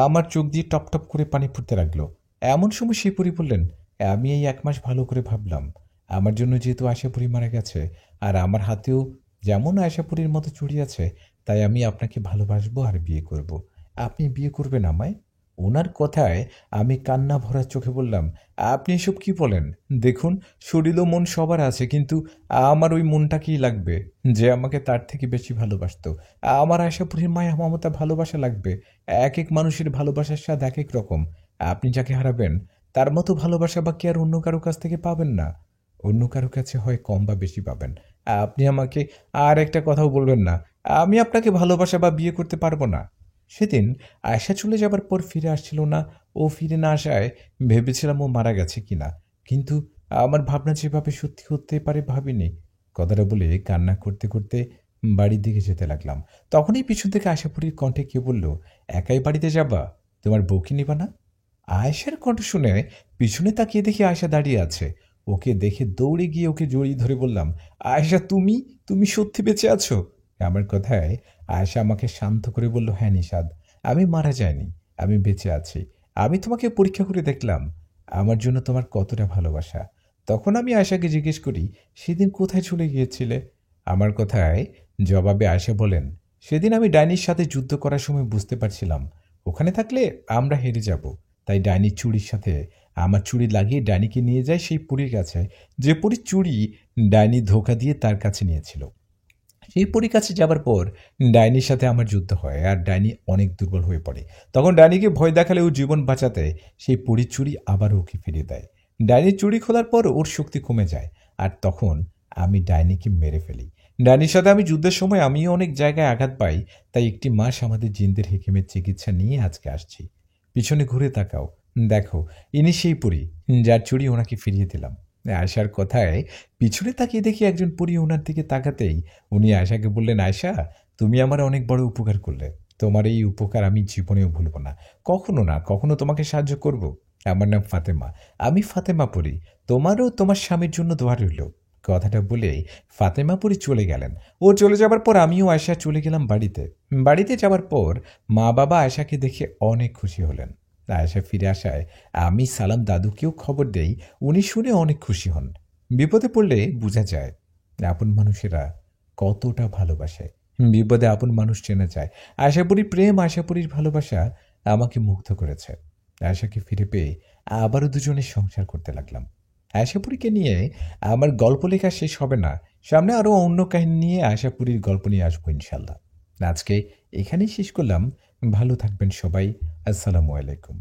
আমার চোখ দিয়ে টপ টপ করে পানি পড়তে লাগলো। এমন সময় সেই পরী বললেন, আমি এই 1 মাস ভালো করে ভাবলাম, আমার জন্য যেহেতু আয়েশাপুরী মারা গেছে আর আমার হাতেও যেমন আয়েশাপুরীর মতো চুড়ি আছে, তাই আমি আপনাকে ভালোবাসবো আর বিয়ে করব। আপনি বিয়ে করবেন আমায়? ওনার কথায় আমি কান্না ভরা চোখে বললাম, আপনি এসব কি বলেন? দেখুন, শরীর ও মন সবার আছে, কিন্তু আমার ওই মনটাকেই লাগবে যে আমাকে তার থেকে বেশি ভালোবাসতো। আমার আশাপুরীর মায়া মমতা ভালোবাসা লাগবে। এক এক মানুষের ভালোবাসার স্বাদ এক এক রকম। আপনি যাকে হারাবেন তার মতো ভালোবাসা বা কি আর অন্য কারো কাছ থেকে পাবেন না? অন্য কারো কাছে হয় কম বা বেশি পাবেন। আপনি আমাকে আর একটা কথাও বলবেন না, আমি আপনাকে ভালোবাসা বা বিয়ে করতে পারবো না। সেদিন আয়েশা চলে যাবার পর ফিরে আসছিল না। ও ফিরে না আসায় ভেবেছিলাম ও মারা গেছে কিনা, কিন্তু আমার ভাবনা যেভাবে সত্যি হতে পারে ভাবিনি। কথাটা বলে কান্না করতে করতে বাড়ির দিকে যেতে লাগলাম। তখনই পিছন থেকে আশাপুরীর কণ্ঠে কে বলল, একাই বাড়িতে যাবা? তোমার বউকে নিবা না? আয়েশার কণ্ঠ শুনে পিছনে তাকিয়ে দেখি আয়েশা দাঁড়িয়ে আছে। ওকে দেখে দৌড়ে গিয়ে ওকে জড়িয়ে ধরে বললাম, আয়েশা, তুমি তুমি সত্যি বেঁচে আছো? আমার কথায় আয়েশা আমাকে শান্ত করে বলল, হ্যাঁ নিষাদ, আমি মারা যাইনি, আমি বেঁচে আছি। আমি তোমাকে পরীক্ষা করে দেখলাম আমার জন্য তোমার কতটা ভালোবাসা। তখন আমি আয়েশাকে জিজ্ঞেস করি, সেদিন কোথায় চলে গিয়েছিলে? আমার কথায় জবাবে আয়েশা বলেন, সেদিন আমি ডাইনির সাথে যুদ্ধ করার সময় বুঝতে পারছিলাম ওখানে থাকলে আমরা হেরে যাব, তাই ডাইনির চুড়ির সাথে আমার চুড়ি লাগিয়ে ডাইনিকে নিয়ে যায় সেই পরীর কাছে, যে পরীর চুড়ি ডাইনি ধোঁকা দিয়ে তার কাছে নিয়েছিল। সেই পরীর কাছে যাবার পর ডাইনির সাথে আমার যুদ্ধ হয় আর ডাইনি অনেক দুর্বল হয়ে পড়ে। তখন ডাইনিকে ভয় দেখালে ও জীবন বাঁচাতে সেই পরীর চুড়ি আবার ওকে ফিরিয়ে দেয়। ডাইনির চুড়ি খোলার পর ওর শক্তি কমে যায় আর তখন আমি ডাইনিকে মেরে ফেলি। ডাইনির সাথে আমি যুদ্ধের সময় আমিও অনেক জায়গায় আঘাত পাই, তাই একটি মাস আমাদের জিন্দের হেকিমের চিকিৎসা নিয়ে আজকে আসছি। পিছনে ঘুরে তাকাও, দেখো, ইনি সেই পরী যার চুড়ি ওনাকে ফিরিয়ে দিলাম। আয়শার কথায় পিছনে তাকিয়ে দেখি একজন পরী ওনার দিকে তাকাতেই উনি আয়শাকে বললেন, আয়শা, তুমি আমার অনেক বড় উপকার করলে, তোমার এই উপকার আমি জীবনেও ভুলব না, কখনো না কখনো তোমাকে সাহায্য করব। আমার নাম ফাতেমা, আমি ফাতেমা পরী, তোমারও তোমার স্বামীর জন্য দোয়া রইল। কথাটা বলে ফাতেমা পরী চলে গেলেন। ও চলে যাবার পর আমিও আয়শা চলে গেলাম বাড়িতে। বাড়িতে যাবার পর মা বাবা আয়শাকে দেখে অনেক খুশি হলেন। আয়শা ফিরে আসায় আমি সালাম দাদুকেও খবর দেই, উনি শুনে অনেক খুশি হন। বিপদে পড়লে বোঝা যায় আপন মানুষেরা কতটা ভালোবাসে। বিপদে আপন মানুষ চেনা যায়। আশাপুরীর প্রেম, আশাপুরীর ভালোবাসা আমাকে মুগ্ধ করেছে। আশাকে ফিরে পেয়ে আবারও দুজনে সংসার করতে লাগলাম। আশাপুরীকে নিয়ে আমার গল্প লেখা শেষ হবে না, সামনে আরও অন্য কাহিনী নিয়ে আশাপুরীর গল্প নিয়ে আসবো ইনশাল্লাহ। আজকে এখানেই শেষ করলাম। ভালো থাকবেন সবাই। আসসালামু আলাইকুম।